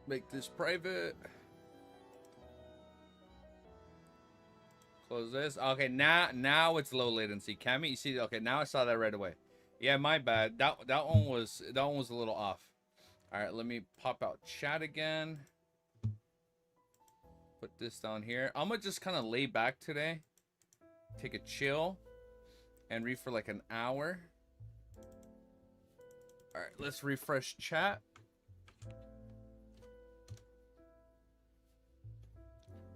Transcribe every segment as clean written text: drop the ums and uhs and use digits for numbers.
Make this private. Close this. Okay, now it's low latency. Cammy, you see? Okay, now I saw that right away. Yeah, my bad. That one was a little off. All right, let me pop out chat again. Put this down here. I'm gonna just kind of lay back today, take a chill, and read for like an hour. All right, let's refresh chat.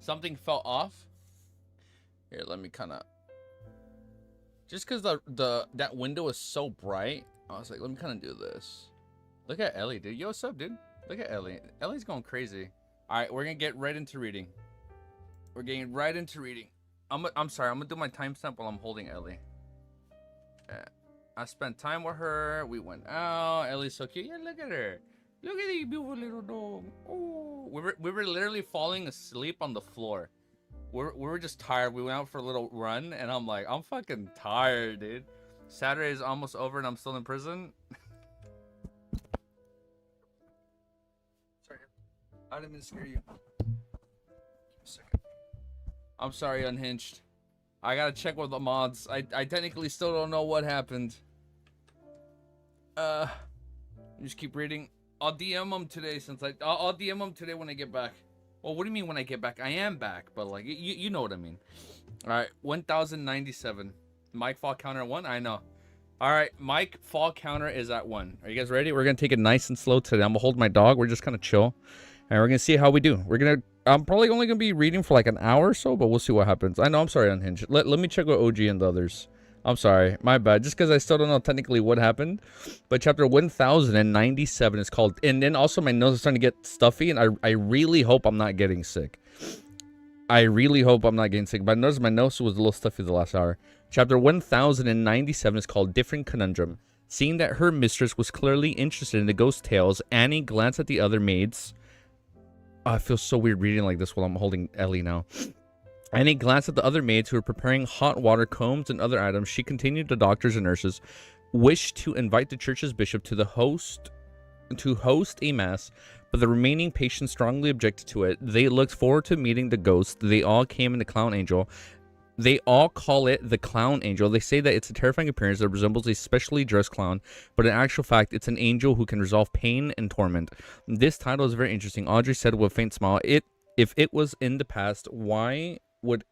Something fell off. Here, let me kind of. Just because that window is so bright, I was like, let me kind of do this. Look at Ellie, dude. Yo, what's up, dude? Look at Ellie. Ellie's going crazy. All right, we're gonna get right into reading. We're getting right into reading. I'm sorry. I'm gonna do my timestamp while I'm holding Ellie. I spent time with her. We went out. Ellie's so cute. Yeah, look at her. Look at the beautiful little dog. Oh, we were literally falling asleep on the floor. We were just tired. We went out for a little run, and I'm like, I'm fucking tired, dude. Saturday is almost over, and I'm still in prison. Sorry, I didn't mean to scare you. Give me a second. I'm sorry, Unhinged. I gotta check with the mods. I technically still don't know what happened. Just keep reading. I'll DM them today I'll DM them today when I get back. Well, what do you mean when I get back? I am back, but like you know what I mean. All right, 1097. Mike fall counter at 1. I know. All right, Mike fall counter is at 1. Are you guys ready? We're gonna take it nice and slow today. I'm gonna hold my dog. We're just kind of chill, and we're gonna see how we do. I'm probably only gonna be reading for like an hour or so, but we'll see what happens. I know. I'm sorry, Unhinged. Let me check with OG and the others. I'm sorry, my bad. Just because I still don't know technically what happened, but chapter 1097 is called. And then also my nose is starting to get stuffy, and I really hope I'm not getting sick. I really hope I'm not getting sick. But I noticed my nose was a little stuffy the last hour. Chapter 1097 is called Different Conundrum. Seeing that her mistress was clearly interested in the ghost tales, Annie glanced at the other maids. Oh, I feel so weird reading like this while I'm holding Ellie now. Annie glanced at the other maids who were preparing hot water, combs, and other items. She continued to doctors and nurses wished to invite the church's bishop to host a mass, but the remaining patients strongly objected to it. They looked forward to meeting the ghost. They all came in the clown angel. They all call it the clown angel. They say that it's a terrifying appearance that resembles a specially dressed clown, but in actual fact, it's an angel who can resolve pain and torment. This title is very interesting. Audrey said with a faint smile, if it was in the past, why would...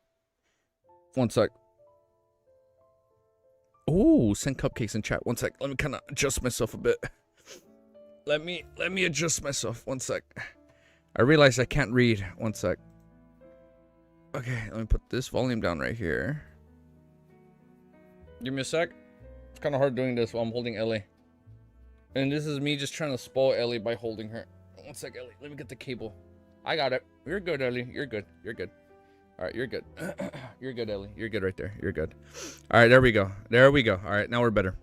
One sec. Oh, send cupcakes in chat. One sec. Let me kind of adjust myself a bit. Let me adjust myself. One sec. I realize I can't read. One sec. Okay, let me put this volume down right here. Give me a sec. It's kind of hard doing this while I'm holding Ellie. And this is me just trying to spoil Ellie by holding her. One sec, Ellie. Let me get the cable. I got it. You're good, Ellie. You're good. You're good. All right, you're good. You're good, Ellie. You're good right there. You're good. All right, there we go. There we go. All right, now we're better.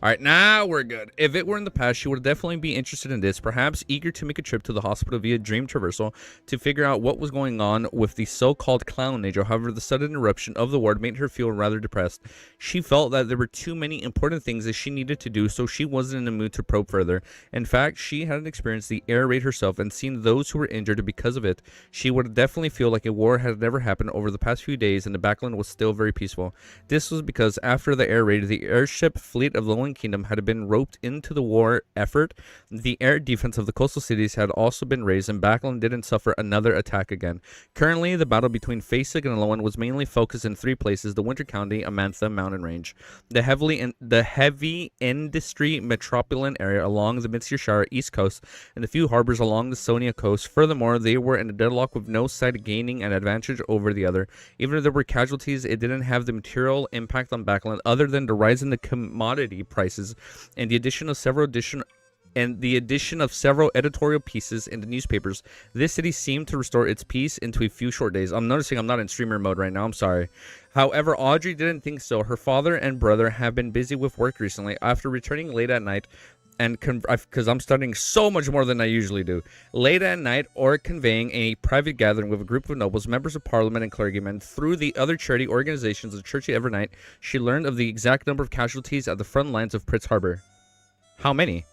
All right, now we're good. If it were in the past, she would definitely be interested in this, perhaps eager to make a trip to the hospital via dream traversal to figure out what was going on with the so-called clown angel. However, the sudden eruption of the ward made her feel rather depressed. She felt that there were too many important things that she needed to do, so she wasn't in the mood to probe further. In fact, she hadn't experienced the air raid herself and seen those who were injured because of it. She would definitely feel like a war had never happened over the past few days, and the backland was still very peaceful. This was because after the air raid, the airship fleet of the Lowland Kingdom had been roped into the war effort. The air defense of the coastal cities had also been raised, and Backland didn't suffer another attack again. Currently, the battle between Fasig and Lowen was mainly focused in 3 places: the Winter County, Amantha Mountain Range, the heavy industry metropolitan area along the Midshire East Coast, and the few harbors along the Sonia coast. Furthermore, they were in a deadlock with no side gaining an advantage over the other. Even if there were casualties, it didn't have the material impact on Backland other than the rise in the commodity prices and the addition of several editorial pieces in the newspapers. This city seemed to restore its peace into a few short days. I'm noticing I'm not in streamer mode right now. I'm sorry. However, Audrey didn't think so. Her father and brother have been busy with work recently. After returning late at night, and because I'm studying so much more than I usually do, late at night or conveying a private gathering with a group of nobles, members of parliament, and clergymen through the other charity organizations of Churchy Evernight, she learned of the exact number of casualties at the front lines of Pritz Harbor. How many?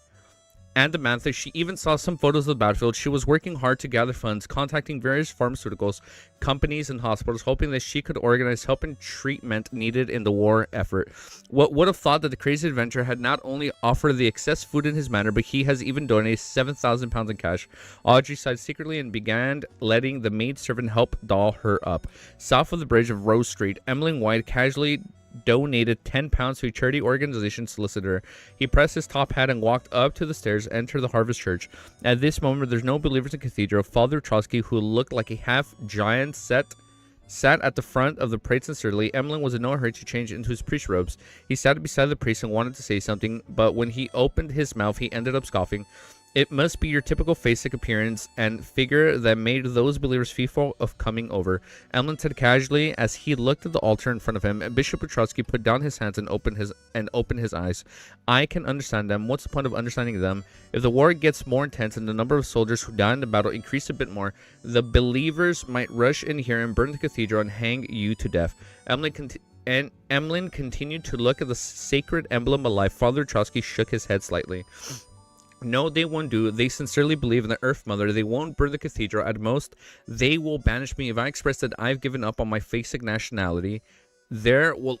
and Amantha. She even saw some photos of the battlefield. She was working hard to gather funds, contacting various pharmaceuticals, companies, and hospitals, hoping that she could organize help and treatment needed in the war effort. What would have thought that the crazy adventurer had not only offered the excess food in his manor, but he has even donated 7,000 pounds in cash. Audrey sighed secretly and began letting the maidservant help doll her up. South of the bridge of Rose Street, Emmeline White casually donated 10 pounds to a charity organization solicitor. He pressed his top hat and walked up to the stairs, entered the Harvest Church. At this moment, there's no believers in the cathedral. Father Trotsky, who looked like a half-giant, sat at the front of the parade sincerely. Emmeline was in no hurry to change into his priest robes. He sat beside the priest and wanted to say something, but when he opened his mouth, he ended up scoffing. It must be your typical face-sick appearance and figure that made those believers fearful of coming over, Emmeline said casually as he looked at the altar in front of him. Bishop Petrosky put down his hands and opened his eyes. I can understand them. What's the point of understanding them? If the war gets more intense and the number of soldiers who die in the battle increase a bit more, the believers might rush in here and burn the cathedral and hang you to death. Emmeline continued to look at the sacred emblem alive. Father Trotsky shook his head slightly. No, they won't do. They sincerely believe in the Earth Mother. They won't burn the cathedral. At most, they will banish me if I express that I've given up on my basic nationality. There will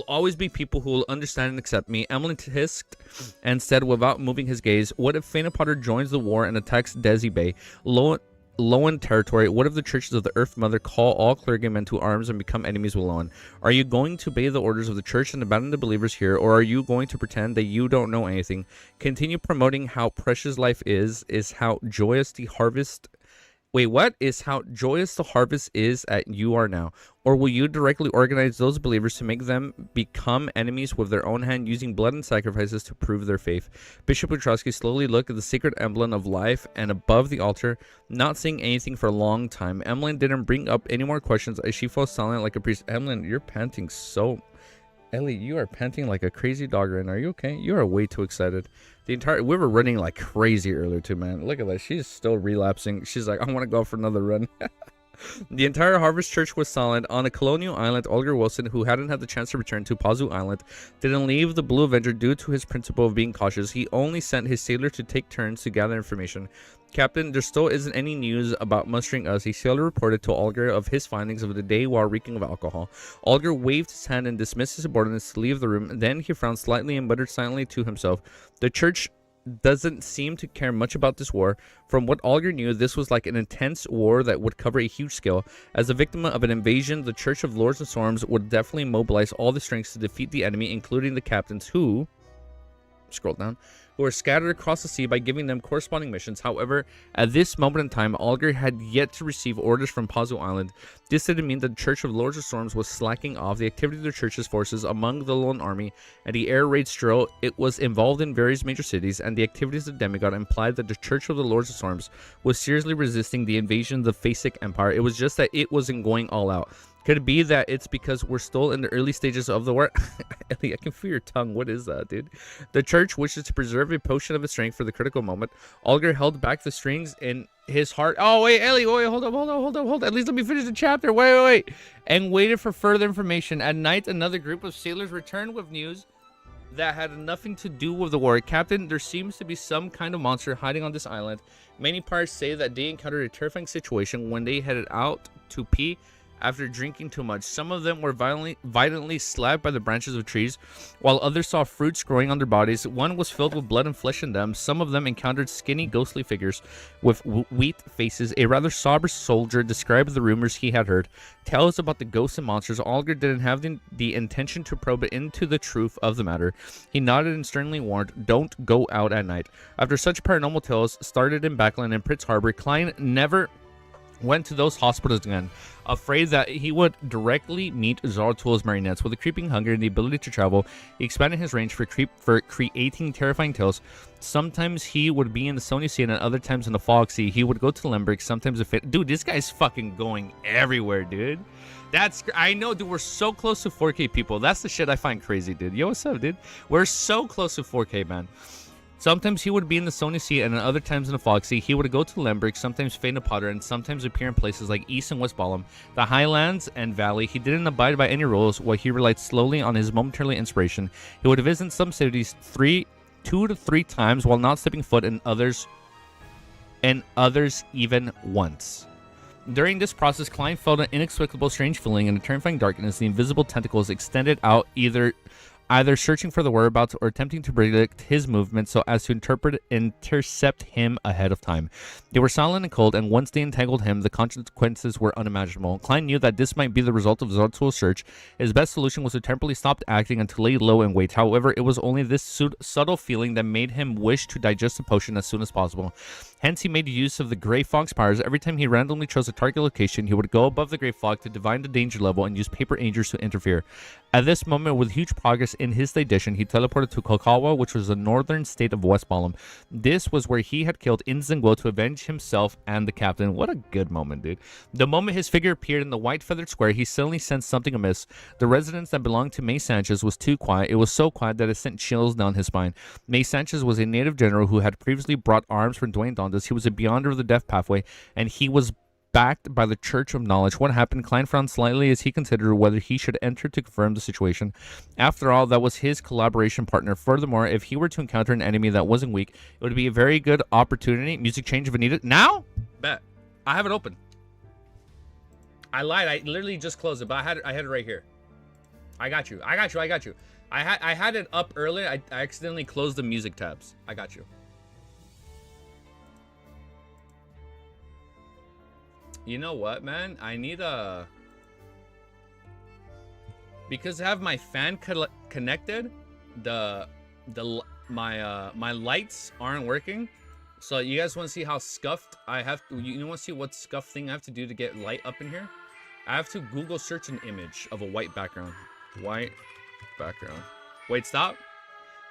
always be people who will understand and accept me. Emmeline hissed and said without moving his gaze, what if Faina Potter joins the war and attacks Desi Bay? Lowen territory. What if the churches of the Earth Mother call all clergymen to arms and become enemies with Lowen? Are you going to obey the orders of the church and abandon the believers here, or are you going to pretend that you don't know anything? Continue promoting how precious life is how joyous the harvest... Wait, what? Is how joyous the harvest is at you are now? Or will you directly organize those believers to make them become enemies with their own hand, using blood and sacrifices to prove their faith? Bishop Petrosky slowly looked at the sacred emblem of life and above the altar, not saying anything for a long time. Emmeline didn't bring up any more questions as she fell silent like a priest. Emmeline, you're panting so... Ellie, you are panting like a crazy dog right now. Are you okay? You are way too excited. We were running like crazy earlier too, man. Look at that. She's still relapsing. She's like, I want to go for another run. The entire Harvest Church was silent. On a colonial island, Olger Wilson, who hadn't had the chance to return to Pazu Island, didn't leave the Blue Avenger due to his principle of being cautious. He only sent his sailor to take turns to gather information. Captain, there still isn't any news about mustering us. A sailor reported to Olger of his findings of the day while reeking of alcohol. Olger waved his hand and dismissed his subordinates to leave the room. Then he frowned slightly and muttered silently to himself. The church doesn't seem to care much about this war. From what Olger knew, this was like an intense war that would cover a huge scale. As a victim of an invasion, the Church of Lords and Storms would definitely mobilize all the strengths to defeat the enemy, including the captains who... Scroll down. Who were scattered across the sea by giving them corresponding missions. However, at this moment in time, Olger had yet to receive orders from Pazu Island. This didn't mean that the Church of Lords of Storms was slacking off the activity of the Church's forces among the Lone Army and the air raid drill. It was involved in various major cities, and the activities of Demigod implied that the Church of the Lords of Storms was seriously resisting the invasion of the Phasic Empire. It was just that it wasn't going all out. Could it be that it's because we're still in the early stages of the war? Ellie, I can feel your tongue. What is that, dude? The church wishes to preserve a potion of its strength for the critical moment. Olger held back the strings in his heart. Oh, wait, Ellie, wait, hold up. At least let me finish the chapter. Wait. And waited for further information. At night, another group of sailors returned with news that had nothing to do with the war. Captain, there seems to be some kind of monster hiding on this island. Many pirates say that they encountered a terrifying situation when they headed out to pee after drinking too much. Some of them were violently slapped by the branches of trees, while others saw fruits growing on their bodies. One was filled with blood and flesh in them. Some of them encountered skinny, ghostly figures with wheat faces. A rather sober soldier described the rumors he had heard. Tales about the ghosts and monsters. Olger didn't have the intention to probe into the truth of the matter. He nodded and sternly warned, don't go out at night. After such paranormal tales started in Backland and Prince Harbor, Klein never went to those hospitals again, afraid that he would directly meet Zarathul's marionettes. With a creeping hunger and the ability to travel, he expanded his range for creating terrifying tales. Sometimes he would be in the Sony Sea and at other times in the Fog Sea. He would go to Limerick, sometimes dude, this guy's fucking going everywhere, dude. I know, dude, we're so close to 4K, people. That's the shit I find crazy, dude. Yo, what's up, dude? We're so close to 4K, man. Sometimes he would be in the Sony Sea and at other times in the Fog Sea. He would go to Limerick, sometimes Faina Potter, and sometimes appear in places like East and West Balham, the Highlands and Valley. He didn't abide by any rules while he relied slowly on his momentary inspiration. He would visit some cities 3 2 to 3 times while not stepping foot in others even once. During this process, Klein felt an inexplicable strange feeling in a terrifying darkness. The invisible tentacles extended out, either searching for the whereabouts or attempting to predict his movements so as to intercept him ahead of time. They were silent and cold, and once they entangled him, the consequences were unimaginable. Klein knew that this might be the result of Zartul's search. His best solution was to temporarily stop acting and to lay low and wait. However, it was only this subtle feeling that made him wish to digest the potion as soon as possible. Hence, he made use of the Grey Fog's powers. Every time he randomly chose a target location, he would go above the Grey Fog to divine the danger level and use paper angels to interfere. At this moment, with huge progress in his digestion, he teleported to Kokawa, which was the northern state of Westballum. This was where he had killed Inzingwo to avenge himself and the captain. What a good moment, dude. The moment his figure appeared in the white feathered square, he suddenly sensed something amiss. The residence that belonged to May Sanchez was too quiet. It was so quiet that it sent chills down his spine. May Sanchez was a native general who had previously brought arms from Dwayne Dondas. He was a beyonder of the death pathway, and he was backed by the Church of Knowledge. What happened? Klein frowned slightly as he considered whether he should enter to confirm the situation. After all, that was his collaboration partner. Furthermore, if he were to encounter an enemy that wasn't weak, it would be a very good opportunity. Music change if it needed. Now? Bet. I have it open. I lied. I literally just closed it, but I had it right here. I got you. I had it up earlier. I accidentally closed the music tabs. I got you. You know what, man? I need a... Because I have my fan connected, my lights aren't working. So you guys want to see how scuffed I have to... You want to see what scuff thing I have to do to get light up in here? I have to Google search an image of a white background. White background. Wait, stop.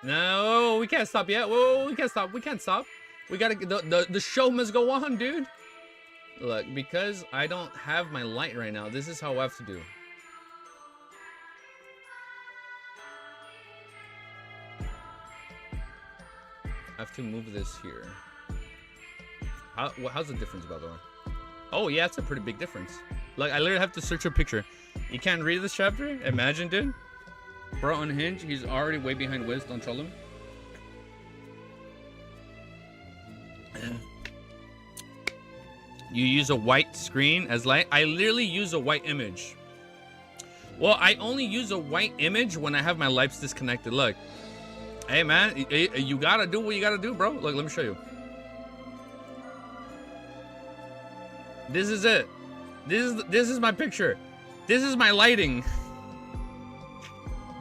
No, we can't stop yet. Whoa, we can't stop. We can't stop. We gotta... The show must go on, dude. Look, because I don't have my light right now, this is how I have to do. I have to move this here. How's the difference, by the way? Oh, yeah, it's a pretty big difference. Like, I literally have to search a picture. You can't read this chapter? Imagine, dude. Bro, unhinged. He's already way behind Wiz. Don't troll him. You use a white screen as light. I literally use a white image. Well, I only use a white image when I have my lights disconnected. Look. Hey, man. You gotta do what you gotta do, bro. Look, let me show you. This is it. This is my picture. This is my lighting.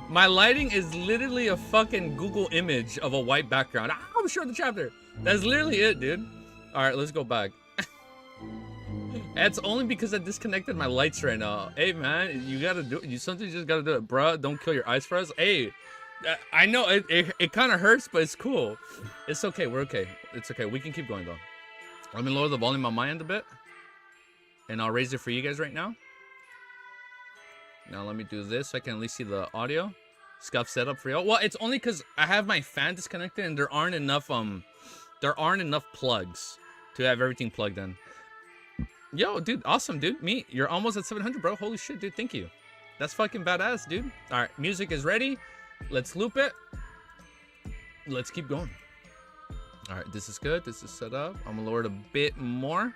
My lighting is literally a fucking Google image of a white background. I'm sure the chapter. That's literally it, dude. All right, let's go back. It's only because I disconnected my lights right now. Hey, man, you gotta do it. You sometimes just gotta do it, bro. Don't kill your eyes for us. Hey, I know it kind of hurts, but it's cool. It's okay. We're okay. It's okay. We can keep going though. Let me lower the volume on my end a bit, and I'll raise it for you guys right now. Now let me do this so I can at least see the audio. Scuff setup for you. Well, it's only because I have my fan disconnected and there aren't enough plugs to have everything plugged in. Yo, dude, awesome, dude. You're almost at 700, bro. Holy shit, dude. Thank you. That's fucking badass, dude. All right, music is ready. Let's loop it. Let's keep going. All right, this is good. This is set up. I'm gonna lower it a bit more.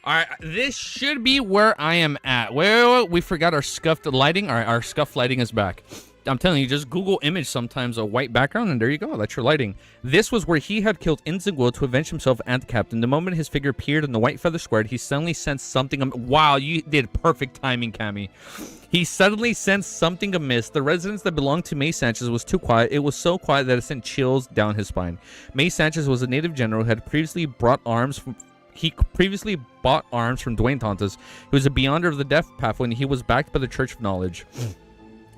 All right, this should be where I am at. Wait, we forgot our scuffed lighting. All right, our scuffed lighting is back. I'm telling you, just Google image sometimes a white background, and there you go. That's your lighting. This was where he had killed Inzingwo to avenge himself and the captain. The moment his figure appeared in the white feather square, he suddenly sensed something. Wow, you did perfect timing, Cammy. He suddenly sensed something amiss. The residence that belonged to May Sanchez was too quiet. It was so quiet that it sent chills down his spine. May Sanchez was a native general who had previously brought arms from... He previously bought arms from Dwayne Tontas. He was a beyonder of the death path when he was backed by the Church of Knowledge.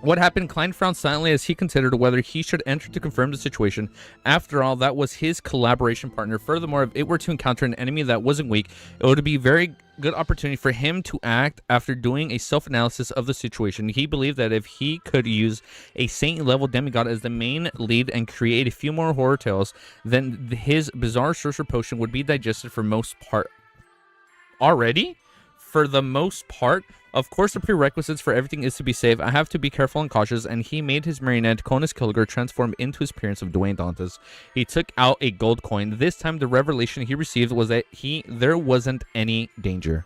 What happened? Klein frowned silently as he considered whether he should enter to confirm the situation. After all, that was his collaboration partner. Furthermore, if it were to encounter an enemy that wasn't weak, it would be a very good opportunity for him to act after doing a self-analysis of the situation. He believed that if he could use a saint-level demigod as the main lead and create a few more horror tales, then his bizarre sorcerer potion would be digested for most part. Already? For the most part? Of course, the prerequisites for everything is to be safe. I have to be careful and cautious, and he made his marionette, Conus Kilgore, transform into his appearance of Dwayne Dantes. He took out a gold coin. This time, the revelation he received was that there wasn't any danger.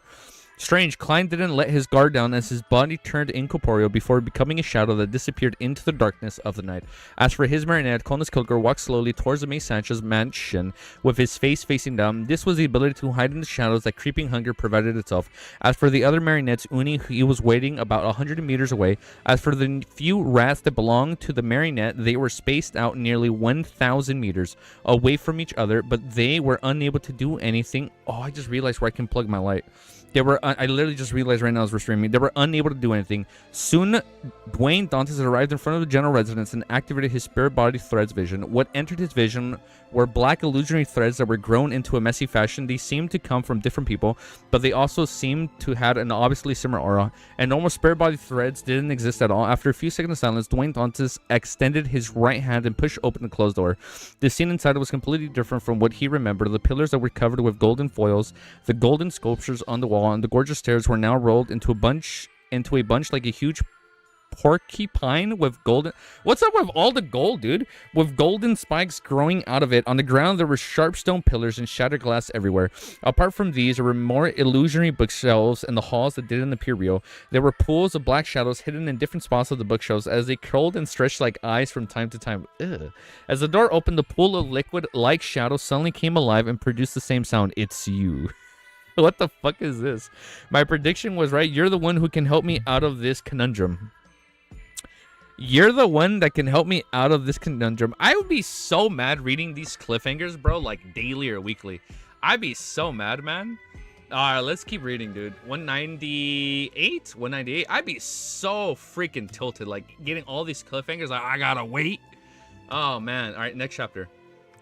Strange, Klein didn't let his guard down as his body turned incorporeal before becoming a shadow that disappeared into the darkness of the night. As for his marionette, Conus Kilgore walked slowly towards the Mace Sanchez mansion with his face facing down. This was the ability to hide in the shadows that creeping hunger provided itself. As for the other marionettes, Uni, he was waiting about 100 meters away. As for the few rats that belonged to the marionette, they were spaced out nearly 1,000 meters away from each other, but they were unable to do anything. Oh, I just realized where I can plug my light. I literally just realized right now as we're streaming, they were unable to do anything. Soon, Dwayne Dantes arrived in front of the general residence and activated his spirit body threads vision. What entered his vision were black illusionary threads that were grown into a messy fashion. These seemed to come from different people, but they also seemed to have an obviously similar aura. And normal spirit body threads didn't exist at all. After a few seconds of silence, Dwayne Dantes extended his right hand and pushed open the closed door. The scene inside was completely different from what he remembered. The pillars that were covered with golden foils, the golden sculptures on the wall, and the gorgeous stairs were now rolled into a bunch like a huge porcupine with golden. What's up with all the gold, dude? With golden spikes growing out of it. On the ground, there were sharp stone pillars and shattered glass everywhere. Apart from these, there were more illusionary bookshelves in the halls that didn't appear real. There were pools of black shadows hidden in different spots of the bookshelves as they curled and stretched like eyes from time to time. Ugh. As the door opened, the pool of liquid-like shadows suddenly came alive and produced the same sound. It's you. What the fuck is this? My prediction was right. You're the one who can help me out of this conundrum. You're the one that can help me out of this conundrum. I would be so mad reading these cliffhangers, bro, like daily or weekly. I'd be so mad, man. All right, let's keep reading, dude. 198? 198? I'd be so freaking tilted, like getting all these cliffhangers. Like, I gotta wait. Oh, man. All right, next chapter.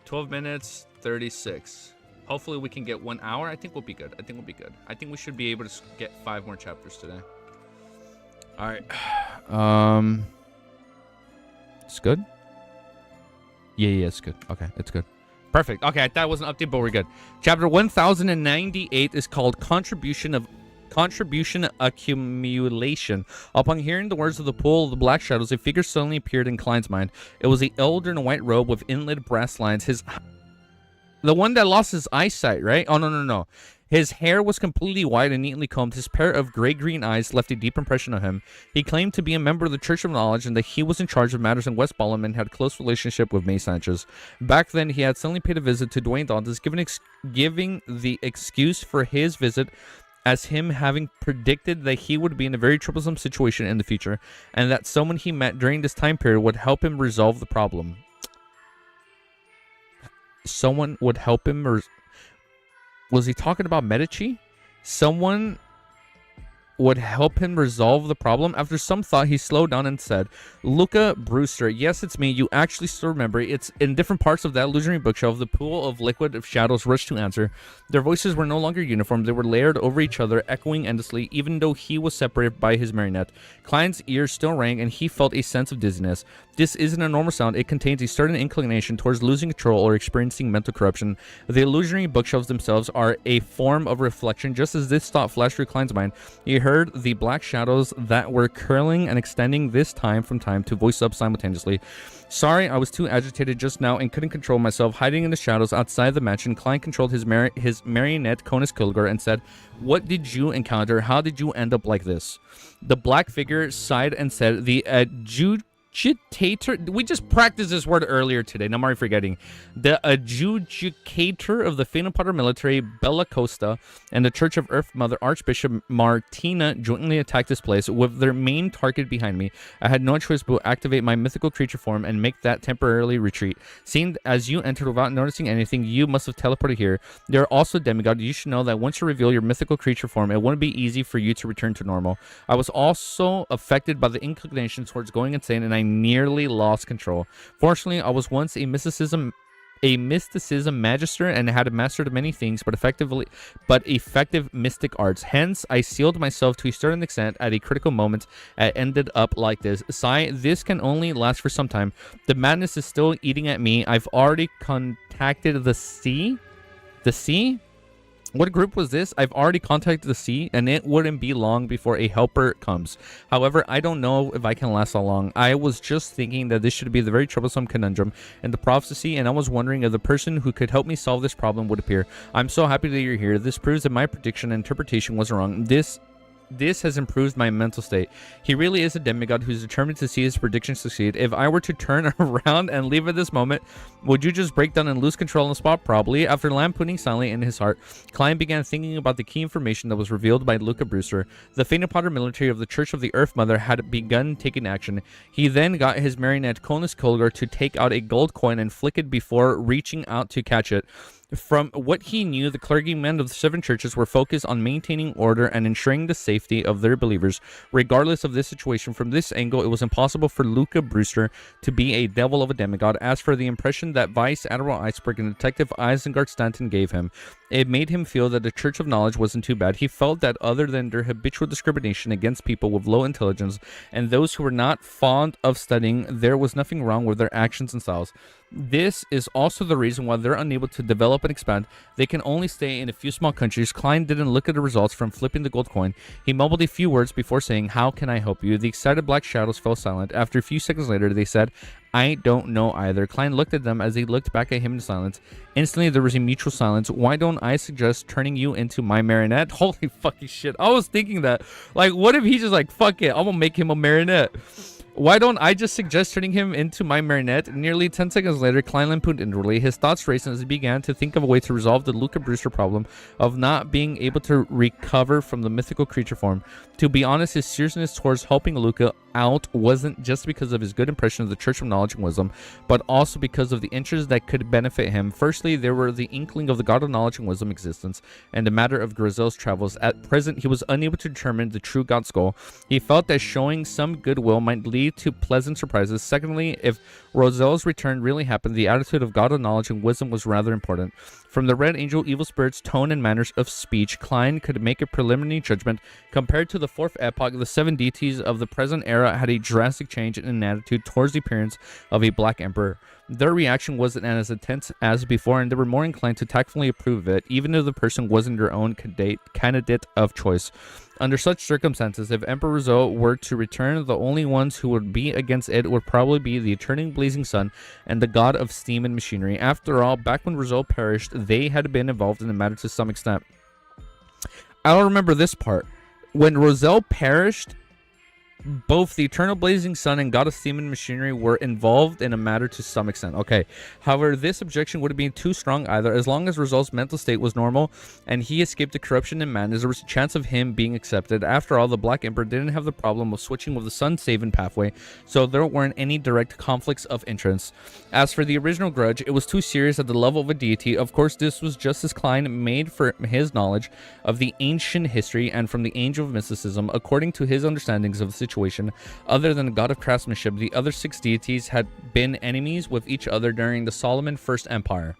12 minutes, 36. Hopefully we can get 1 hour. I think we'll be good. I think we'll be good. I think we should be able to get 5 more chapters today. All right. It's good? Yeah, it's good. Okay, it's good. Perfect. Okay, that was an update, but we're good. Chapter 1098 is called Contribution Accumulation. Upon hearing the words of the pool of the black shadows, a figure suddenly appeared in Klein's mind. It was the elder in a white robe with inlaid brass lines. The one that lost his eyesight, right? Oh, no. His hair was completely white and neatly combed. His pair of gray-green eyes left a deep impression on him. He claimed to be a member of the Church of Knowledge and that he was in charge of matters in West Balham and had a close relationship with May Sanchez. Back then, he had suddenly paid a visit to Dwayne Dantes, giving the excuse for his visit as him having predicted that he would be in a very troublesome situation in the future, and that someone he met during this time period would help him resolve the problem. Someone would help him, or was he talking about Medici? Someone would help him resolve the problem. After some thought, he slowed down and said, Luca Brewster, yes, it's me. You actually still remember. It's in different parts of that illusionary bookshelf. The pool of liquid of shadows rushed to answer. Their voices were no longer uniform. They were layered over each other, echoing endlessly, even though he was separated by his marionette. Klein's ears still rang, and he felt a sense of dizziness. This isn't a normal sound. It contains a certain inclination towards losing control or experiencing mental corruption. The illusionary bookshelves themselves are a form of reflection. Just as this thought flashed through Klein's mind, he heard the black shadows that were curling and extending this time from time to voice up simultaneously. Sorry, I was too agitated just now and couldn't control myself. Hiding in the shadows outside the mansion, Klein controlled his marionette, Conus Kilgore, and said, What did you encounter? How did you end up like this? The black figure sighed and said, The adjudicator. We just practiced this word earlier today. Now I'm already forgetting. The adjudicator of the Phantom Potter military, Bella Costa, and the Church of Earth Mother, Archbishop Martina, jointly attacked this place with their main target behind me. I had no choice but to activate my mythical creature form and make that temporarily retreat. Seeing as you entered without noticing anything, you must have teleported here. There are also demigods. You should know that once you reveal your mythical creature form, it wouldn't be easy for you to return to normal. I was also affected by the inclination towards going insane, and I nearly lost control. Fortunately, I was once a mysticism magister and had mastered many things, but effective mystic arts. Hence, I sealed myself to a certain extent at a critical moment and ended up like this. Sigh, this can only last for some time. The madness is still eating at me. I've already contacted the sea. The sea? What group was this? I've already contacted the sea, and it wouldn't be long before a helper comes. However, I don't know if I can last that long. I was just thinking that this should be the very troublesome conundrum in the prophecy, and I was wondering if the person who could help me solve this problem would appear. I'm so happy that you're here. This proves that my prediction and interpretation was wrong. This has improved my mental state. He really is a demigod who's determined to see his prediction succeed. If I were to turn around and leave at this moment, would you just break down and lose control on the spot? Probably. After lampooning silently in his heart, Klein began thinking about the key information that was revealed by Luca Brewster. The Phaenopotter military of the Church of the Earth Mother had begun taking action. He then got his marionette Conus Kolgar to take out a gold coin and flick it before reaching out to catch it. From what he knew, the clergymen of the 7 churches were focused on maintaining order and ensuring the safety of their believers. Regardless of this situation, from this angle, it was impossible for Luca Brewster to be a devil of a demigod. As for the impression that Vice Admiral Iceberg and Detective Isengard Stanton gave him, it made him feel that the Church of Knowledge wasn't too bad. He felt that other than their habitual discrimination against people with low intelligence and those who were not fond of studying, there was nothing wrong with their actions and styles. This is also the reason why they're unable to develop and expand. They can only stay in a few small countries. Klein didn't look at the results from flipping the gold coin. He mumbled a few words before saying, "How can I help you?" The excited black shadows fell silent. After a few seconds later, they said, "I don't know either." Klein looked at them as they looked back at him in silence. Instantly, there was a mutual silence. "Why don't I suggest turning you into my marionette?" Holy fucking shit. I was thinking that. Like, what if he's just like, fuck it, I'm gonna make him a marionette. Why don't I just suggest turning him into my marionette? Nearly 10 seconds later, Klein lampooned inwardly. His thoughts raced as he began to think of a way to resolve the Luca Brewster problem of not being able to recover from the mythical creature form. To be honest, his seriousness towards helping Luca out wasn't just because of his good impression of the Church of Knowledge and Wisdom, but also because of the interests that could benefit him. Firstly, there were the inkling of the God of Knowledge and Wisdom existence, and the matter of Grizel's travels. At present, he was unable to determine the true God's goal. He felt that showing some goodwill might lead to pleasant surprises. Secondly, if Roselle's return really happened, the attitude of God of Knowledge and Wisdom was rather important. From the Red Angel Evil Spirit's tone and manners of speech, Klein could make a preliminary judgment. Compared to the 4th epoch, the 7 deities of the present era had a drastic change in attitude towards the appearance of a Black Emperor. Their reaction wasn't as intense as before, and they were more inclined to tactfully approve of it, even if the person wasn't their own candidate of choice. Under such circumstances, if Emperor Rizzo were to return, the only ones who would be against it would probably be the eternal blazing sun and the god of steam and machinery. After all, back when Rizzo perished, they had been involved in the matter to some extent. I don't remember this part. When Roselle perished, both the eternal blazing sun and god of steam and machinery were involved in a matter to some extent. Okay. However, this objection wouldn't be too strong either. As long as Roselle's mental state was normal and he escaped the corruption in madness, there was a chance of him being accepted. After all, the Black Emperor didn't have the problem of switching with the sun's saving pathway, so there weren't any direct conflicts of interest. As for the original grudge, it was too serious at the level of a deity. Of course, this was just as Klein made for his knowledge of the ancient history and from the Angel of Mysticism. According to his understandings of the situation, other than the god of craftsmanship, the other 6 deities had been enemies with each other during the Solomon's First Empire.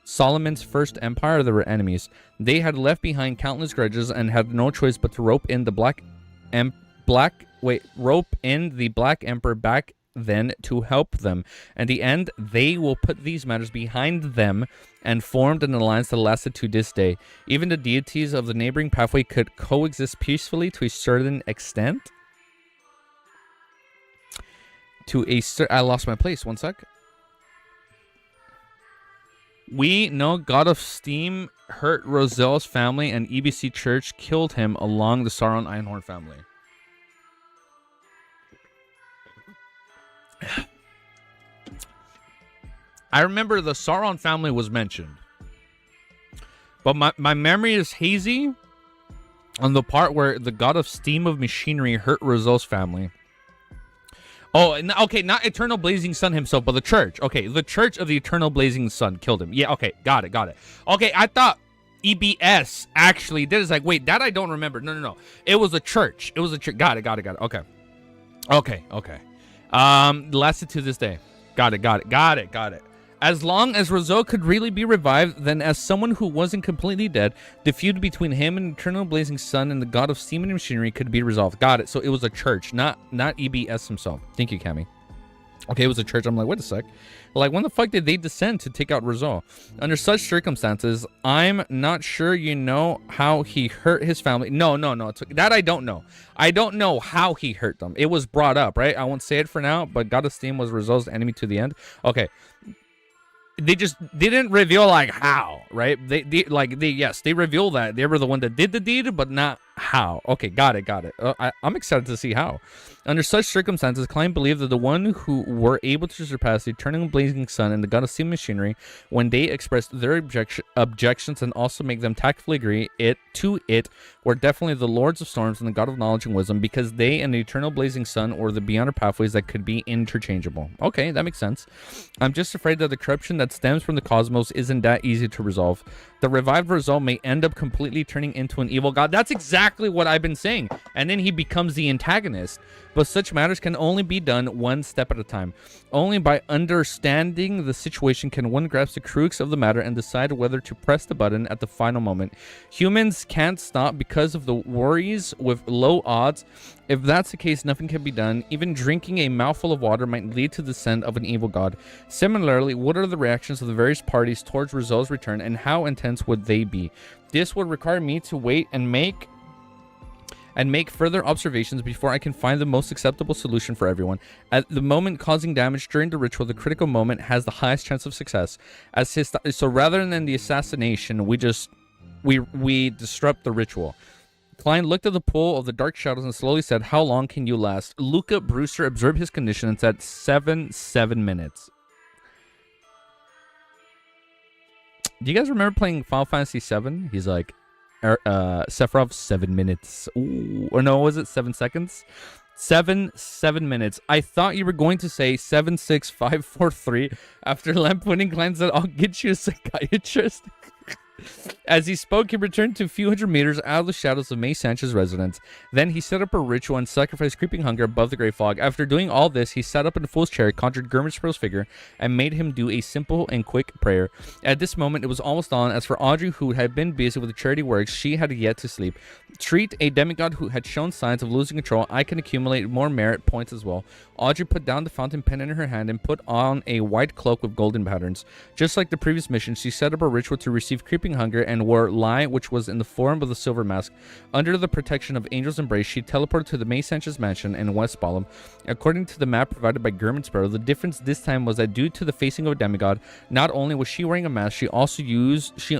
They were enemies. They had left behind countless grudges and had no choice but to rope in the Black Emperor back then to help them. In the end, they will put these matters behind them and formed an alliance that lasted to this day. Even the deities of the neighboring pathway could coexist peacefully to a certain extent. I lost my place. One sec. We know God of Steam hurt Roselle's family and EBC Church killed him along the Sauron Einhorn family. I remember the Sauron family was mentioned. But my memory is hazy on the part where the god of steam of machinery hurt Roselle's family. Oh, okay, not Eternal Blazing Sun himself, but the church. Okay, the Church of the Eternal Blazing Sun killed him. Yeah, okay, got it. Okay, I thought EBS actually did. It's like, wait, that I don't remember. No. It was a church. Got it. Okay. Lasted to this day. Got it. As long as Roselle could really be revived, then as someone who wasn't completely dead, the feud between him and Eternal Blazing Sun and the god of steam and machinery could be resolved. Got it. So it was a church, not EBS himself. Thank you, Cammy. Okay, it was a church. I'm like, wait a sec. Like, when the fuck did they descend to take out Rizal? Under such circumstances, I'm not sure you know how he hurt his family. No. That I don't know. I don't know how he hurt them. It was brought up, right? I won't say it for now, but God of Steam was Rizal's enemy to the end. Okay. They just didn't reveal like how, right? They reveal that they were the one that did the deed, but not how. Okay, got it. I'm excited to see how. Under such circumstances, Klein believed that the one who were able to surpass the eternal blazing sun and the God of Steam machinery, when they expressed their objections and also make them tactfully agree were definitely the Lords of Storms and the God of Knowledge and Wisdom, because they and the eternal blazing sun or the beyonder pathways that could be interchangeable. Okay, that makes sense. I'm just afraid that the corruption that stems from the cosmos isn't that easy to resolve. The revived Rizal may end up completely turning into an evil god. That's exactly what I've been saying. And then he becomes the antagonist. But such matters can only be done one step at a time. Only by understanding the situation can one grasp the crux of the matter and decide whether to press the button at the final moment. Humans can't stop because of the worries with low odds. If that's the case, nothing can be done. Even drinking a mouthful of water might lead to the descent of an evil god. Similarly, what are the reactions of the various parties towards Rizal's return, and how intense would they be? This would require me to wait and make further observations before I can find the most acceptable solution for everyone. At the moment causing damage during the ritual, the critical moment has the highest chance of success. So rather than the assassination, we disrupt the ritual. Klein looked at the pool of the dark shadows and slowly said, "How long can you last?" Luca Brewster observed his condition and said, 7 minutes. Do you guys remember playing Final Fantasy VII? He's like, Sephiroth, 7 minutes. Ooh, or no, was it 7 seconds? 7 minutes. I thought you were going to say 7, 6, 5, 4, 3. After lampooning Klein said, "I'll get you a psychiatrist." As he spoke, he returned to a few hundred meters out of the shadows of May Sanchez's residence. Then he set up a ritual and sacrificed creeping hunger above the gray fog. After doing all this, he sat up in the fool's chair, conjured Gurmitspro's figure, and made him do a simple and quick prayer. At this moment, it was almost dawn. As for Audrey, who had been busy with the charity works, she had yet to sleep. Treat a demigod who had shown signs of losing control. I can accumulate more merit points as well. Audrey put down the fountain pen in her hand and put on a white cloak with golden patterns. Just like the previous mission, she set up a ritual to receive creeping hunger and wore Lie, which was in the form of the silver mask. Under the protection of Angel's Embrace, she teleported to the May Sanchez mansion in West Balham. According to the map provided by Gurmitsbro, the difference this time was that due to the facing of a demigod, not only was she wearing a mask, she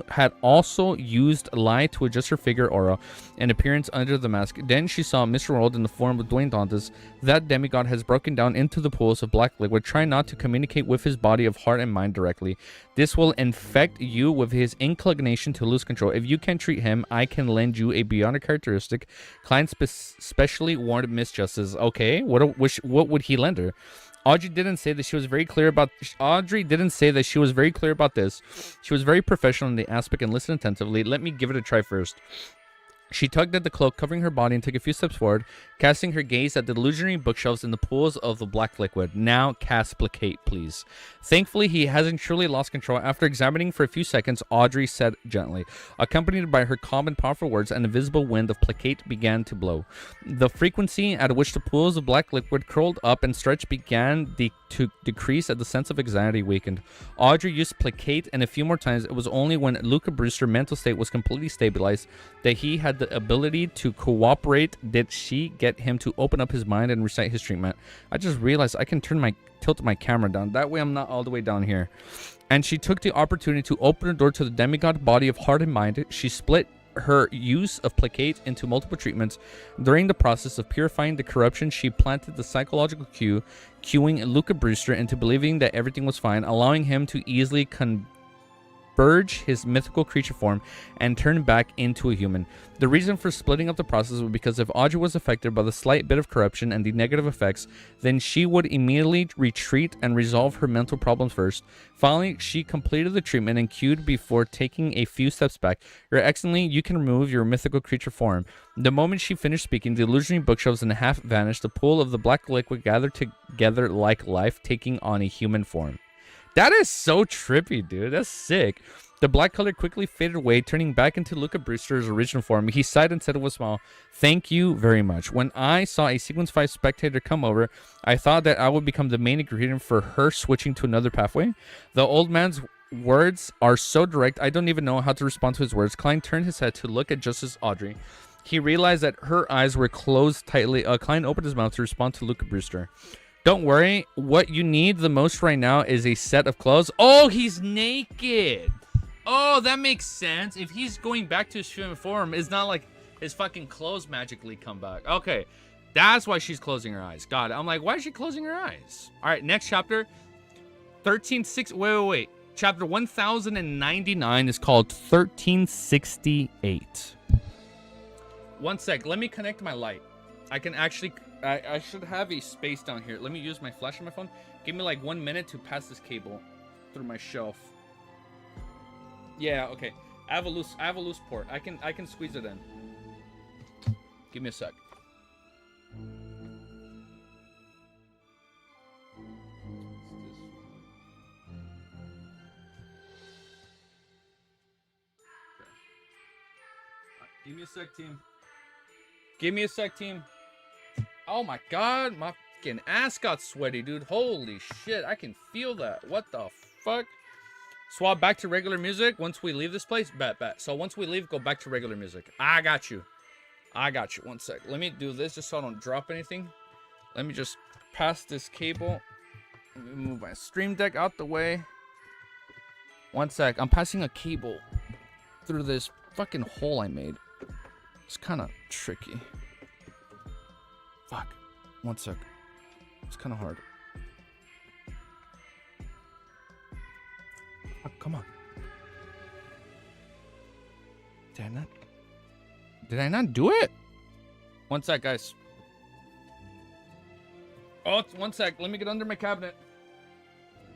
had also used Lie to adjust her figure aura and appearance under the mask. Then she saw Mr. World in the form of Dwayne Dantes. That demigod has broken down into the pools of black liquid. Try not to communicate with his body of heart and mind directly. This will infect you with his inclination to lose control. If you can treat him, I can lend you a bionic characteristic. Klein specially warned Miss Justice. Okay, what would he lend her? Audrey didn't say that she was very clear about this. She was very professional in the aspect and listened attentively. Let me give it a try first. She tugged at the cloak covering her body and took a few steps forward, casting her gaze at the illusionary bookshelves in the pools of the black liquid. Now cast Placate, please. Thankfully, he hasn't truly lost control. After examining for a few seconds, Audrey said gently. Accompanied by her calm and powerful words, an invisible wind of Placate began to blow. The frequency at which the pools of black liquid curled up and stretched began to decrease as the sense of anxiety weakened. Audrey used Placate, and a few more times. It was only when Luca Brewster's mental state was completely stabilized that he had the ability to cooperate did she get him to open up his mind and recite his treatment. I just realized I can tilt my camera down. That way I'm not all the way down here. And she took the opportunity to open the door to the demigod body of heart and mind. She split her use of Placate into multiple treatments. During the process of purifying the corruption, she planted the psychological cue, cueing Luca Brewster into believing that everything was fine, allowing him to easily converge his mythical creature form and turn back into a human. The reason for splitting up the process was because if Audrey was affected by the slight bit of corruption and the negative effects, then she would immediately retreat and resolve her mental problems first. Finally, she completed the treatment and cued before taking a few steps back. Your Excellency, you can remove your mythical creature form. The moment she finished speaking, the illusionary bookshelves in half vanished. The pool of the black liquid gathered together like life, taking on a human form. That is so trippy, dude. That's sick. The black color quickly faded away, turning back into Luca Brewster's original form. He sighed and said with a smile, "Thank you very much. When I saw a Sequence 5 spectator come over, I thought that I would become the main ingredient for her switching to another pathway." The old man's words are so direct, I don't even know how to respond to his words. Klein turned his head to look at Justice Audrey. He realized that her eyes were closed tightly. Klein opened his mouth to respond to Luca Brewster. "Don't worry. What you need the most right now is a set of clothes." Oh, he's naked. Oh, that makes sense. If he's going back to his human form, it's not like his fucking clothes magically come back. Okay, that's why she's closing her eyes. God, I'm like, why is she closing her eyes? All right, next chapter. 1360. Wait. Chapter 1099 is called 1368. One sec. Let me connect my light. I can actually... I should have a space down here. Let me use my flash on my phone. Give me like 1 minute to pass this cable through my shelf. Yeah, okay. I have a loose port. I can squeeze it in. Give me a sec. Give me a sec, team. Give me a sec, team. Oh my god, my fucking ass got sweaty, dude. Holy shit, I can feel that. What the fuck? Swap back to regular music once we leave this place? Bet. So once we leave, go back to regular music. I got you. 1 sec. Let me do this just so I don't drop anything. Let me just pass this cable. Let me move my stream deck out the way. 1 sec. I'm passing a cable through this fucking hole I made. It's kind of tricky. Fuck. 1 sec. It's kind of hard. Oh, come on. Did I not do it? 1 sec, guys. Oh, 1 sec. Let me get under my cabinet.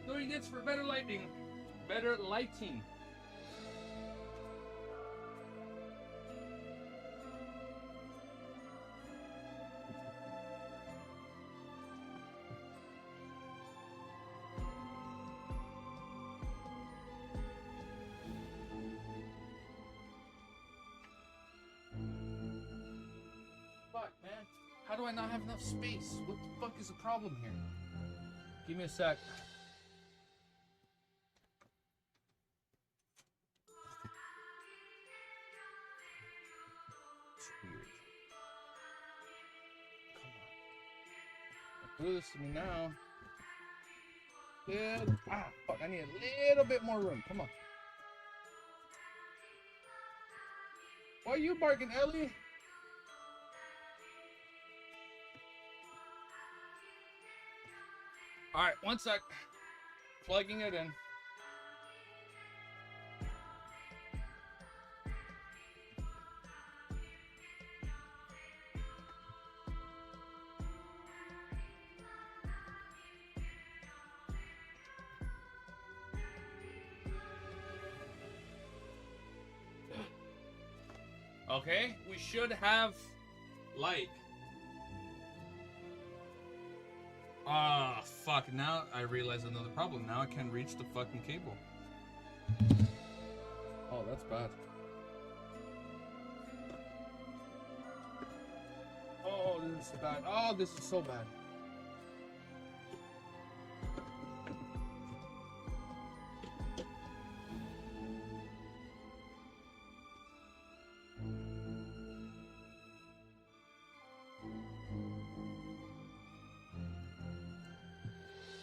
Doing this for better lighting. Better lighting. How do I not have enough space? What the fuck is the problem here? Give me a sec. It's weird. Come on. Do this to me now. Yeah. Fuck. I need a little bit more room. Come on. Why are you barking, Ellie? Alright, 1 sec. Plugging it in. Okay, we should have light. Ah, fuck. Now I realize another problem. Now I can't reach the fucking cable. Oh, that's bad. Oh, this is bad. Oh, this is so bad.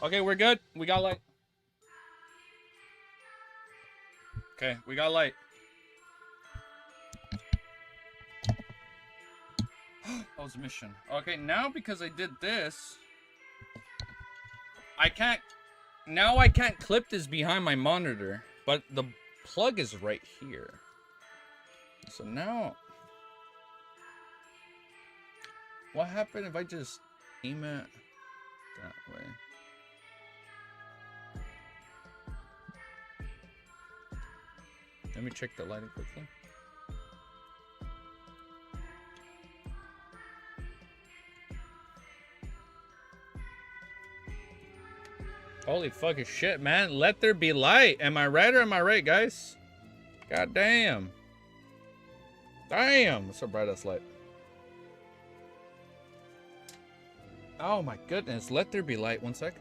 Okay, we're good. We got light. Okay, we got light. That was a mission. Okay, now because I did this, I can't clip this behind my monitor, but the plug is right here. So now, what happened if I just aim it that way? Let me check the lighting quickly. Holy fucking shit, man. Let there be light. Am I right or am I right, guys? God damn. Damn. That's a bright ass light. Oh my goodness. Let there be light. One sec.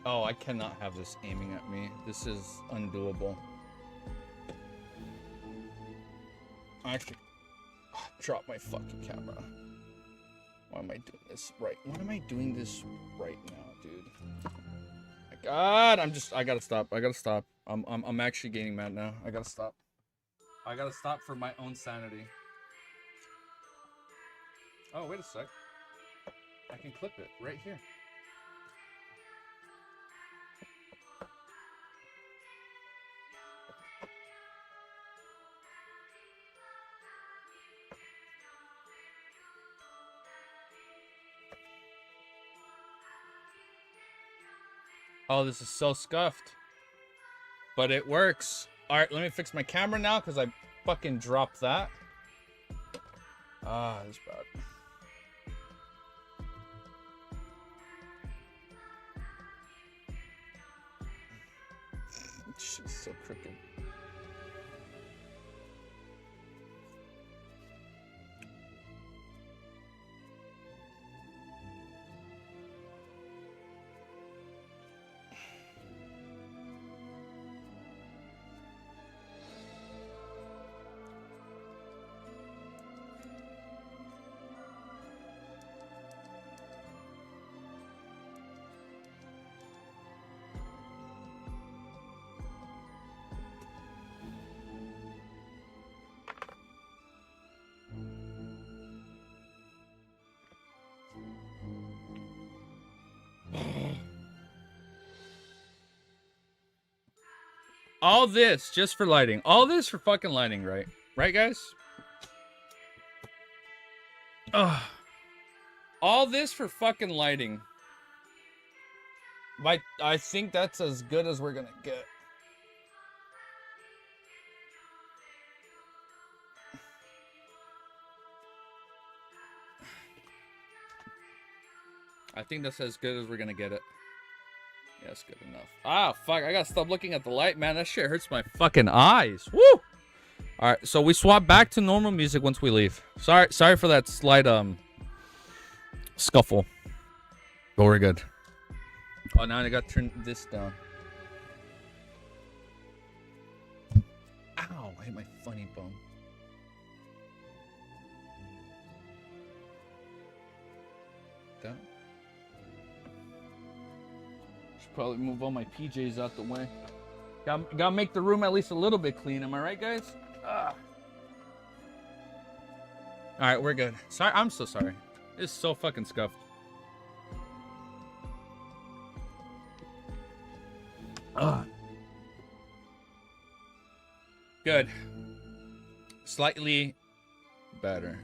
Oh, I cannot have this aiming at me. This is undoable. I actually drop my fucking camera. Why am I doing this right? Why am I doing this right now, dude? My God, I gotta stop. I gotta stop. I'm actually getting mad now. I gotta stop. I gotta stop for my own sanity. Oh, wait a sec. I can clip it right here. Oh, this is so scuffed. But it works. Alright, let me fix my camera now because I fucking dropped that. Ah, that's bad. Shit's so crooked. All this just for lighting. All this for fucking lighting, right? Right, guys? Ugh. All this for fucking lighting. I think that's as good as we're gonna get. I think that's as good as we're gonna get it. Yeah, that's good enough. Ah, fuck. I gotta stop looking at the light, man. That shit hurts my fucking eyes. Woo! Alright, so we swap back to normal music once we leave. Sorry for that slight, scuffle. But we're good. Oh, now I gotta turn this down. Ow, I hit my funny bone. That. Should probably move all my PJs out the way. Gotta make the room at least a little bit clean. Am I right, guys? All right, we're good. Sorry, I'm so sorry. It's so fucking scuffed. Good. Slightly better.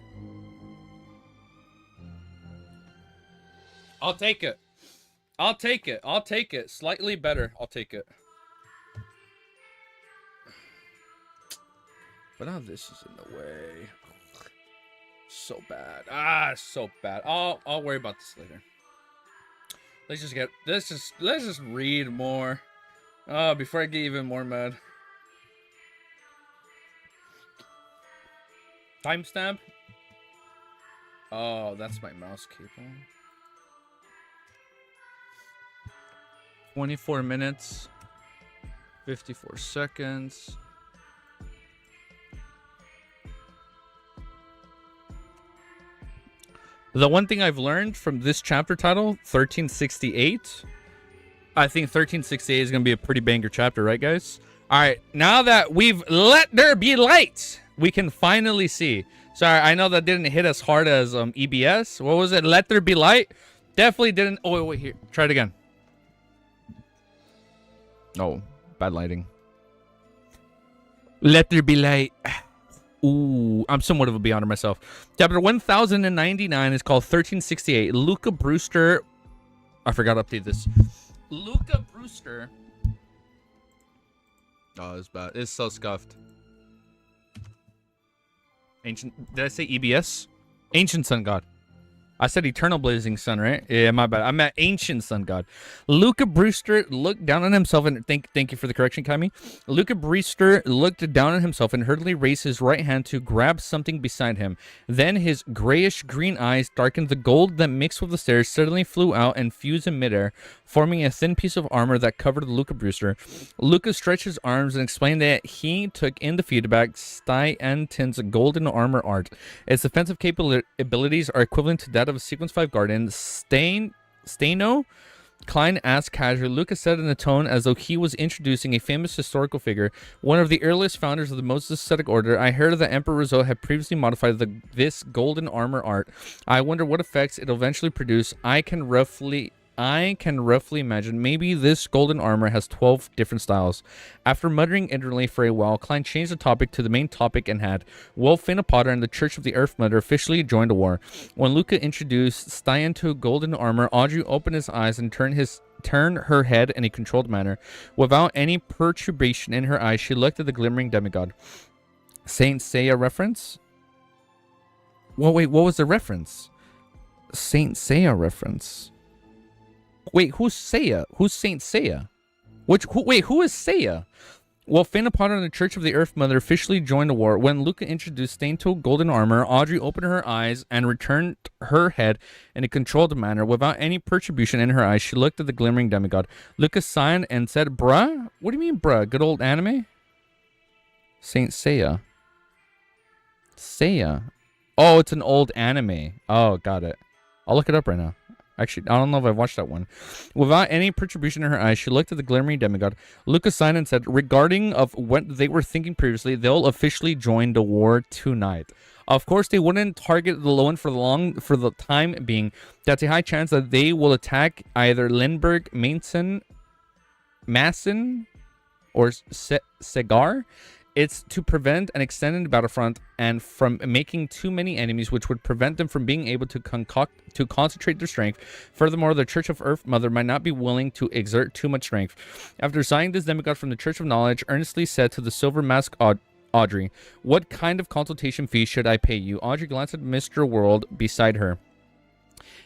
I'll take it. I'll take it. I'll take it. Slightly better. I'll take it. But now this is in the way. So bad. Ah, so bad. I'll worry about this later. Let's just read more. Before I get even more mad. Timestamp? Oh, that's my mouse cable. 24 minutes. 54 seconds. The one thing I've learned from this chapter title, 1368, I think 1368 is going to be a pretty banger chapter, right, guys? All right, now that we've let there be light, we can finally see. Sorry, I know that didn't hit as hard as EBS. What was it? Let there be light? Definitely didn't. Oh, wait, here. Try it again. Oh, bad lighting. Let there be light. Ooh, I'm somewhat of a beyonder myself. Chapter 1099 is called 1368. Luca Brewster. I forgot to update this. Luca Brewster. Oh, it's bad. It's so scuffed. Ancient. Did I say EBS? Ancient sun god. I said eternal blazing sun, right? Yeah, my bad. I'm at ancient sun god. Luca Brewster looked down on himself and thank you for the correction, Kami. Luca Brewster looked down on himself and hurriedly raised his right hand to grab something beside him. Then his grayish green eyes darkened. The gold that mixed with the stairs suddenly flew out and fused in midair, forming a thin piece of armor that covered Luca Brewster. Luca stretched his arms and explained that he took in the feedback Styantin's golden armor art. Its defensive capabilities are equivalent to that of a Sequence 5 Guardian. Staino? Klein asked casually. Lucas said in a tone as though he was introducing a famous historical figure, one of the earliest founders of the Moses Ascetic Order. I heard that Emperor Rizzo had previously modified this golden armor art. I wonder what effects it'll eventually produce. I can roughly imagine maybe this golden armor has 12 different styles. After muttering inwardly for a while, Klein changed the topic to the main topic and had Wolfina Potter and the Church of the Earth Mother officially joined the war. When Luca introduced Styan to golden armor, Audrey opened his eyes and turned her head in a controlled manner. Without any perturbation in her eyes, she looked at the glimmering demigod. Saint Seiya reference? Well, wait, what was the reference? Saint Seiya reference. Wait, who's Seiya? Who's Saint Seiya? Who is Seiya? Well, Fana Potter and the Church of the Earth Mother officially joined the war. When Luca introduced Stainto golden armor, Audrey opened her eyes and returned her head in a controlled manner. Without any perturbation in her eyes, she looked at the glimmering demigod. Luca sighed and said, bruh? What do you mean, bruh? Good old anime? Saint Seiya. Seiya. Oh, it's an old anime. Oh, got it. I'll look it up right now. Actually, I don't know if I've watched that one. Without any perturbation in her eyes, she looked at the glimmering demigod. Lucas signed and said, regarding of what they were thinking previously, they'll officially join the war tonight. Of course, they wouldn't target the Loan for the time being. That's a high chance that they will attack either Lindbergh, Masson, or Segar. It's to prevent an extended battlefront and from making too many enemies, which would prevent them from being able to concentrate their strength. Furthermore, the Church of Earth Mother might not be willing to exert too much strength. After signing this demigod from the Church of Knowledge, earnestly said to the Silver Mask Audrey, what kind of consultation fee should I pay you? Audrey glanced at Mr. World beside her.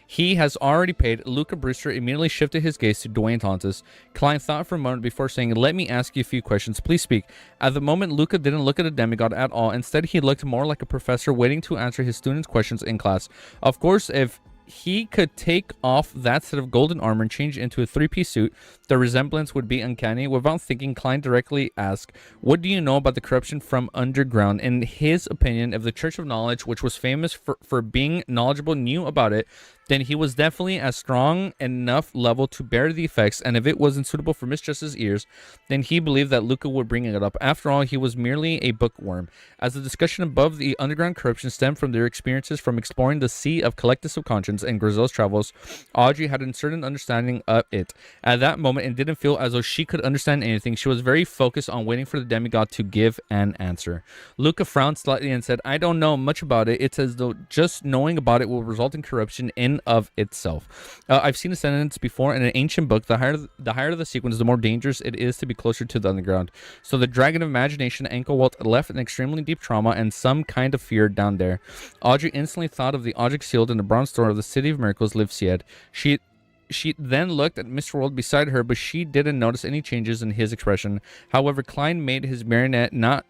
He has already paid. Luca Brewster immediately shifted his gaze to Dwayne Tontis. Klein thought for a moment before saying, let me ask you a few questions. Please speak. At the moment, Luca didn't look at a demigod at all. Instead, he looked more like a professor waiting to answer his students' questions in class. Of course, if he could take off that set of golden armor and change into a three-piece suit, the resemblance would be uncanny. Without thinking, Klein directly asked, what do you know about the corruption from underground? In his opinion, if the Church of Knowledge, which was famous for being knowledgeable, knew about it, then he was definitely at strong enough level to bear the effects, and if it wasn't suitable for Miss Justice's ears, then he believed that Luca would bring it up. After all, he was merely a bookworm. As the discussion above the underground corruption stemmed from their experiences from exploring the Sea of Collective Subconscious and Grizel's travels, Audrey had a certain understanding of it. At that moment, it didn't feel as though she could understand anything. She was very focused on waiting for the demigod to give an answer. Luca frowned slightly and said, I don't know much about it. It's as though just knowing about it will result in corruption in of itself. I've seen a sentence before in an ancient book. The higher the sequence, the more dangerous it is to be closer to the underground. So the dragon of imagination Ankelwalt left an extremely deep trauma and some kind of fear down there. Audrey instantly thought of the object sealed in the bronze door of the City of Miracles, Livsied. She then looked at Mr. World beside her, but she didn't notice any changes in his expression. However, Klein made his marionette nod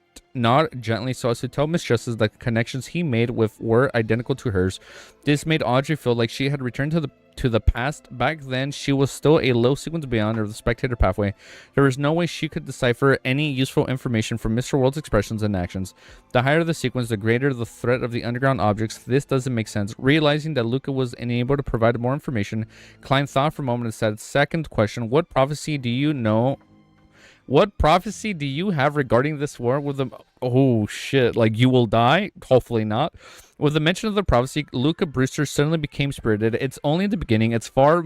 gently so as to tell Miss Justice that the connections he made with were identical to hers. This made Audrey feel like she had returned to the past. Back then, she was still a low sequence beyond of the spectator pathway. There was no way she could decipher any useful information from Mr. World's expressions and actions. The higher the sequence, the greater the threat of the underground objects. This doesn't make sense. Realizing that Luca was unable to provide more information, Klein thought for a moment and said, second question, what prophecy do you know? What prophecy do you have regarding this war with the... Oh, shit. Like, you will die? Hopefully not. With the mention of the prophecy, Luca Brewster suddenly became spirited. It's only the beginning. It's far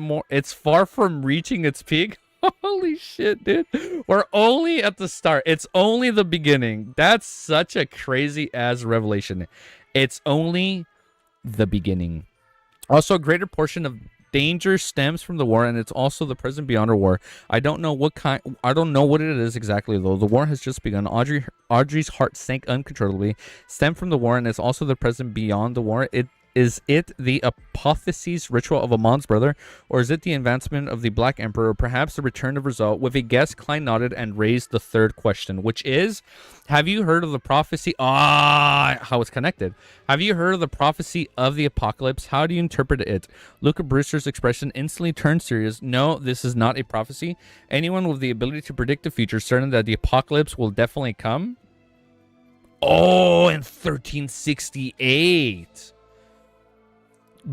from reaching its peak. Holy shit, dude. We're only at the start. It's only the beginning. That's such a crazy-ass revelation. It's only the beginning. Also, a greater portion of danger stems from the war, and it's also the present beyond our war. I don't know what it is exactly, though. The war has just begun. Audrey's heart sank uncontrollably. Stemmed from the war, and it's also the present beyond the war. Is it the apotheosis ritual of Amon's brother, or is it the advancement of the Black Emperor, or perhaps the return of Result? With a guess, Klein nodded and raised the third question, which is, have you heard of the prophecy? How it's connected. Have you heard of the prophecy of the apocalypse? How do you interpret it? Luca Brewster's expression instantly turned serious. No, this is not a prophecy. Anyone with the ability to predict the future, certain that the apocalypse will definitely come. Oh, in 1368.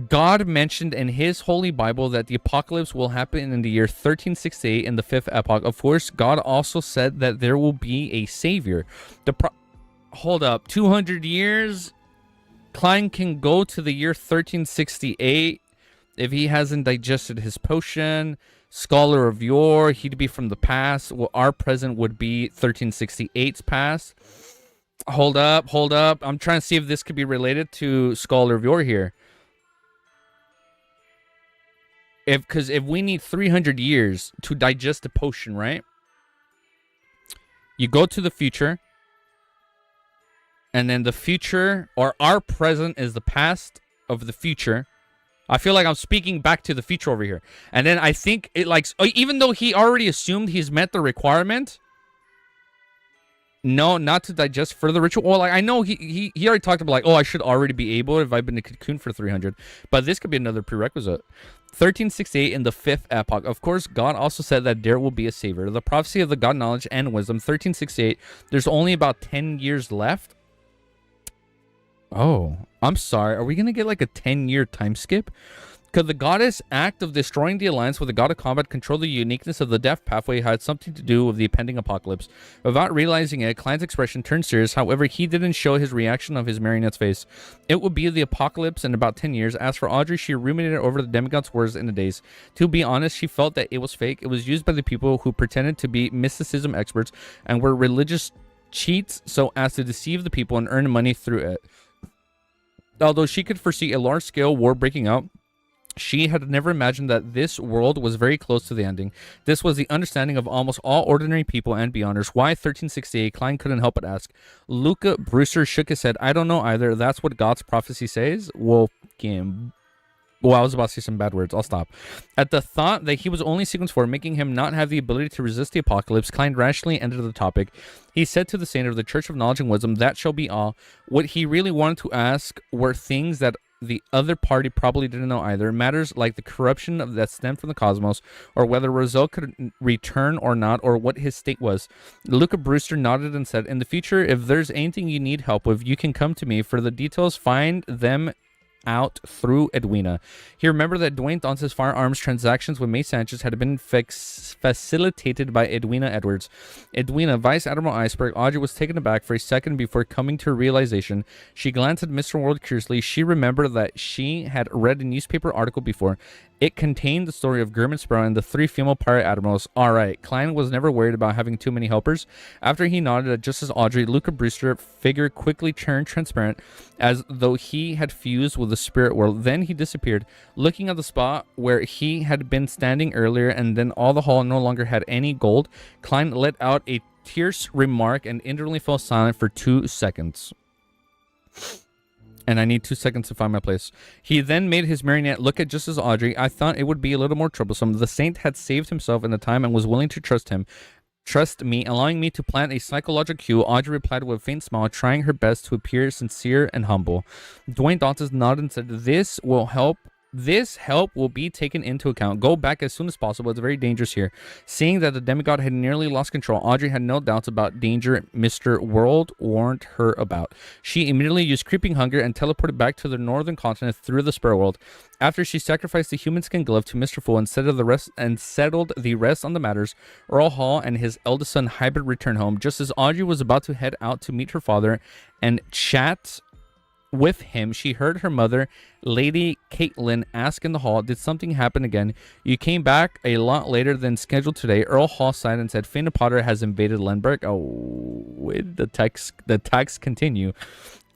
God mentioned in his holy Bible that the apocalypse will happen in the year 1368 in the fifth epoch. Of course, God also said that there will be a savior. Hold up, 200 years? Klein can go to the year 1368 if he hasn't digested his potion. Scholar of yore, he'd be from the past. Well, our present would be 1368's past. Hold up. I'm trying to see if this could be related to Scholar of yore here. Because if we need 300 years to digest the potion, right? You go to the future, and then the future, or our present, is the past of the future. I feel like I'm speaking back to the future over here. And then I think it like, even though he already assumed he's met the requirement, no, not to digest further ritual. Well, like, I know he already talked about, like, oh, I should already be able if I've been a cocoon for 300. But this could be another prerequisite. 1368 in the fifth epoch. Of course, God also said that there will be a savior. The prophecy of the God knowledge and wisdom. 1368. There's only about 10 years left. Oh, I'm sorry. Are we going to get like a 10-year time skip? Could the goddess act of destroying the alliance with the god of combat control the uniqueness of the death pathway had something to do with the impending apocalypse? Without realizing it, Klein's expression turned serious. However, he didn't show his reaction of his marionette's face. It would be the apocalypse in about 10 years. As for Audrey, she ruminated over the demigod's words in a daze. To be honest, she felt that it was fake. It was used by the people who pretended to be mysticism experts and were religious cheats so as to deceive the people and earn money through it. Although she could foresee a large-scale war breaking out, she had never imagined that this world was very close to the ending. This was the understanding of almost all ordinary people and beyonders. Why 1368? Klein couldn't help but ask. Luca Brewster shook his head. I don't know either. That's what God's prophecy says. Well, I was about to say some bad words. I'll stop. At the thought that he was only sequence 4, making him not have the ability to resist the apocalypse, Klein rationally ended the topic. He said to the saint of the Church of Knowledge and Wisdom, that shall be all. What he really wanted to ask were things that the other party probably didn't know either. Matters like the corruption that stemmed from the cosmos, or whether Roselle could return or not, or what his state was. Luca Brewster nodded and said, in the future, if there's anything you need help with, you can come to me. For the details, find them out through Edwina. He remembered that Dwayne Dance's firearms transactions with May Sanchez had been facilitated by Edwina Edwards. Edwina, Vice Admiral Iceberg. Audrey was taken aback for a second before coming to a realization. She glanced at Mr. World curiously. She remembered that she had read a newspaper article before. It contained the story of German Sparrow and the 3 female pirate admirals. Alright, Klein was never worried about having too many helpers. After he nodded, just as Audrey, Luca Brewster figure quickly turned transparent, as though he had fused with the spirit world. Then he disappeared, looking at the spot where he had been standing earlier, and then all the hall no longer had any gold. Klein let out a terse remark and instantly fell silent for 2 seconds. And I need 2 seconds to find my place. He then made his marionette look at just as Audrey. I thought it would be a little more troublesome. The saint had saved himself in the time and was willing to trust him. Trust me, allowing me to plant a psychological cue. Audrey replied with a faint smile, trying her best to appear sincere and humble. Dwayne Dantes nodded and said, this will help. This help will be taken into account. Go back as soon as possible. It's very dangerous here. Seeing that the demigod had nearly lost control, Audrey had no doubts about danger Mr. World warned her about. She immediately used creeping hunger and teleported back to the northern continent through the Sparrow World. After she sacrificed the human skin glove to Mr. Fool and settled the rest on the matters, Earl Hall and his eldest son Hybrid returned home. Just as Audrey was about to head out to meet her father and chat with him, she heard her mother, Lady Caitlin, ask in the hall, did something happen again? You came back a lot later than scheduled today. Earl Hall sighed and said, Fina Potter has invaded Lenberg. Oh, the text continue.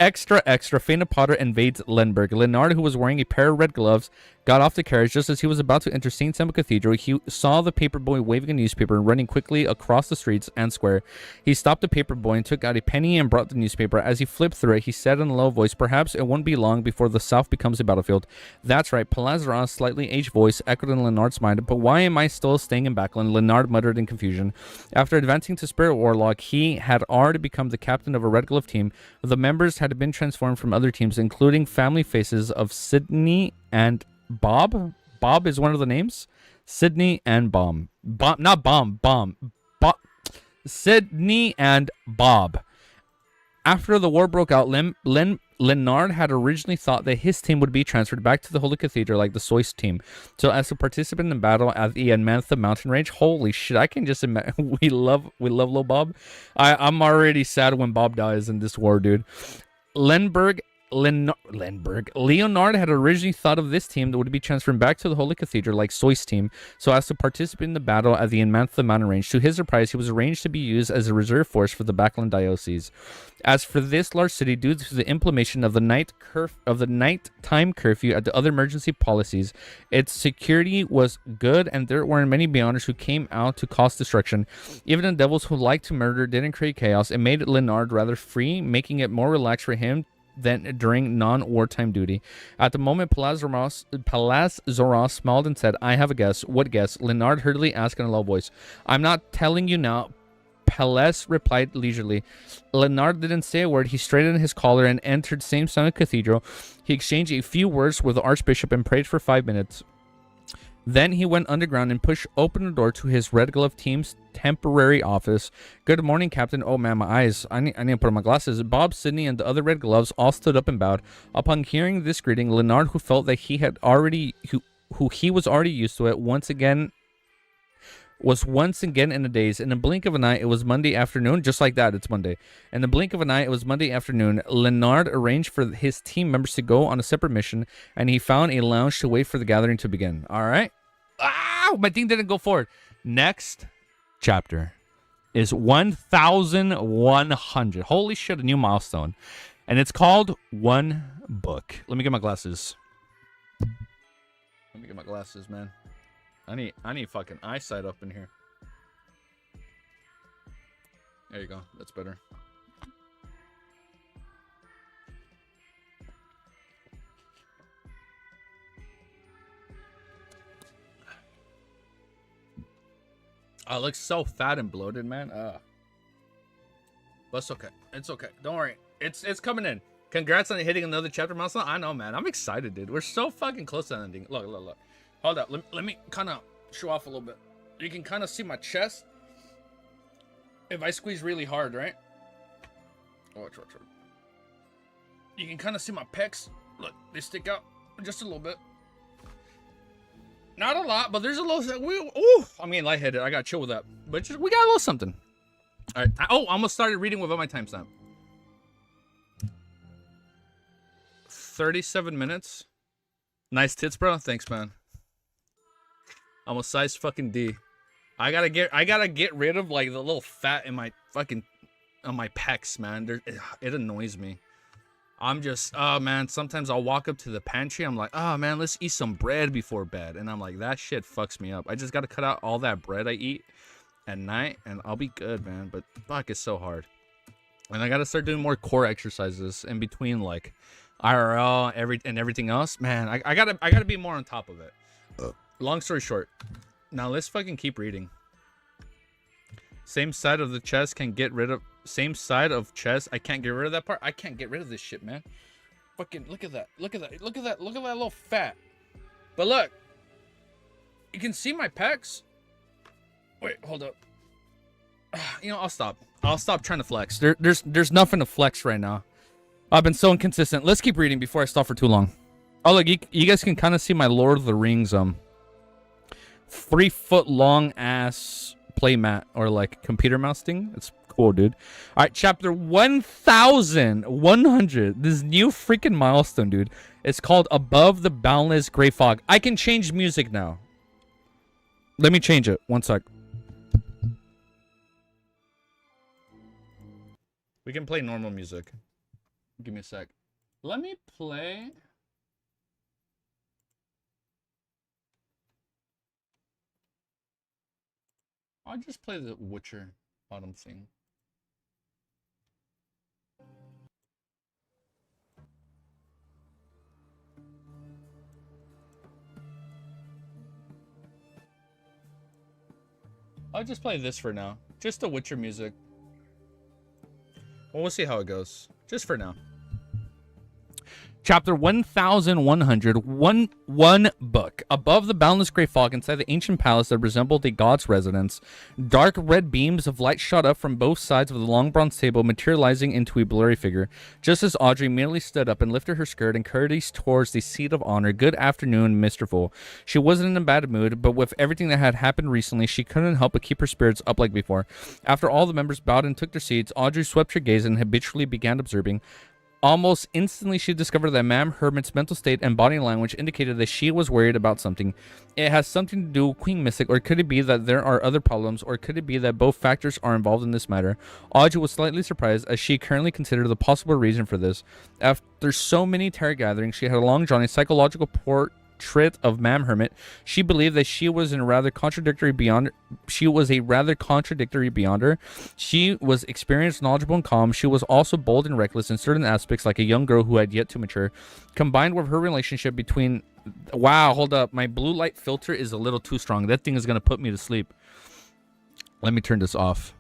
Extra, extra. Faina Potter invades Lenberg. Leonard, who was wearing a pair of red gloves, got off the carriage just as he was about to enter St. Simon Cathedral. He saw the paperboy waving a newspaper and running quickly across the streets and square. He stopped the paperboy and took out a penny and brought the newspaper. As he flipped through it, he said in a low voice, "Perhaps it won't be long before the South becomes a battlefield." That's right. Palazzo's slightly aged voice echoed in Leonard's mind. But why am I still staying in Backland? Leonard muttered in confusion. After advancing to Spirit Warlock, he had already become the captain of a Red Glove team. The members had been transformed from other teams, including family faces of Sydney and Bob. Bob is one of the names. Sydney and Bomb. Not Bomb. Bomb. Sydney and Bob. After the war broke out, Leonard had originally thought that his team would be transferred back to the Holy Cathedral like the Sois team, so as to participate in battle at the Amantha mountain range. Holy shit, I can just imagine. We love little Bob. I'm already sad when Bob dies in this war, dude. Leonard had originally thought of this team that would be transferred back to the Holy Cathedral like Sois team, so as to participate in the battle at the Amantha mountain range. To his surprise, he was arranged to be used as a reserve force for the Backland Diocese. As for this large city, due to the implementation of the nighttime curfew and the other emergency policies, its security was good, and there were many Beyonders who came out to cause destruction. Even the devils who liked to murder didn't create chaos. It made Leonard rather free, making it more relaxed for him than during non-wartime duty. At the moment, Palazzoras smiled and said, "I have a guess." "What guess?" Leonard hurriedly asked in a low voice. "I'm not telling you now," Pallas replied leisurely. Leonard didn't say a word. He straightened his collar and entered St. Simon Cathedral. He exchanged a few words with the Archbishop and prayed for 5 minutes. Then he went underground and pushed open the door to his Red Glove team's temporary office. "Good morning, Captain." "Oh man, my eyes. I need to put on my glasses." Bob, Sydney, and the other Red Gloves all stood up and bowed. Upon hearing this greeting, Leonard, who felt that he had already who he was already used to it, was once again in a daze. In a blink of an eye, it was Monday afternoon. Just like that, it's Monday. In the blink of an eye, it was Monday afternoon. Leonard arranged for his team members to go on a separate mission, and he found a lounge to wait for the gathering to begin. All right. My thing didn't go forward. Next chapter is 1,100. Holy shit, a new milestone. And it's called One Book. Let me get my glasses. Man. I need fucking eyesight up in here. There you go. That's better. Oh, it looks so fat and bloated, man. But it's okay. It's okay. Don't worry. It's coming in. Congrats on hitting another chapter milestone. I know, man. I'm excited, dude. We're so fucking close to ending. Look. Hold up. Let me kind of show off a little bit. You can kind of see my chest if I squeeze really hard, right? Watch. You can kind of see my pecs. Look, they stick out just a little bit. Not a lot, but there's a little. I mean, lightheaded. I got to chill with that. But we got a little something. All right. Oh, I almost started reading without my timestamp. 37 minutes. Nice tits, bro. Thanks, man. I'm a size fucking D. I gotta get rid of like the little fat in my fucking on my pecs, man. It annoys me. I'm just, oh man, sometimes I'll walk up to the pantry. I'm like, oh man, let's eat some bread before bed. And I'm like, that shit fucks me up. I just gotta cut out all that bread I eat at night and I'll be good, man. But fuck, it's so hard. And I gotta start doing more core exercises in between like IRL and everything else. Man, I gotta be more on top of it. Long story short, now let's fucking keep reading. Same side of the chest can get rid of. Same side of chest. I can't get rid of that part. I can't get rid of this shit, man. Fucking look at that. Look at that. Look at that. Look at that little fat. But look, you can see my pecs. Wait, hold up. You know, I'll stop. I'll stop trying to flex. There's nothing to flex right now. I've been so inconsistent. Let's keep reading before I stop for too long. Oh, look, you guys can kind of see my Lord of the Rings 3-foot long ass playmat or like computer mouse thing. It's cool, dude. All right, chapter 1,100. This new freaking milestone, dude. It's called Above the Boundless Gray Fog. I can change music now. Let me change it. One sec. We can play normal music. Give me a sec. Let me play. I'll just play the Witcher Autumn thing. I'll just play this for now. Just the Witcher music. Well, we'll see how it goes. Just for now. Chapter 1100, one book. Above the boundless gray fog inside the ancient palace that resembled a god's residence, dark red beams of light shot up from both sides of the long bronze table, materializing into a blurry figure. Just as Audrey merely stood up and lifted her skirt and courteous towards the seat of honor. Good afternoon, Mr. Fool. She wasn't in a bad mood, but with everything that had happened recently, she couldn't help but keep her spirits up like before. After all the members bowed and took their seats, Audrey swept her gaze and habitually began observing. Almost instantly, she discovered that Ma'am Hermit's mental state and body language indicated that she was worried about something. It has something to do with Queen Mystic, or could it be that there are other problems, or could it be that both factors are involved in this matter? Audrey was slightly surprised, as she currently considered the possible reason for this. After so many tarot gatherings, she had long drawn a psychological portrait of Ma'am Hermit. She believed that she was a rather contradictory beyond her. She was experienced, knowledgeable, and calm. She was also bold and reckless in certain aspects, like a young girl who had yet to mature. Combined with her relationship between... Wow, hold up. My blue light filter is a little too strong. That thing is going to put me to sleep. Let me turn this off.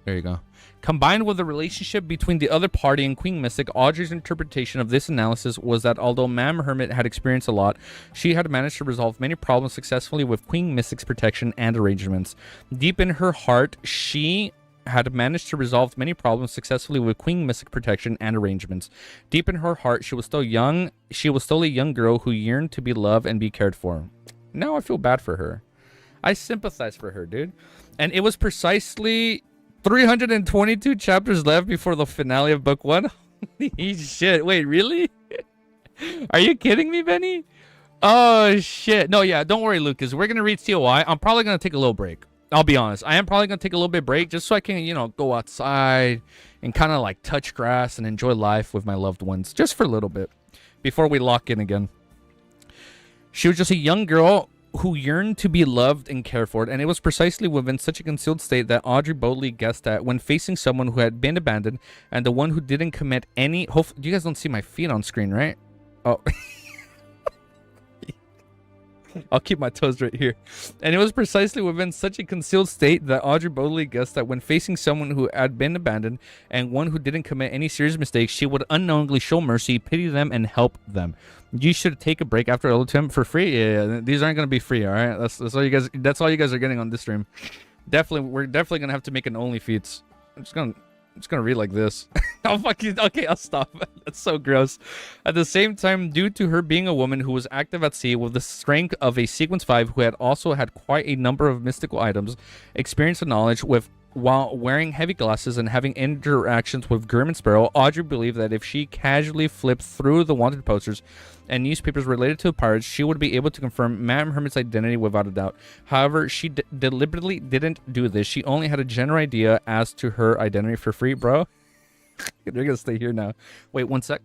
There you go. Combined with the relationship between the other party and Queen Mystic, Audrey's interpretation of this analysis was that although Ma'am Hermit had experienced a lot, she had managed to resolve many problems successfully with Queen Mystic's protection and arrangements. Deep in her heart, she had managed to resolve many problems successfully with Queen Mystic protection and arrangements. Deep in her heart, she was still young. She was still a young girl who yearned to be loved and be cared for. Now I feel bad for her. I sympathize for her, dude. And it was precisely 322 chapters left before the finale of book 1. Holy shit. Wait, really? Are you kidding me, Benny? Oh, shit. No, yeah, don't worry, Lucas. We're going to read COI. I'm probably going to take a little break. I'll be honest. I am probably going to take a little bit break just so I can, you know, go outside and kind of like touch grass and enjoy life with my loved ones just for a little bit before we lock in again. She was just a young girl who yearned to be loved and cared for, and it was precisely within such a concealed state that Audrey boldly guessed at when facing someone who had been abandoned and the one who didn't commit any... You guys don't see my feet on screen, right? Oh. I'll keep my toes right here. And it was precisely within such a concealed state that Audrey boldly guessed that when facing someone who had been abandoned and one who didn't commit any serious mistakes, she would unknowingly show mercy, pity them, and help them. You should take a break after LTM for free. Yeah, these aren't going to be free, all right? That's all you guys. That's all you guys are getting on this stream. We're definitely going to have to make an only feats. I'm just gonna read like this. Oh, fuck you. Okay, I'll stop. That's so gross. At the same time, due to her being a woman who was active at sea with the strength of a Sequence 5 who had also had quite a number of mystical items, experience and knowledge while wearing heavy glasses and having interactions with Grim and Sparrow, Audrey believed that if she casually flipped through the wanted posters and newspapers related to the pirates, she would be able to confirm Madame Hermit's identity without a doubt. However, she deliberately didn't do this. She only had a general idea as to her identity for free, bro. They're gonna stay here now. Wait, one sec.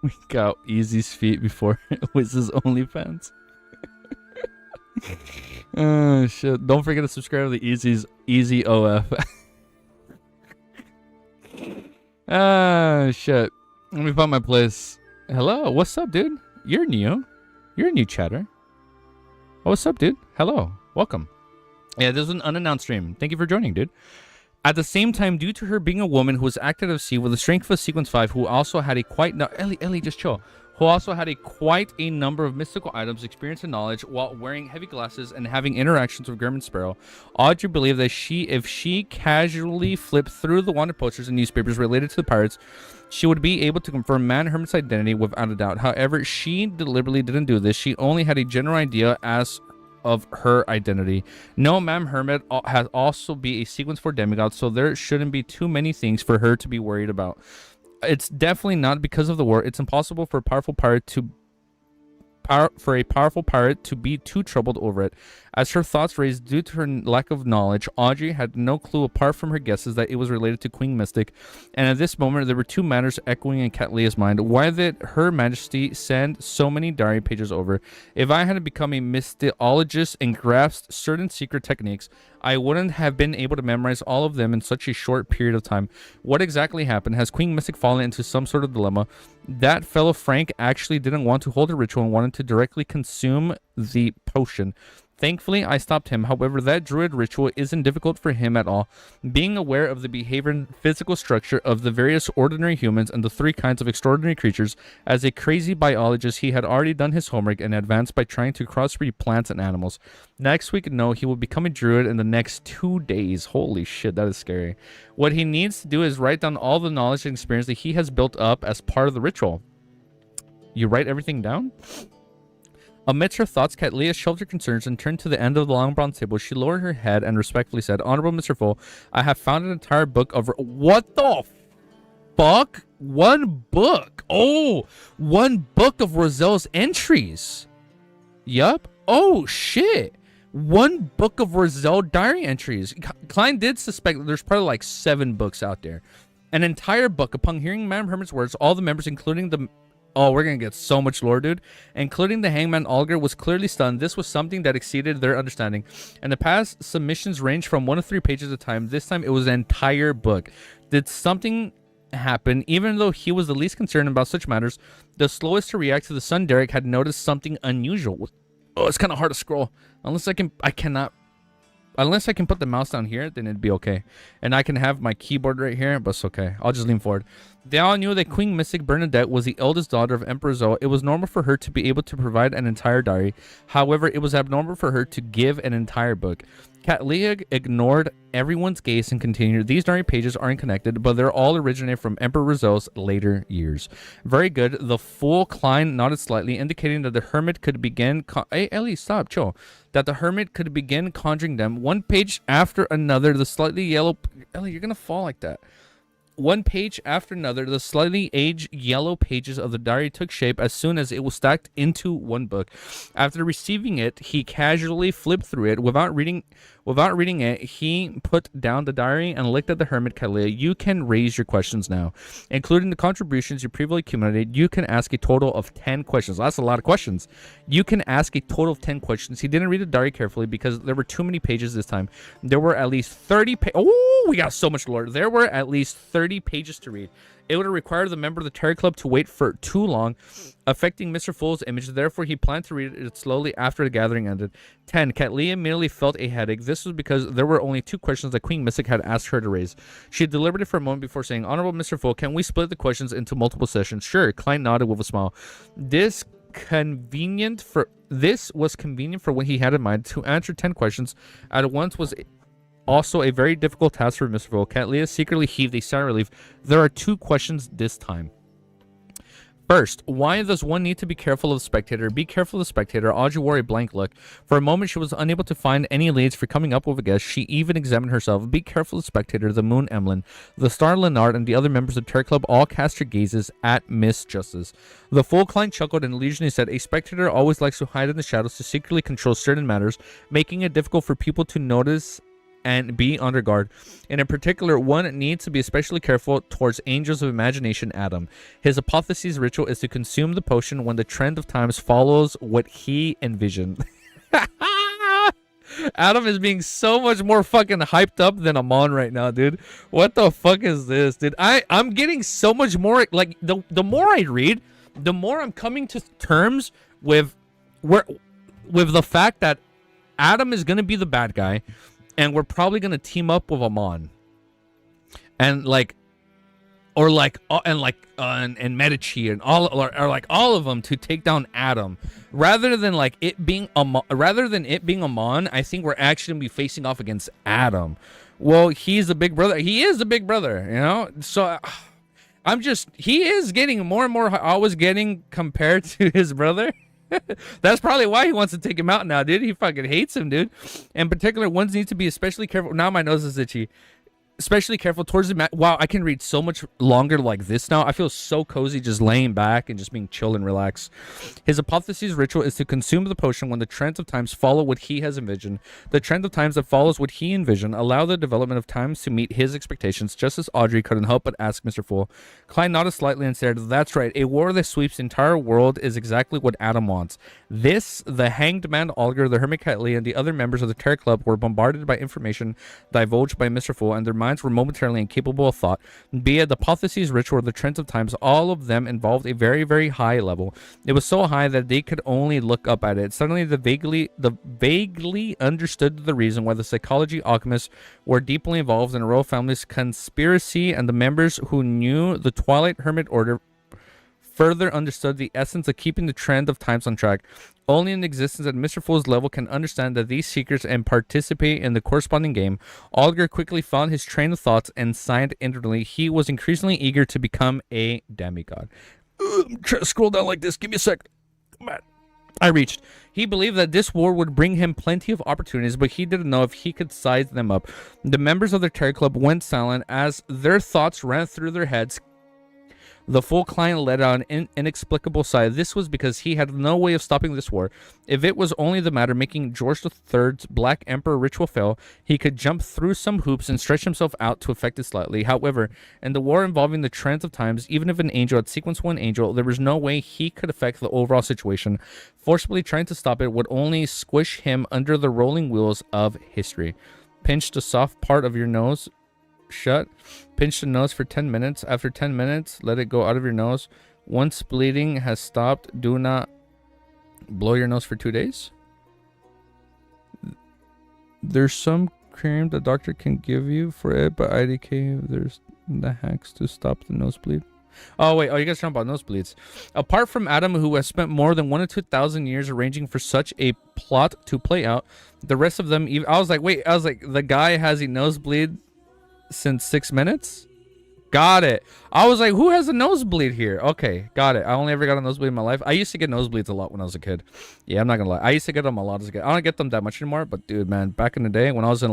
We got Easy's feet before it was his OnlyFans. Oh shit! Don't forget to subscribe to the Easy OF. Ah shit! Let me find my place. Hello, what's up, dude? You're new. You're a new chatter. Oh, what's up, dude? Hello, welcome. Yeah, this is an unannounced stream. Thank you for joining, dude. At the same time, due to her being a woman who was active at sea with the strength of a sequence 5, who also had a quite Ellie, just chill. Who also had quite a number of mystical items, experience, and knowledge while wearing heavy glasses and having interactions with Grim and Sparrow. Audrey believed that if she casually flipped through the wanted posters and newspapers related to the pirates, she would be able to confirm Man Hermit's identity without a doubt. However, she deliberately didn't do this. She only had a general idea of her identity. No, Ma'am Hermit has also be a sequence for demigod, so there shouldn't be too many things for her to be worried about. It's definitely not because of the war. It's impossible for a powerful pirate to be too troubled over it. As her thoughts raised due to her lack of knowledge, Audrey had no clue apart from her guesses that it was related to Queen Mystic, and at this moment there were two matters echoing in Catlea's mind. Why did Her Majesty send so many diary pages over? If I had become a mysticologist and grasped certain secret techniques, I wouldn't have been able to memorize all of them in such a short period of time. What exactly happened? Has Queen Mystic fallen into some sort of dilemma? That fellow Frank actually didn't want to hold a ritual and wanted to directly consume the potion. Thankfully, I stopped him. However, that druid ritual isn't difficult for him at all. Being aware of the behavior and physical structure of the various ordinary humans and the three kinds of extraordinary creatures, as a crazy biologist, he had already done his homework and advanced by trying to crossbreed plants and animals. Next week, no, he will become a druid in the next 2 days. Holy shit, that is scary. What he needs to do is write down all the knowledge and experience that he has built up as part of the ritual. You write everything down? Amidst her thoughts, Catlea shelved her concerns and turned to the end of the long bronze table. She lowered her head and respectfully said, Honorable Mr. Foe, I have found an entire book of... What the fuck? One book? Oh, one book of Roselle's entries. Yup. Oh, shit. One book of Roselle diary entries. Klein did suspect that there's probably like 7 books out there. An entire book. Upon hearing Madame Hermit's words, all the members, including the... Oh, we're going to get so much lore, dude. Including the hangman Olger was clearly stunned. This was something that exceeded their understanding. In the past, submissions ranged from 1 to 3 pages at a time. This time, it was an entire book. Did something happen? Even though he was the least concerned about such matters, the slowest to react to the son, Derek, had noticed something unusual. Oh, it's kind of hard to scroll. Unless I can put the mouse down here, then it'd be okay. And I can have my keyboard right here, but it's okay. I'll just lean forward. They all knew that Queen Mystic Bernadette was the eldest daughter of Emperor Zoe. It was normal for her to be able to provide an entire diary. However, it was abnormal for her to give an entire book. Catlea ignored everyone's gaze and continued. These diary pages aren't connected, but they're all originated from Emperor Roselle's later years. Very good. The fool Klein nodded slightly, indicating that the hermit could begin... Hey, Ellie, stop, chill. That the hermit could begin conjuring them. One page after another, the slightly yellow... Ellie, you're gonna fall like that. One page after another, the slightly aged yellow pages of the diary took shape as soon as it was stacked into one book. After receiving it, he casually flipped through it. Without reading it, he put down the diary and looked at the hermit. Catlea, you can raise your questions now. Including the contributions you previously accumulated, you can ask a total of 10 questions. That's a lot of questions. You can ask a total of 10 questions. He didn't read the diary carefully because there were too many pages this time. There were at least 30 Oh, we got so much lore. There were at least 30 pages to read. It would have required the member of the Terror Club to wait for too long, affecting Mr. Fool's image. Therefore, he planned to read it slowly after the gathering ended. 10. Catlea immediately felt a headache. This was because there were only 2 questions that Queen Mystic had asked her to raise. She deliberated for a moment before saying, Honorable Mr. Fool, can we split the questions into multiple sessions? Sure. Klein nodded with a smile. This was convenient for what he had in mind. To answer 10 questions at once was also a very difficult task for Mr. Fool. Catlea secretly heaved a sigh of relief. There are 2 questions this time. First, why does one need to be careful of the spectator? Be careful of the spectator. Audrey wore a blank look. For a moment, she was unable to find any leads for coming up with a guess. She even examined herself. Be careful of the spectator. The moon Emlyn, the star Leonard, and the other members of Terror Club all cast their gazes at Miss Justice. The Fool Klein chuckled and illusionally said, a spectator always likes to hide in the shadows to secretly control certain matters, making it difficult for people to notice and be under guard. And in particular, one needs to be especially careful towards angels of imagination Adam. His hypothesis ritual is to consume the potion when the trend of times follows what he envisioned. Adam is being so much more fucking hyped up than Amon right now, dude. What the fuck is this, dude? I'm getting so much more, like, the more I read, the more I'm coming to terms with the fact that Adam is gonna be the bad guy, and we're probably gonna team up with Amon, and and Medici and all, or like all of them to take down Adam, rather than it being Amon. I think we're actually gonna be facing off against Adam. Well, he's a big brother. He is a big brother, you know. So he is getting more and more always getting compared to his brother. That's probably why he wants to take him out now, dude. He fucking hates him, dude. In particular, ones need to be especially careful. Now my nose is itchy. Especially careful towards the wow, I can read so much longer like this now. I feel so cozy just laying back and just being chill and relaxed. His hypothesis ritual is to consume the potion when the trends of times follow what he has envisioned. The trend of times that follows what he envisioned allow the development of times to meet his expectations, just as Audrey couldn't help but ask Mr. Fool. Klein nodded slightly and said, "That's right. A war that sweeps the entire world is exactly what Adam wants." The hanged man, Olger, the Hermit Cat Lee, and the other members of the Terror Club were bombarded by information divulged by Mr. Fool, and their minds were momentarily incapable of thought. Be it the hypotheses, ritual, or the trends of times, all of them involved a very, very high level. It was so high that they could only look up at it. Suddenly, the vaguely understood the reason why the psychology alchemists were deeply involved in the royal family's conspiracy, and the members who knew the Twilight Hermit Order further understood the essence of keeping the trend of times on track. Only an existence at Mr. Fool's level can understand that these secrets and participate in the corresponding game. Olger quickly found his train of thoughts and sighed internally. He was increasingly eager to become a demigod. Scroll down like this. Give me a sec. Come on. I reached. He believed that this war would bring him plenty of opportunities, but he didn't know if he could size them up. The members of the Terror Club went silent as their thoughts ran through their heads. The full client let out an inexplicable sigh. This was because he had no way of stopping this war. If it was only the matter making George III's Black Emperor ritual fail, he could jump through some hoops and stretch himself out to affect it slightly. However, in the war involving the trends of times, even if an angel had sequenced one angel, there was no way he could affect the overall situation. Forcibly trying to stop it would only squish him under the rolling wheels of history. Pinch the soft part of your nose shut. Pinch the nose for 10 minutes. After 10 minutes, let it go out of your nose. Once bleeding has stopped, do not blow your nose for 2 days. There's some cream the doctor can give you for it, but IDK, there's the hacks to stop the nosebleed. Oh, wait. Oh, you guys are talking about nosebleeds. Apart from Adam, who has spent more than 1,000 to 2,000 years arranging for such a plot to play out, the rest of them, I was like, the guy has a nosebleed since 6 minutes? Got it. I was like, who has a nosebleed here? Okay, got it. I only ever got a nosebleed in my life. I used to get nosebleeds a lot when I was a kid. Yeah, I'm not gonna lie. I used to get them a lot as a kid. I don't get them that much anymore, but dude, man, back in the day when I was in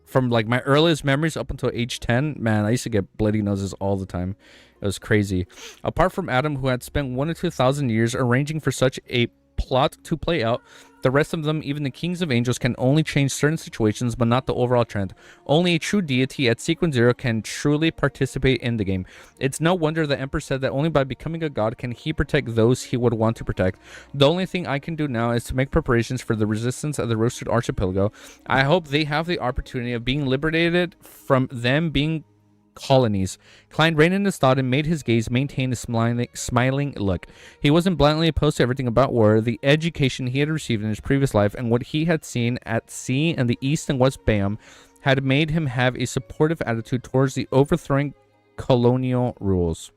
from my earliest memories up until age 10, man, I used to get bloody noses all the time. It was crazy. Apart from Adam, who had spent 1,000 to 2,000 years arranging for such a plot to play out, the rest of them, even the kings of angels, can only change certain situations but not the overall trend. Only a true deity at sequence 0 can truly participate in the game. It's no wonder the emperor said that only by becoming a god can he protect those he would want to protect. The only thing I can do now is to make preparations for the resistance of the Roasted Archipelago. I hope they have the opportunity of being liberated from them being colonies. Klein reined in his thought and made his gaze maintain a smiling look. He wasn't blindly opposed to everything about war. The education he had received in his previous life and what he had seen at sea and the East and West Bayam had made him have a supportive attitude towards the overthrowing colonial rules.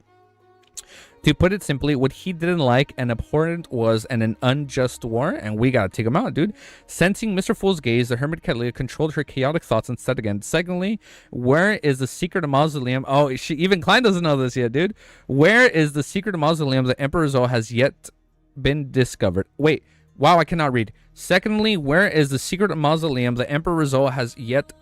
To put it simply, what he didn't like and abhorrent was an unjust war, and we gotta take him out, dude. Sensing Mr. Fool's gaze, the Hermit Catalia controlled her chaotic thoughts and said again, secondly, where is the secret of mausoleum? Oh, even Klein doesn't know this yet, dude. Where is the secret of mausoleum that Emperor Zoe has yet been discovered? Wait, wow, I cannot read. Secondly, where is the secret of mausoleum that Emperor Zoe has yet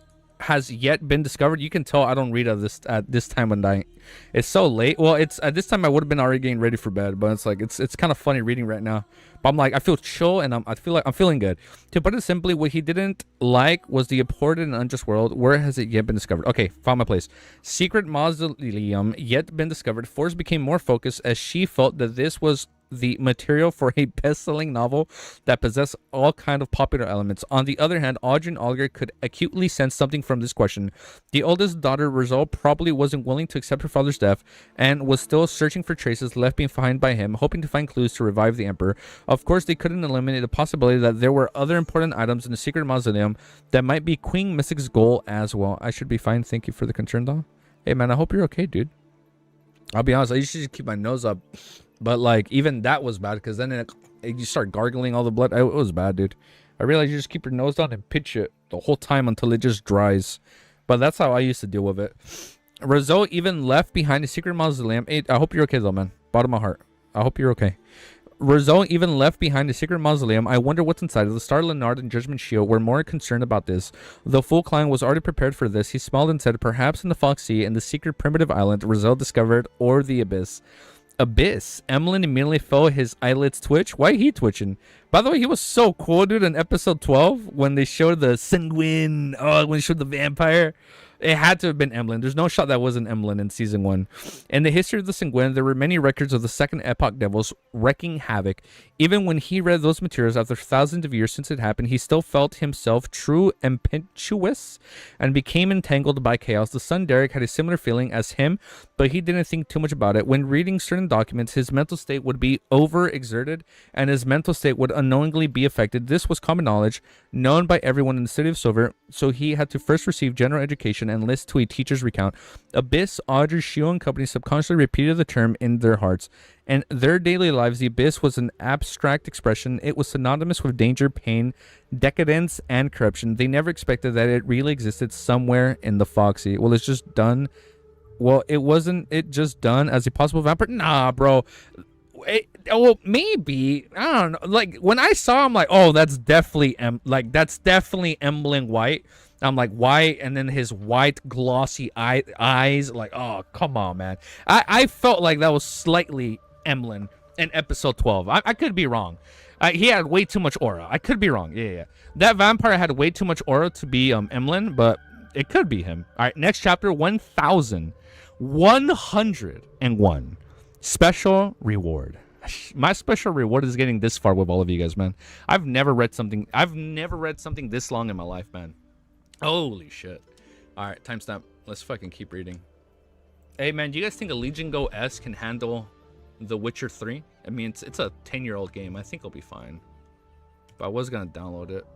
has yet been discovered. You can tell I don't read at this time of night. It's so late. Well, it's at this time I would have been already getting ready for bed, but it's like it's kind of funny reading right now. But I'm like, I feel chill and I feel like I'm feeling good. To put it simply, what he didn't like was the abhorred and unjust world. Where has it yet been discovered? Okay, found my place. Secret mausoleum yet been discovered. Force became more focused as she felt that this was the material for a best-selling novel that possessed all kind of popular elements. On the other hand, Audrey and Olga could acutely sense something from this question. The oldest daughter, Rizal, probably wasn't willing to accept her father's death and was still searching for traces left behind by him, hoping to find clues to revive the emperor. Of course, they couldn't eliminate the possibility that there were other important items in the secret mausoleum that might be Queen Mystic's goal as well. I should be fine. Thank you for the concern, though. Hey, man, I hope you're okay, dude. I'll be honest, I usually just keep my nose up. But, like, even that was bad, because then you start gargling all the blood. It was bad, dude. I realized you just keep your nose down and pitch it the whole time until it just dries. But that's how I used to deal with it. Rizzo even left behind a secret mausoleum. Hey, I hope you're okay, though, man. Bottom of my heart. I hope you're okay. Rizzo even left behind a secret mausoleum. I wonder what's inside of the Star Leonard and Judgment Shield were more concerned about this. The full clan was already prepared for this. He smiled and said, perhaps in the Fox Sea, in the secret primitive island Rizzo discovered, or the Abyss. Abyss. Emlyn immediately felt his eyelids twitch. Why he twitching? By the way, he was so cool, dude, in episode 12 when they showed the sanguine. Oh, when they showed the vampire. It had to have been Emlyn. There's no shot that wasn't Emlyn in season 1. In the history of the Sanguine, there were many records of the Second Epoch Devils wreaking havoc. Even when he read those materials after thousands of years since it happened, he still felt himself true impetuous and became entangled by chaos. The son Derek had a similar feeling as him, but he didn't think too much about it. When reading certain documents, his mental state would be overexerted and his mental state would unknowingly be affected. This was common knowledge, known by everyone in the city of Silver, so he had to first receive general education and list to a teacher's recount. Abyss, Audrey, Shio, and company subconsciously repeated the term in their hearts. In their daily lives, the abyss was an abstract expression. It was synonymous with danger, pain, decadence, and corruption. They never expected that it really existed somewhere in the Foxy. Well, it's just done. Well, it wasn't it just done as a possible vampire? Nah, bro. Well, maybe. I don't know. Like, when I saw him, like, oh, that's definitely Emlyn White. I'm like, white, and then his white glossy eyes, like, oh, come on, man. I felt like that was slightly Emlyn in episode 12. I could be wrong. He had way too much aura. I could be wrong. Yeah. That vampire had way too much aura to be Emlyn, but it could be him. All right, next chapter, 1101. Special reward. My special reward is getting this far with all of you guys, man. I've never read something this long in my life, man. Holy shit. All right, timestamp. Let's fucking keep reading. Hey, man, do you guys think a Legion Go S can handle The Witcher 3? I mean, it's a 10-year-old game. I think it'll be fine. But I was going to download it.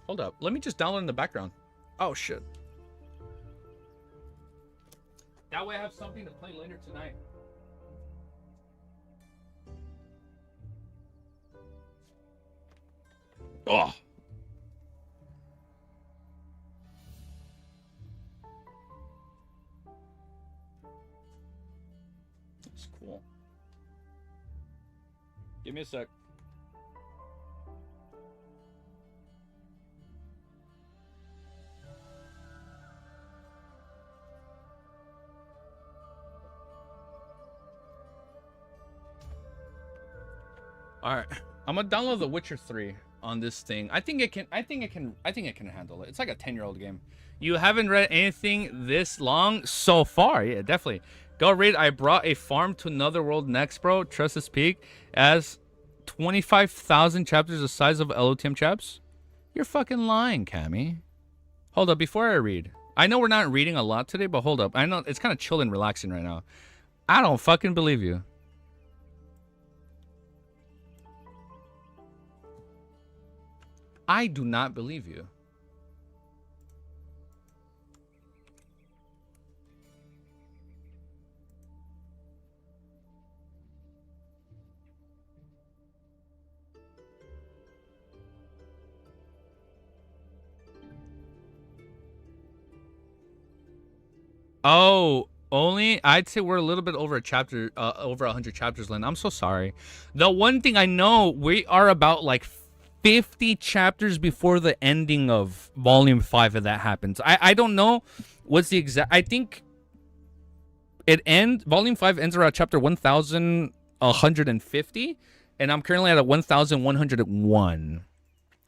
Hold up. Let me just download in the background. Oh, shit. That way I have something to play later tonight. Oh. That's cool. Give me a sec. All right, I'm gonna download The Witcher 3 on this thing. I think it can handle it. It's like a 10-year-old game. You haven't read anything this long so far? Yeah, definitely. Go read. I brought a farm to another world next, bro. Trust this peak as 25,000 chapters the size of LOTM chaps. You're fucking lying, Cammy. Hold up, before I read. I know we're not reading a lot today, but hold up. I know it's kind of chill and relaxing right now. I don't fucking believe you. I do not believe you. Oh, only I'd say we're a little bit over a chapter, over 100 chapters, Lynn. I'm so sorry. The one thing I know, we are about like 50 chapters before the ending of volume 5 if that happens. I don't know what's the exact. I think volume 5 ends around chapter 1150, and I'm currently at 1101.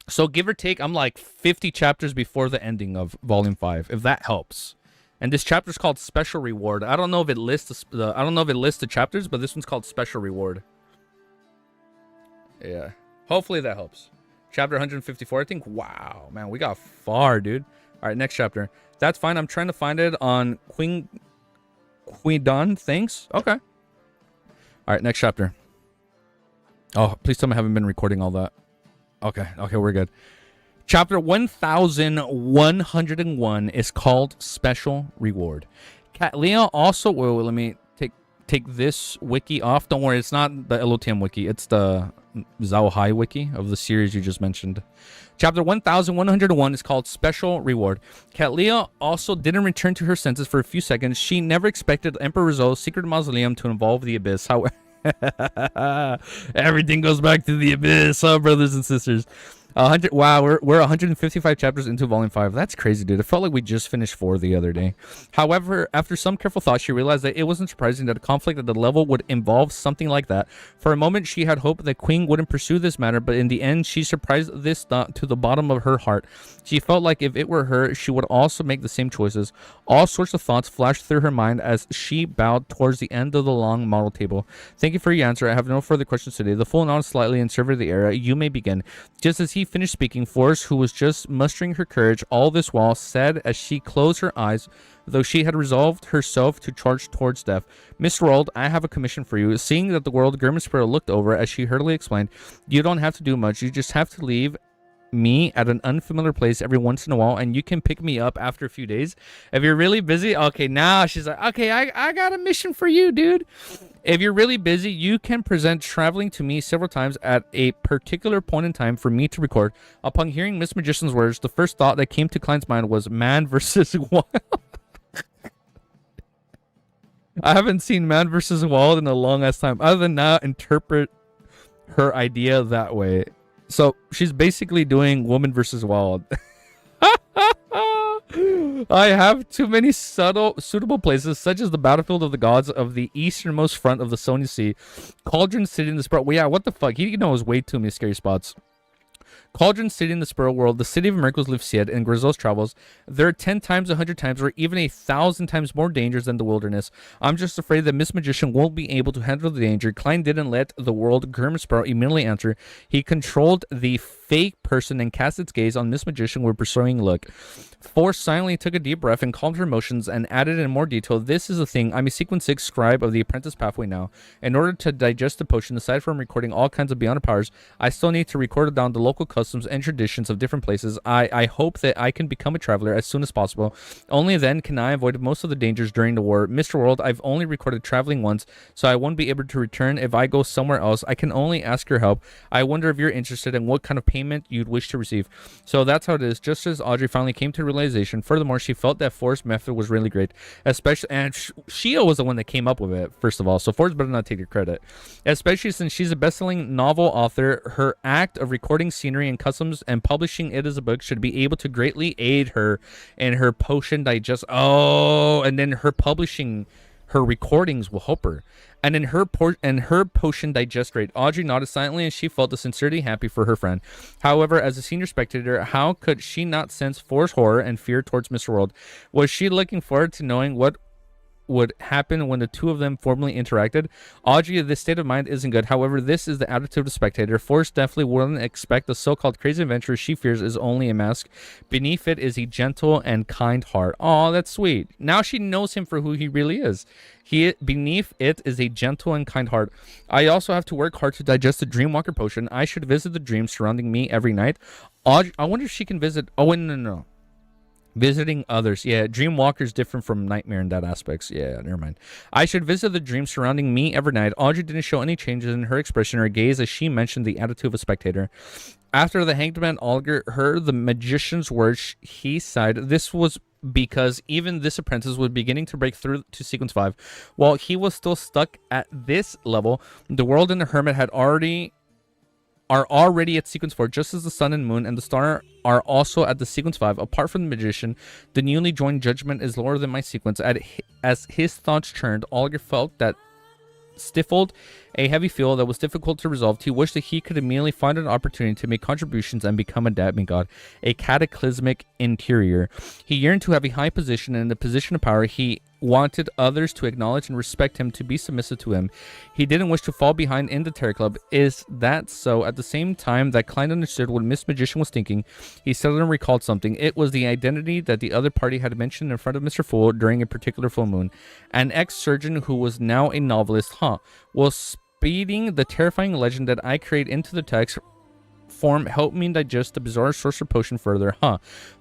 So give or take, I'm like 50 chapters before the ending of volume 5, if that helps. And this chapter is called Special Reward. I don't know if it lists the chapters, but this one's called Special Reward. Yeah. Hopefully that helps. Chapter 154, I think. Wow, man, we got far, dude. All right, next chapter. That's fine. I'm trying to find it on Quidon. Thanks. Okay. All right, next chapter. Oh, please tell me I haven't been recording all that. Okay, we're good. Chapter 1101 is called Special Reward. Leah also, wait, let me take this wiki off. Don't worry, it's not the LOTM wiki. It's the Zhao Hai wiki of the series you just mentioned. Chapter 1101 is called Special Reward. Katlia also didn't return to her senses for a few seconds. She never expected Emperor Rizzo's secret mausoleum to involve the Abyss. However, everything goes back to the Abyss, huh, brothers and sisters? Wow, we're 155 chapters into volume 5. That's crazy, dude. It felt like we just finished 4 the other day. However, after some careful thought, she realized that it wasn't surprising that a conflict at the level would involve something like that. For a moment, she had hoped that Queen wouldn't pursue this matter, but in the end, she surprised this thought to the bottom of her heart. She felt like if it were her, she would also make the same choices. All sorts of thoughts flashed through her mind as she bowed towards the end of the long model table. Thank you for your answer. I have no further questions today. The fool nodded slightly and surveyed the area. You may begin. Just as he finished speaking, Forrest, who was just mustering her courage all this while, said as she closed her eyes, though she had resolved herself to charge towards death, Mr. World, I have a commission for you. Seeing that the world, Grimsborough looked over as she hurriedly explained, you don't have to do much. You just have to leave me at an unfamiliar place every once in a while, and you can pick me up after a few days. If you're really busy, okay, now she's like, okay, I got a mission for you, dude. If you're really busy, you can present traveling to me several times at a particular point in time for me to record. Upon hearing Miss Magician's words, the first thought that came to Klein's mind was Man versus Wild. I haven't seen Man versus Wild in a long ass time. Other than now, interpret her idea that way. So she's basically doing Woman versus Wild. I have too many suitable places, such as the battlefield of the gods of the easternmost front of the Sony Sea. Cauldron City in the Sprout. Well, yeah, what the fuck? He knows way too many scary spots. Cauldron City in the Sparrow World, the city of miracles lives said in Grizel's travels. There are 10 times, 100 times, or even 1,000 times more dangers than the wilderness. I'm just afraid that Miss Magician won't be able to handle the danger. Klein didn't let the world Grimsborough immediately answer. He controlled the fake person and cast its gaze on Miss Magician with a pursuing look. Force silently took a deep breath and calmed her emotions and added in more detail, this is the thing, I'm a sequence 6 scribe of the apprentice pathway now. In order to digest the potion, aside from recording all kinds of beyond powers, I still need to record down the local customs and traditions of different places. I hope that I can become a traveler as soon as possible. Only then can I avoid most of the dangers during the war. Mr. World, I've only recorded traveling once, so I won't be able to return if I go somewhere else. I can only ask your help. I wonder if you're interested in what kind of payment you'd wish to receive. So that's how it is. Just as Audrey finally came to realization, furthermore, she felt that Forrest's method was really great, especially, and Shia was the one that came up with it, first of all, so Forrest better not take the credit, especially since she's a best-selling novel author. Her act of recording scenery and customs and publishing it as a book should be able to greatly aid her in her potion digest. Oh, and then her publishing her recordings will help her. And in her potion digest rate. Audrey nodded silently and she felt a sincerely happy for her friend. However, as a senior spectator, how could she not sense forced horror and fear towards Mr. World? Was she looking forward to knowing what would happen when the two of them formally interacted? Audrey, this state of mind isn't good. However, this is the attitude of the spectator. Forrest definitely wouldn't expect the so-called crazy adventure she fears is only a mask. Beneath it is a gentle and kind heart. Oh, that's sweet. Now she knows him for who he really is. Beneath it is a gentle and kind heart. I also have to work hard to digest the Dreamwalker potion. I should visit the dreams surrounding me every night. Audrey, I wonder if she can visit. Oh, wait, no. Visiting others. Yeah, Dreamwalker's different from Nightmare in that aspects. Yeah, never mind. I should visit the dreams surrounding me every night. Audrey didn't show any changes in her expression or gaze as she mentioned the attitude of a spectator. After the hanged man Alger heard the magician's words, he sighed. This was because even this apprentice was beginning to break through to sequence 5. While he was still stuck at this level, the world and the hermit had already are already at sequence 4, just as the sun and moon and the star are also at the sequence 5. Apart from the magician, the newly joined judgment is lower than my sequence. As his thoughts churned, Oliver felt that stifled a heavy feel that was difficult to resolve. He wished that he could immediately find an opportunity to make contributions and become a demigod, a cataclysmic interior. He yearned to have a high position, and in the position of power, he wanted others to acknowledge and respect him, to be submissive to him. He didn't wish to fall behind in the Terror Club. Is that so? At the same time that Klein understood what Miss Magician was thinking, he suddenly recalled something. It was the identity that the other party had mentioned in front of Mr. Fool during a particular full moon. An ex-surgeon who was now a novelist, was speeding the terrifying legend that I create into the text form. Help me digest the bizarre sorcerer potion further.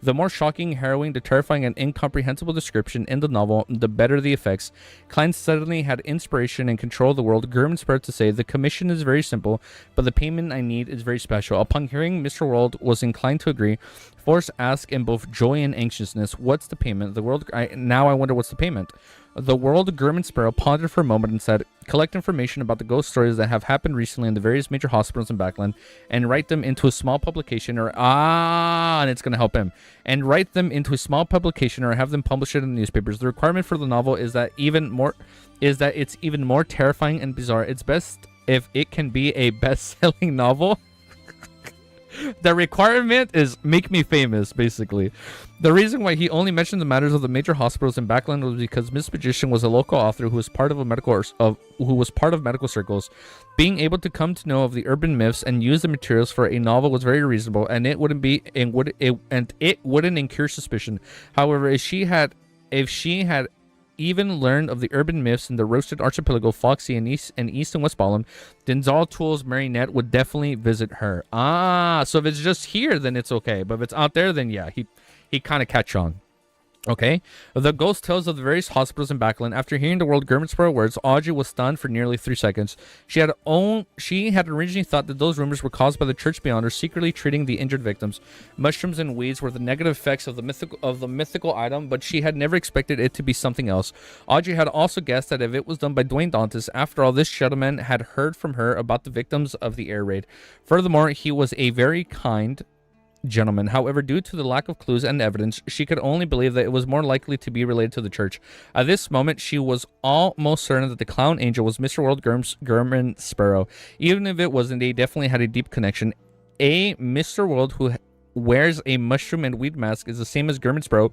The more shocking, harrowing, the terrifying, and incomprehensible description in the novel, the better the effects. Klein suddenly had inspiration and control of the world. Grim inspired to say, the commission is very simple, but the payment I need is very special. Upon hearing Mr. World was inclined to agree, Force asked in both joy and anxiousness, what's the payment? The world, now I wonder what's the payment. The world, Grim and Sparrow pondered for a moment and said, collect information about the ghost stories that have happened recently in the various major hospitals in Backland and write them into a small publication and it's going to help him. And write them into a small publication or have them publish it in the newspapers. The requirement for the novel is that it's even more terrifying and bizarre. It's best if it can be a best-selling novel. The requirement is make me famous, basically. The reason why he only mentioned the matters of the major hospitals in Backland was because Miss Magician was a local author who was part of medical circles. Being able to come to know of the urban myths and use the materials for a novel was very reasonable, and it wouldn't incur suspicion. However, if she had even learned of the urban myths in the Roasted Archipelago, Foxy, and East and West Ballum, then Zaltool's Marinette would definitely visit her. So if it's just here, then it's okay. But if it's out there, then yeah, he kind of catch on. Okay, the ghost tales of the various hospitals in Backland. After hearing the world Grimmit's words, Audrey was stunned for nearly 3 seconds. She had originally thought that those rumors were caused by the church beyond her secretly treating the injured victims. Mushrooms and weeds were the negative effects of the mythical item, but she had never expected it to be something else. Audrey had also guessed that if it was done by Dwayne Dantes, after all, this gentleman had heard from her about the victims of the air raid. Furthermore, he was a very kind gentleman. However, due to the lack of clues and evidence, she could only believe that it was more likely to be related to the church. At this moment, she was almost certain that the clown angel was Mr. World Gurman Sparrow. Even if it wasn't, they definitely had a deep connection. A Mr. World who wears a mushroom and weed mask is the same as Gurman Sparrow,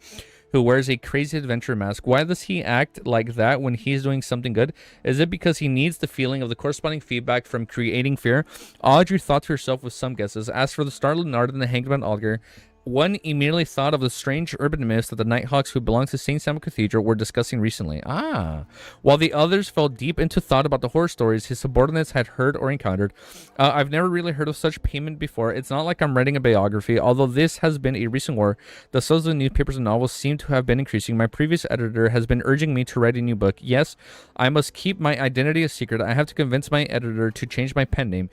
who wears a crazy adventure mask. Why does he act like that when he's doing something good? Is it because he needs the feeling of the corresponding feedback from creating fear? Audrey thought to herself with some guesses. As for the Starlit Nard and the Hangman Augur, one immediately thought of the strange urban myths that the Nighthawks who belong to St. Samuel Cathedral were discussing recently. While the others fell deep into thought about the horror stories his subordinates had heard or encountered. I've never really heard of such payment before. It's not like I'm writing a biography. Although this has been a recent war, the sales of newspapers and novels seem to have been increasing. My previous editor has been urging me to write a new book. Yes, I must keep my identity a secret. I have to convince my editor to change my pen name.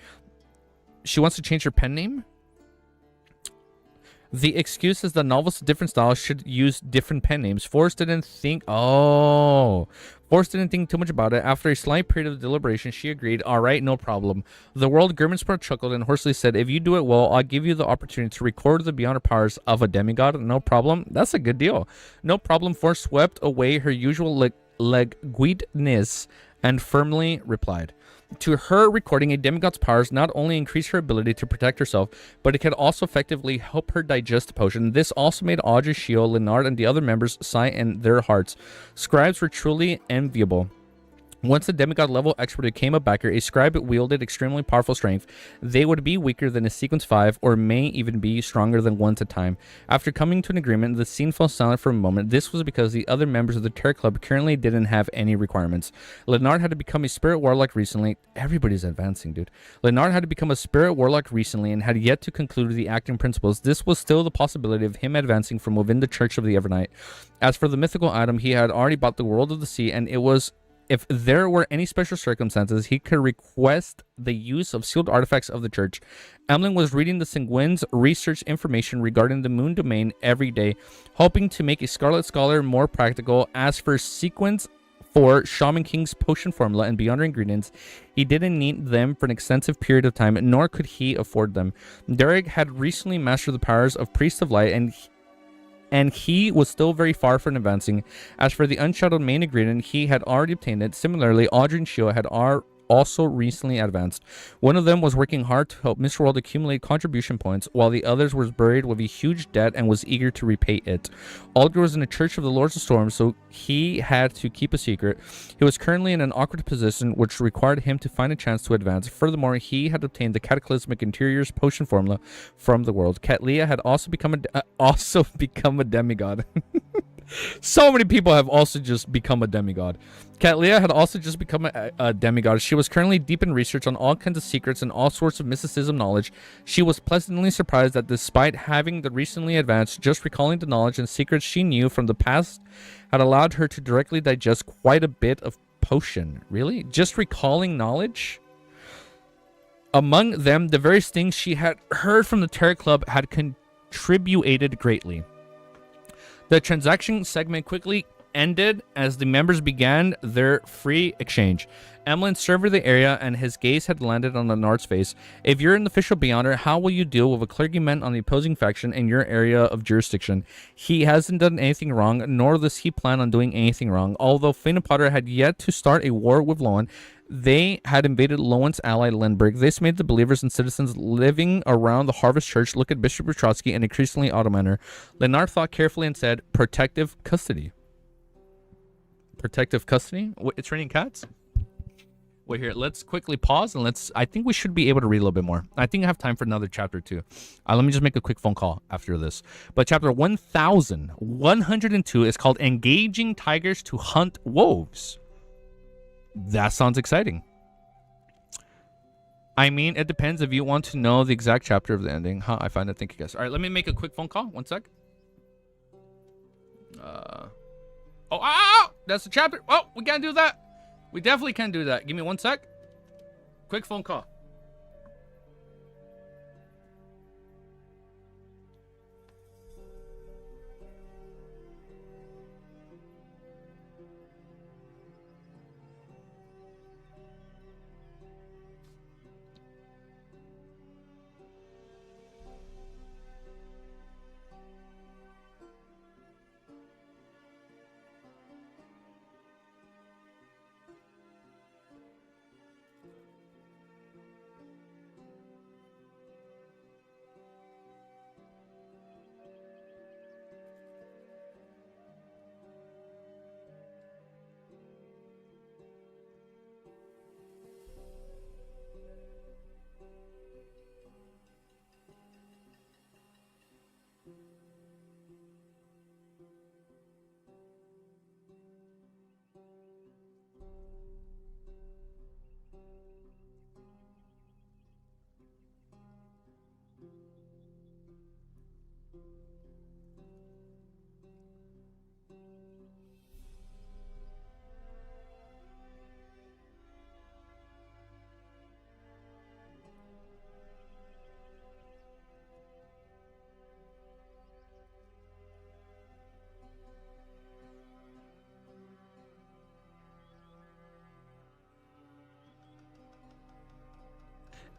She wants to change her pen name? The excuse is that novels of different styles should use different pen names. Forrest didn't think too much about it. After a slight period of deliberation, she agreed. All right, no problem. The world Grimminsport chuckled and hoarsely said, if you do it well, I'll give you the opportunity to record the beyond powers of a demigod. No problem. That's a good deal. No problem. Forrest swept away her usual languidness and firmly replied. To her, recording a demigod's powers not only increased her ability to protect herself, but it could also effectively help her digest the potion. This also made Audrey, Shio, Leonard, and the other members sigh in their hearts. Scribes were truly enviable. Once the demigod level expert became a backer, a scribe wielded extremely powerful strength. They would be weaker than a sequence 5, or may even be stronger than one at a time. After coming to an agreement, the scene fell silent for a moment. This was because the other members of the Terror Club currently didn't have any requirements. Leonard had to become a spirit warlock recently. Everybody's advancing, dude. Leonard had to become a spirit warlock recently and had yet to conclude the acting principles. This was still the possibility of him advancing from within the Church of the Evernight. As for the mythical item, he had already bought the World of the Sea, and it was if there were any special circumstances, he could request the use of sealed artifacts of the church. Emlyn was reading the Sanguine's research information regarding the moon domain every day, hoping to make a Scarlet Scholar more practical. As for sequence for Shaman King's potion formula and beyond ingredients, he didn't need them for an extensive period of time, nor could he afford them. Derek had recently mastered the powers of Priest of Light, and he was still very far from advancing. As for the unshadowed main ingredient, he had already obtained it. Similarly, Audrey and Shio had also recently advanced. One of them was working hard to help Mr. World accumulate contribution points, while the other was buried with a huge debt and was eager to repay it. Aldgr was in the Church of the Lords of Storm, so he had to keep a secret. He was currently in an awkward position, which required him to find a chance to advance. Furthermore, he had obtained the Cataclysmic Interiors potion formula from the world. Catleya had also become a demigod. So many people have also just become a demigod. Catleya had also just become a demigod. She was currently deep in research on all kinds of secrets and all sorts of mysticism knowledge. She was pleasantly surprised that despite having the recently advanced, just recalling the knowledge and secrets she knew from the past had allowed her to directly digest quite a bit of potion. Really? Just recalling knowledge? Among them, the various things she had heard from the Terror Club had contributed greatly. The transaction segment quickly ended as the members began their free exchange. Emlyn surveyed the area, and his gaze had landed on the Nard's face. If you're an official Beyonder, how will you deal with a clergyman on the opposing faction in your area of jurisdiction? He hasn't done anything wrong, nor does he plan on doing anything wrong. Although Fane and Potter had yet to start a war with Lowen, they had invaded Lowen's ally Lindbergh. This made the believers and citizens living around the Harvest Church look at Bishop Trotsky and increasingly Ottomaner. Lenard thought carefully and said, protective custody. Protective custody? It's raining cats? Wait here, let's quickly pause and I think we should be able to read a little bit more. I think I have time for another chapter too. Let me just make a quick phone call after this. But chapter 1102 is called Engaging Tigers to Hunt Wolves. That sounds exciting. I mean, it depends if you want to know the exact chapter of the ending. Huh, I find it. Thank you guys. All right, let me make a quick phone call. 1 sec. That's the chapter. Oh, we can't do that. We definitely can't do that. Give me 1 sec. Quick phone call.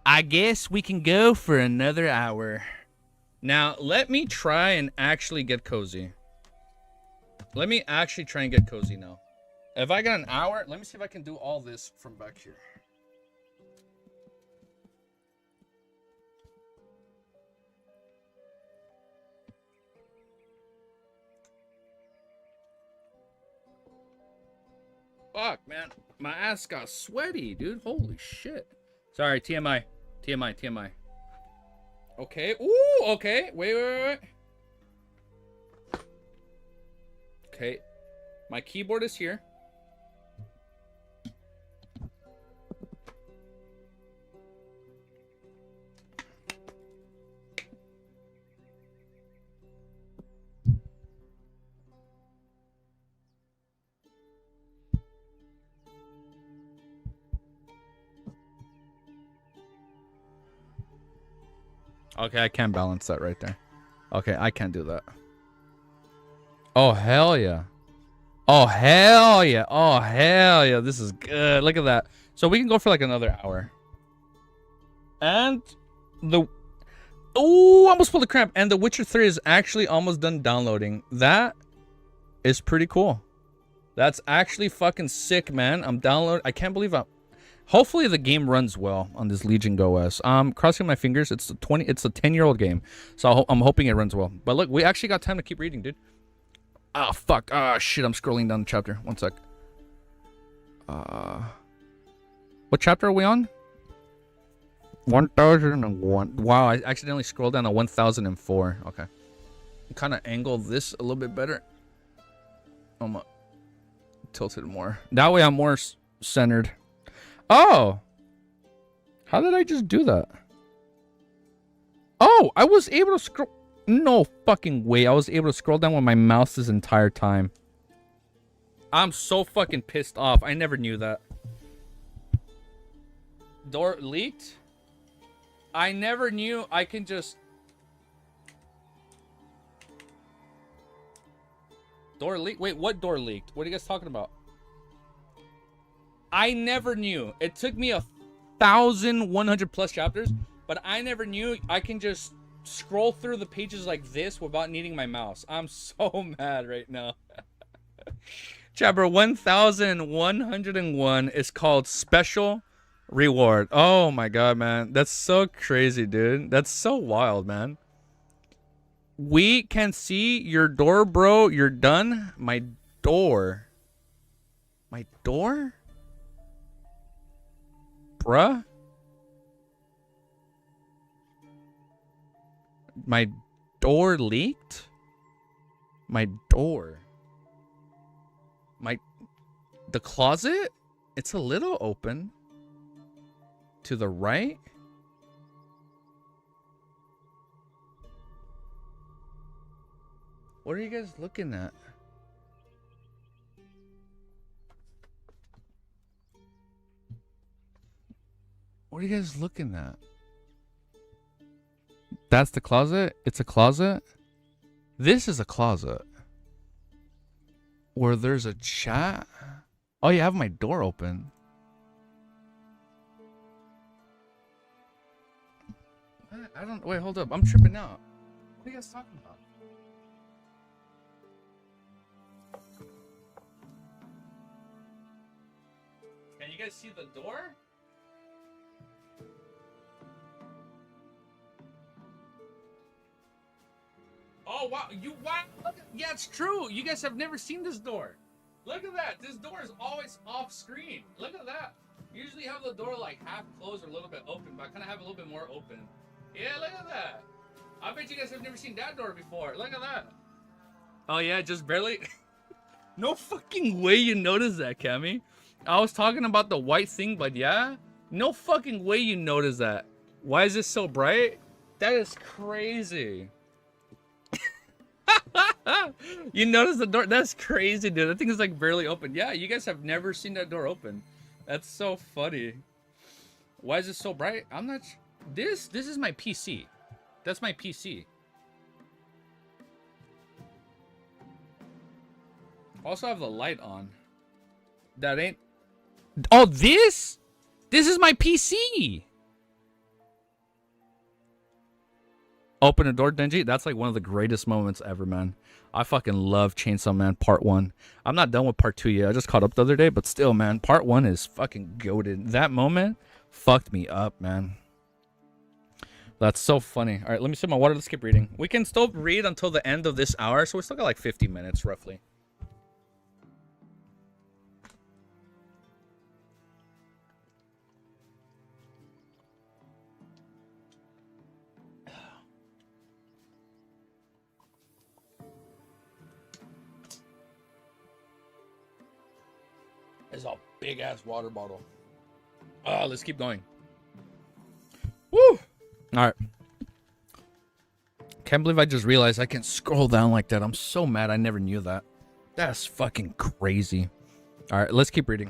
I guess we can go for another hour. Now, let me try and actually get cozy. Let me actually try and get cozy now. If I got an hour, let me see if I can do all this from back here. Fuck, man. My ass got sweaty, dude. Holy shit. Sorry, TMI. TMI. Okay. Ooh, okay. Wait. Okay. My keyboard is here. Okay, I can't balance that right there. Okay, I can't do that. Oh, hell yeah. Oh, hell yeah. Oh, hell yeah. This is good. Look at that. So we can go for like another hour. And the... Oh, I almost pulled a cramp. And The Witcher 3 is actually almost done downloading. That is pretty cool. That's actually fucking sick, man. I'm downloading. I can't believe I'm... Hopefully the game runs well on this Legion Go OS. Crossing my fingers. It's a 10-year-old game. So I'm hoping it runs well. But look, we actually got time to keep reading, dude. Oh, fuck. Oh, shit. I'm scrolling down the chapter. One sec. What chapter are we on? 1001. Wow, I accidentally scrolled down to 1004. Okay. Kind of angle this a little bit better. I'm tilted more. That way I'm more centered. Oh! How did I just do that? Oh, I was able to scroll... No fucking way. I was able to scroll down with my mouse this entire time. I'm so fucking pissed off. I never knew that. Door leaked? I never knew I can just... Door leaked? Wait, what door leaked? What are you guys talking about? I never knew. It took me 1,100 plus chapters, but I never knew I can just scroll through the pages like this without needing my mouse. I'm so mad right now. Chapter 1101 is called Special Reward. Oh my god, man. That's so crazy, dude. That's so wild, man. We can see your door, bro. You're done. My door. My door? Bruh? My door leaked? My door. The closet? It's a little open. To the right? What are you guys looking at? What are you guys looking at? That's the closet? It's a closet? This is a closet. Where there's a chat? Oh, you have my door open. I don't... Wait, hold up. I'm tripping out. What are you guys talking about? Can you guys see the door? Oh, wow. Wow. Yeah, it's true. You guys have never seen this door. Look at that. This door is always off screen. Look at that. Usually have the door like half closed or a little bit open, but I kind of have a little bit more open. Yeah, look at that. I bet you guys have never seen that door before. Look at that. Oh, yeah, just barely. No fucking way you noticed that, Cammy. I was talking about the white thing, but yeah. No fucking way you noticed that. Why is this so bright? That is crazy. You notice the door? That's crazy, dude. That thing is like barely open. Yeah, you guys have never seen that door open. That's so funny. Why is it so bright? I'm not... This is my PC. That's my PC. Also have the light on. That ain't... Oh, this? This is my PC. Open a door, Denji. That's like one of the greatest moments ever, man. I fucking love Chainsaw Man Part 1. I'm not done with Part 2 yet. I just caught up the other day, but still, man, Part 1 is fucking goated. That moment fucked me up, man. That's so funny. All right, let me sip my water. Let's keep reading. We can still read until the end of this hour, so we still got like 50 minutes, roughly. It's a big ass water bottle. Let's keep going. Woo! All right. Can't believe I just realized I can scroll down like that. I'm so mad. I never knew that. That's fucking crazy. All right, let's keep reading.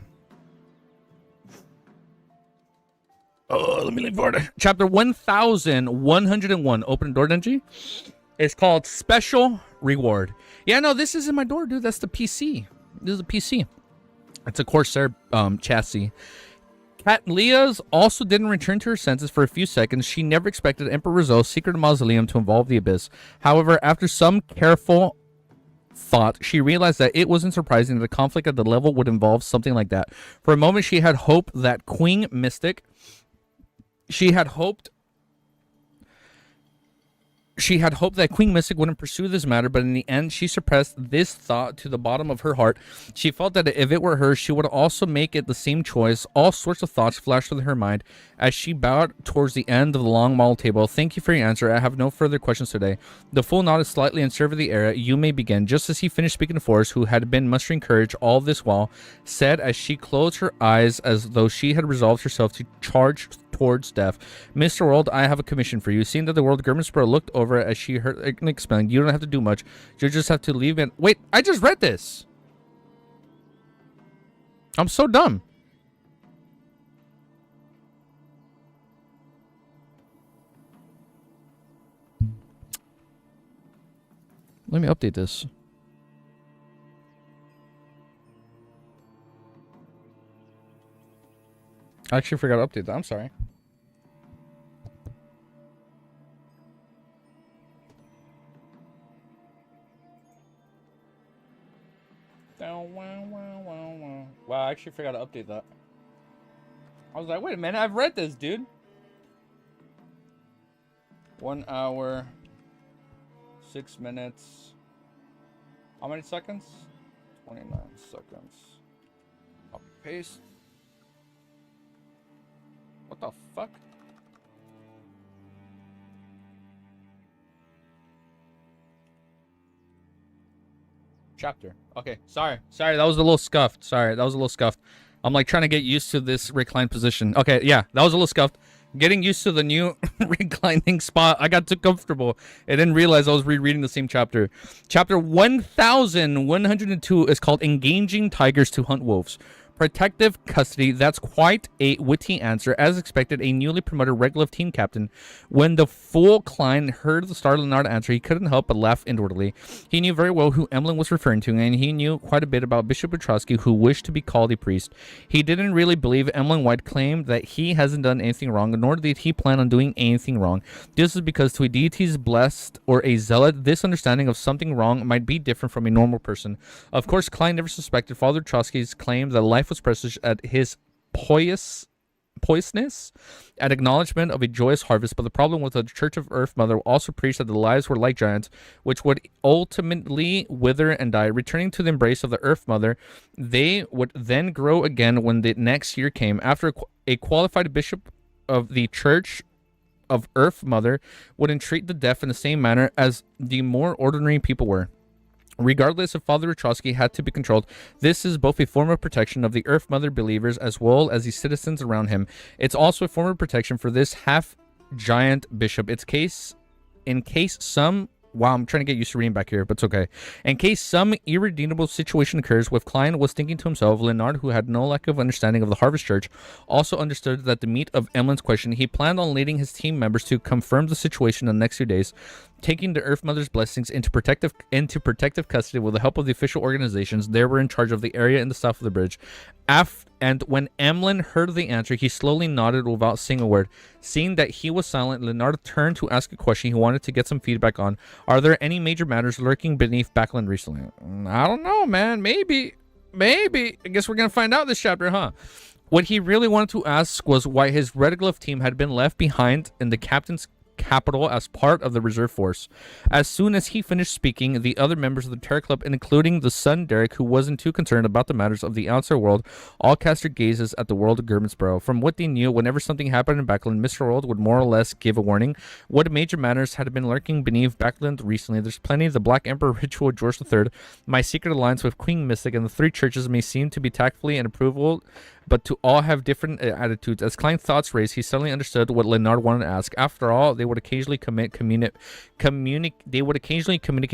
Oh, let me lean forward. Chapter 1101. Open door, Denji. It's called Special Reward. Yeah, no, this isn't my door, dude. That's the PC. This is a PC. It's a Corsair chassis. Cat Leah's also didn't return to her senses for a few seconds. She never expected Emperor Rizzo's secret mausoleum to involve the Abyss. However, after some careful thought, she realized that it wasn't surprising that a conflict at the level would involve something like that. For a moment, she had hope that Queen Mystic... She had hoped that Queen Mystic wouldn't pursue this matter, but in the end, she suppressed this thought to the bottom of her heart. She felt that if it were her, she would also make it the same choice. All sorts of thoughts flashed through her mind as she bowed towards the end of the long model table. Thank you for your answer. I have no further questions today. The fool nodded slightly and surveyed the area. You may begin. Just as he finished speaking to Forrest, who had been mustering courage all this while, said as she closed her eyes as though she had resolved herself to charge towards death. Mr. World, I have a commission for you. Seeing that the world, Grimsborough looked over as she heard it explain. You don't have to do much. You just have to leave it. Wait, I just read this. I'm so dumb. Let me update this. I actually forgot to update that. I'm sorry. Wow, I actually forgot to update that. I was like, wait a minute, I've read this, dude. 1 hour, 6 minutes. How many seconds? 29 seconds. Copy paste. What the fuck? Chapter. Okay, sorry, that was a little scuffed. I'm like trying to get used to this reclined position. Okay, yeah, that was a little scuffed. Getting used to the new reclining spot. I got too comfortable. I didn't realize I was rereading the same chapter. Chapter 1102 is called Engaging Tigers to Hunt Wolves. Protective custody. That's quite a witty answer. As expected, a newly promoted regular team captain. When the fool Klein heard the startled Leonard answer, he couldn't help but laugh inwardly. He knew very well who Emlyn was referring to, and he knew quite a bit about Bishop Petrosky, who wished to be called a priest. He didn't really believe Emlyn White claimed that he hasn't done anything wrong, nor did he plan on doing anything wrong. This is because to a deity's blessed or a zealot, this understanding of something wrong might be different from a normal person. Of course, Klein never suspected Father Petrosky's claim that life was precious at his piousness, at acknowledgement of a joyous harvest, but the problem with the Church of Earth Mother also preached that the lives were like giants, which would ultimately wither and die. Returning to the embrace of the Earth Mother, they would then grow again when the next year came. After a qualified bishop of the Church of Earth Mother would entreat the deaf in the same manner as the more ordinary people were. Regardless if Father Petrosky had to be controlled, this is both a form of protection of the Earth Mother believers as well as the citizens around him. It's also a form of protection for this half-giant bishop. In case some... Wow, I'm trying to get used to reading back here, but it's okay. In case some irredeemable situation occurs, with Klein was thinking to himself, Leonard, who had no lack of understanding of the Harvest Church, also understood that the meat of Emlyn's question, he planned on leading his team members to confirm the situation in the next few days, taking the Earth Mother's blessings into protective custody with the help of the official organizations. They were in charge of the area in the south of the bridge. And when Emlyn heard the answer, he slowly nodded without saying a word. Seeing that he was silent, Leonard turned to ask a question he wanted to get some feedback on. Are there any major matters lurking beneath Backland recently? I don't know, man. Maybe. I guess we're going to find out this chapter, huh? What he really wanted to ask was why his Red Glove team had been left behind in the captain's capital as part of the reserve force. As soon as he finished speaking, the other members of the Terror Club, including the son Derek, who wasn't too concerned about the matters of the outside world, all cast their gazes at the world of Gurmansboro. From what they knew, whenever something happened in Backland, Mr. World would more or less give a warning. What major matters had been lurking beneath Backland recently? There's plenty. The Black Emperor ritual, George III, my secret alliance with Queen Mystic, and the three churches may seem to be tactfully and approval, but to all have different attitudes. As Klein's thoughts raced, he suddenly understood what Leonard wanted to ask. After all, they would occasionally communicate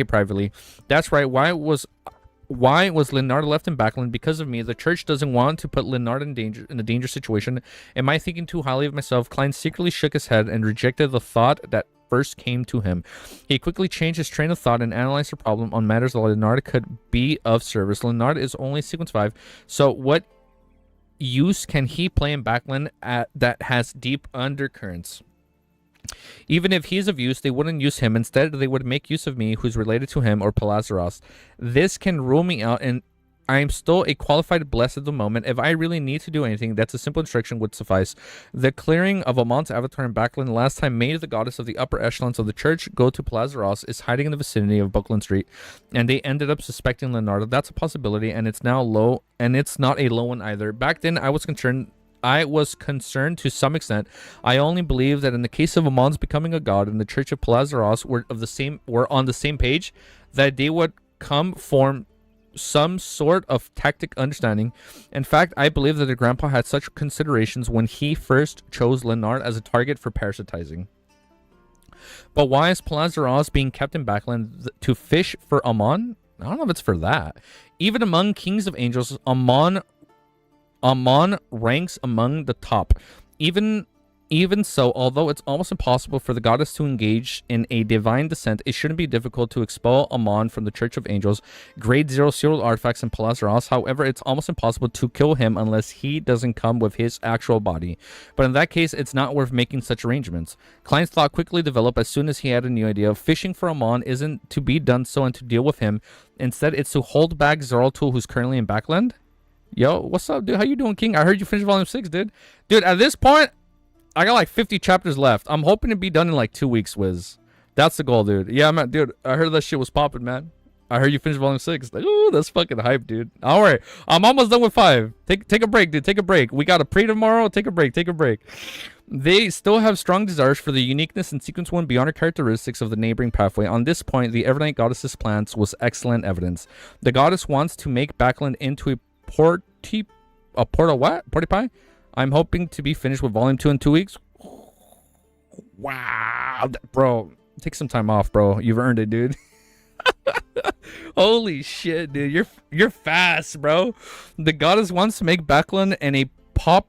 privately. That's right. Why was Leonard left in Backland? Because of me. The church doesn't want to put Leonard in a dangerous situation. Am I thinking too highly of myself? Klein secretly shook his head and rejected the thought that first came to him. He quickly changed his train of thought and analyzed the problem on matters that Leonard could be of service. Leonard is only sequence 5, so what use can he play in backland that has deep undercurrents? Even if he's of use, they wouldn't use him. Instead, they would make use of me, who's related to him, or Palazaros. This can rule me out, and I am still a qualified bless at the moment. If I really need to do anything, that's a simple instruction would suffice. The clearing of Amon's avatar in Backland last time made the goddess of the upper echelons of the church go to Palazaros is hiding in the vicinity of Buckland Street, and they ended up suspecting Leonardo. That's a possibility, and it's now low, and it's not a low one either. Back then, I was concerned to some extent. I only believe that in the case of Amon's becoming a god and the Church of Palazaros were on the same page, that they would form some sort of tactic understanding. In fact, I believe that the grandpa had such considerations when he first chose Leonard as a target for parasitizing. But why is Palazaros being kept in Backland to fish for Amon? I don't know if it's for that. Even among kings of angels, Amon ranks among the top. Even so, although it's almost impossible for the goddess to engage in a divine descent, it shouldn't be difficult to expel Amon from the Church of Angels. Grade 0 sealed artifacts in Palazaros. However, it's almost impossible to kill him unless he doesn't come with his actual body. But in that case, it's not worth making such arrangements. Klein's thought quickly developed as soon as he had a new idea. Fishing for Amon isn't to be done so and to deal with him. Instead, it's to hold back Zorotul, who's currently in Backland. Yo, what's up, dude? How you doing, King? I heard you finished volume 6, dude. Dude, at this point, I got like 50 chapters left. I'm hoping to be done in like 2 weeks, Wiz. That's the goal, dude. Yeah, man, dude. I heard that shit was popping, man. I heard you finished volume 6. Like, ooh, that's fucking hype, dude. All right, I'm almost done with 5. Take a break, dude. Take a break. We got a pre tomorrow. Take a break. Take a break. They still have strong desires for the uniqueness in sequence 1 beyond our characteristics of the neighboring pathway. On this point, the Evernight Goddess's plans was excellent evidence. The goddess wants to make Backland into a porta-pie? I'm hoping to be finished with volume 2 in 2 weeks. Wow, bro, take some time off, bro. You've earned it, dude. Holy shit, dude. You're fast, bro. The goddess wants to make Backland and a pie.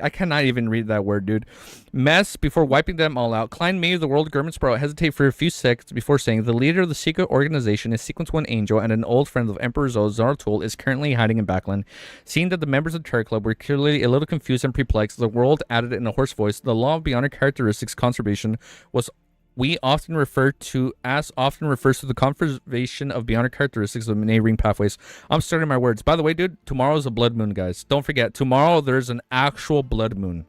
I cannot even read that word, dude. Mess before wiping them all out. Klein made the world German Sprout hesitate for a few seconds before saying the leader of the secret organization is Sequence 1 Angel and an old friend of Emperor Zo, Zaratul, is currently hiding in Backland. Seeing that the members of the Terror Club were clearly a little confused and perplexed, the world added in a hoarse voice, the law of beyond our characteristics conservation was often refers to the conservation of beyond our characteristics of neighboring pathways. I'm starting my words. By the way, dude, tomorrow's a blood moon, guys. Don't forget, tomorrow there's an actual blood moon.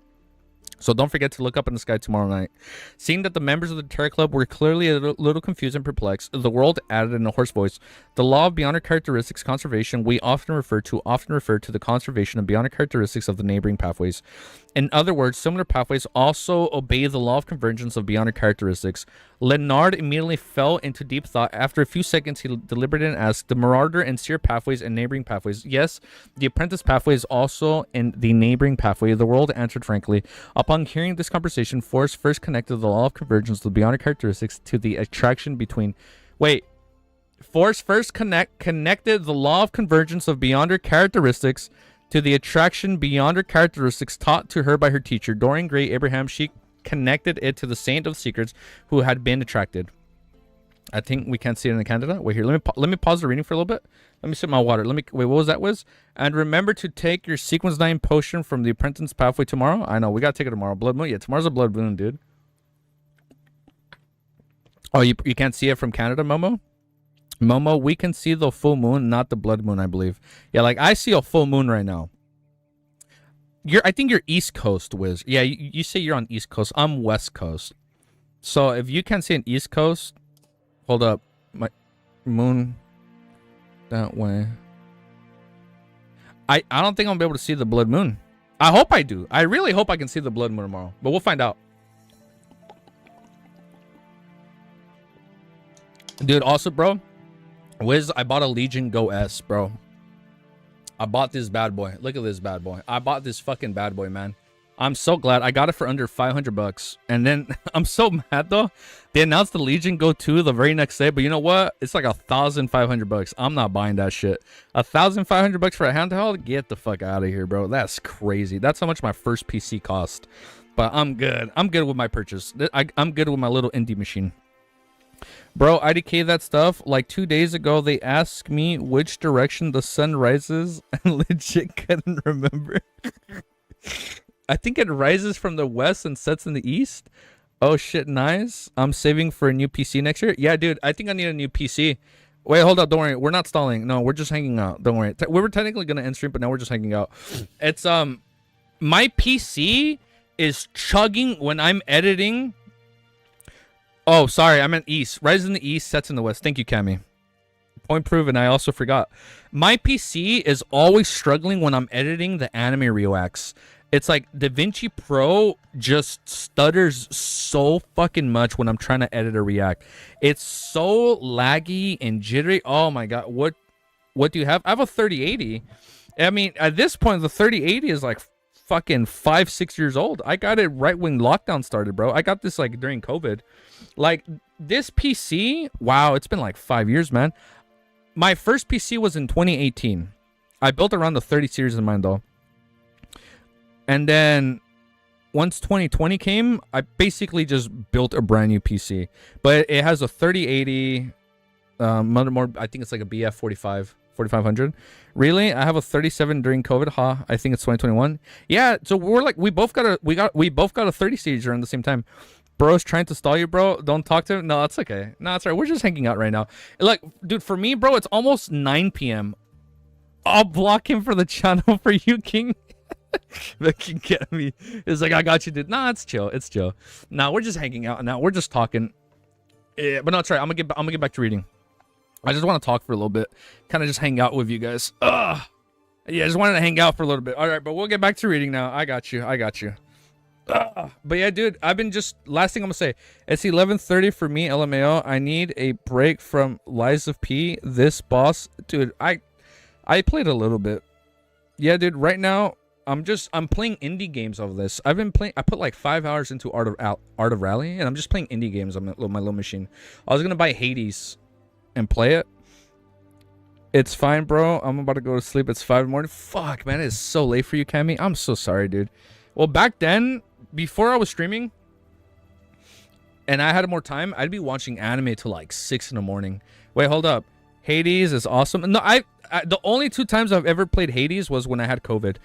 So don't forget to look up in the sky tomorrow night. Seeing that the members of the Terror Club were clearly a little confused and perplexed, the world added in a hoarse voice, the law of beyond our characteristics conservation we often refer to the conservation of beyond our characteristics of the neighboring pathways. In other words, similar pathways also obey the law of convergence of beyond our characteristics. Leonard immediately fell into deep thought. After a few seconds, he deliberated and asked, the Marauder and Seer pathways and neighboring pathways. Yes, the Apprentice pathway is also in the neighboring pathway. The world answered frankly. Upon hearing this conversation, Force first connected the law of convergence of beyond our characteristics to the attraction between... Wait. Force first connected the law of convergence of beyond her characteristics to the attraction beyond her characteristics taught to her by her teacher, Dorian Gray Abraham. She connected it to the Saint of Secrets who had been attracted. I think we can't see it in Canada. Wait here, let me pause the reading for a little bit. Let me sip my water. Wait, what was that, Wiz? And remember to take your sequence 9 potion from the Apprentice pathway tomorrow. I know, we gotta take it tomorrow. Blood moon? Yeah, tomorrow's a blood moon, dude. Oh, you can't see it from Canada, Momo? Momo, we can see the full moon, not the blood moon, I believe. Yeah, like I see a full moon right now. I think you're East Coast, Wiz. Yeah, you say you're on East Coast. I'm West Coast. So if you can't see an East Coast, hold up. My moon that way. I don't think I'm gonna be able to see the blood moon. I hope I do. I really hope I can see the blood moon tomorrow. But we'll find out. Dude, also, bro, Wiz, I bought a Legion Go S, bro. I bought this bad boy. Look at this bad boy. I bought this fucking bad boy, man. I'm so glad. I got it for under 500 bucks. And then I'm so mad though. They announced the Legion Go 2 the very next day, but you know what? It's like 1,500 bucks. I'm not buying that shit. 1,500 bucks for a handheld? Get the fuck out of here, bro. That's crazy. That's how much my first PC cost. but I'm good. I'm good with my purchase. I'm good with my little indie machine. Bro, IDK that stuff. Like 2 days ago, they asked me which direction the sun rises, and legit couldn't remember. I think it rises from the west and sets in the east. Oh shit, nice. I'm saving for a new PC next year. Yeah, dude, I think I need a new PC. Wait, hold up. Don't worry. We're not stalling. No, we're just hanging out. Don't worry. We were technically gonna end stream, but now we're just hanging out. It's my PC is chugging when I'm editing. Oh, sorry. I meant east. Rises in the east, sets in the west. Thank you, Cammy. Point proven. I also forgot. My PC is always struggling when I'm editing the anime reacts. It's like DaVinci Pro just stutters so fucking much when I'm trying to edit a react. It's so laggy and jittery. Oh my god, what do you have? I have a 3080. I mean, at this point, the 3080 is like fucking 5-6 years old. I got it right when lockdown started, bro. I got this like during COVID. Like this PC, wow, it's been like 5 years, man. My first PC was in 2018. I built around the 30 series in mind though. And then once 2020 came, I basically just built a brand new PC. But it has a 3080 motherboard. I think it's like a BF 4500. Really? I have a 37 during COVID. I think it's 2021. Yeah, so we're like we both got a 30 series around the same time. Bro's trying to stall you, bro. Don't talk to him. No, it's okay. No, it's all right. We're just hanging out right now. Like, dude, for me, bro, it's almost 9 p.m. I'll block him for the channel for you, King. That can get me. It's like, I got you, dude. Nah, it's chill. It's chill. Nah, we're just hanging out now. We're just talking. Yeah, but no, it's right. I'm gonna get back to reading. I just want to talk for a little bit. Kind of just hang out with you guys. Yeah, I just wanted to hang out for a little bit. All right, but we'll get back to reading now. I got you. But yeah, dude, I've been just... Last thing I'm gonna say. It's 11:30 for me, LMAO. I need a break from Lies of P. This boss... Dude, I played a little bit. Yeah, dude, right now... I'm playing indie games of this. I've been playing. I put like 5 hours into Art of Rally, and I'm just playing indie games on my little machine. I was gonna buy Hades and play it. It's fine, bro. I'm about to go to sleep. It's 5 in the morning. Fuck, man, it's so late for you, Cammy. I'm so sorry, dude. Well, back then, before I was streaming, and I had more time, I'd be watching anime till like 6 in the morning. Wait, hold up. Hades is awesome. No, I the only 2 times I've ever played Hades was when I had COVID.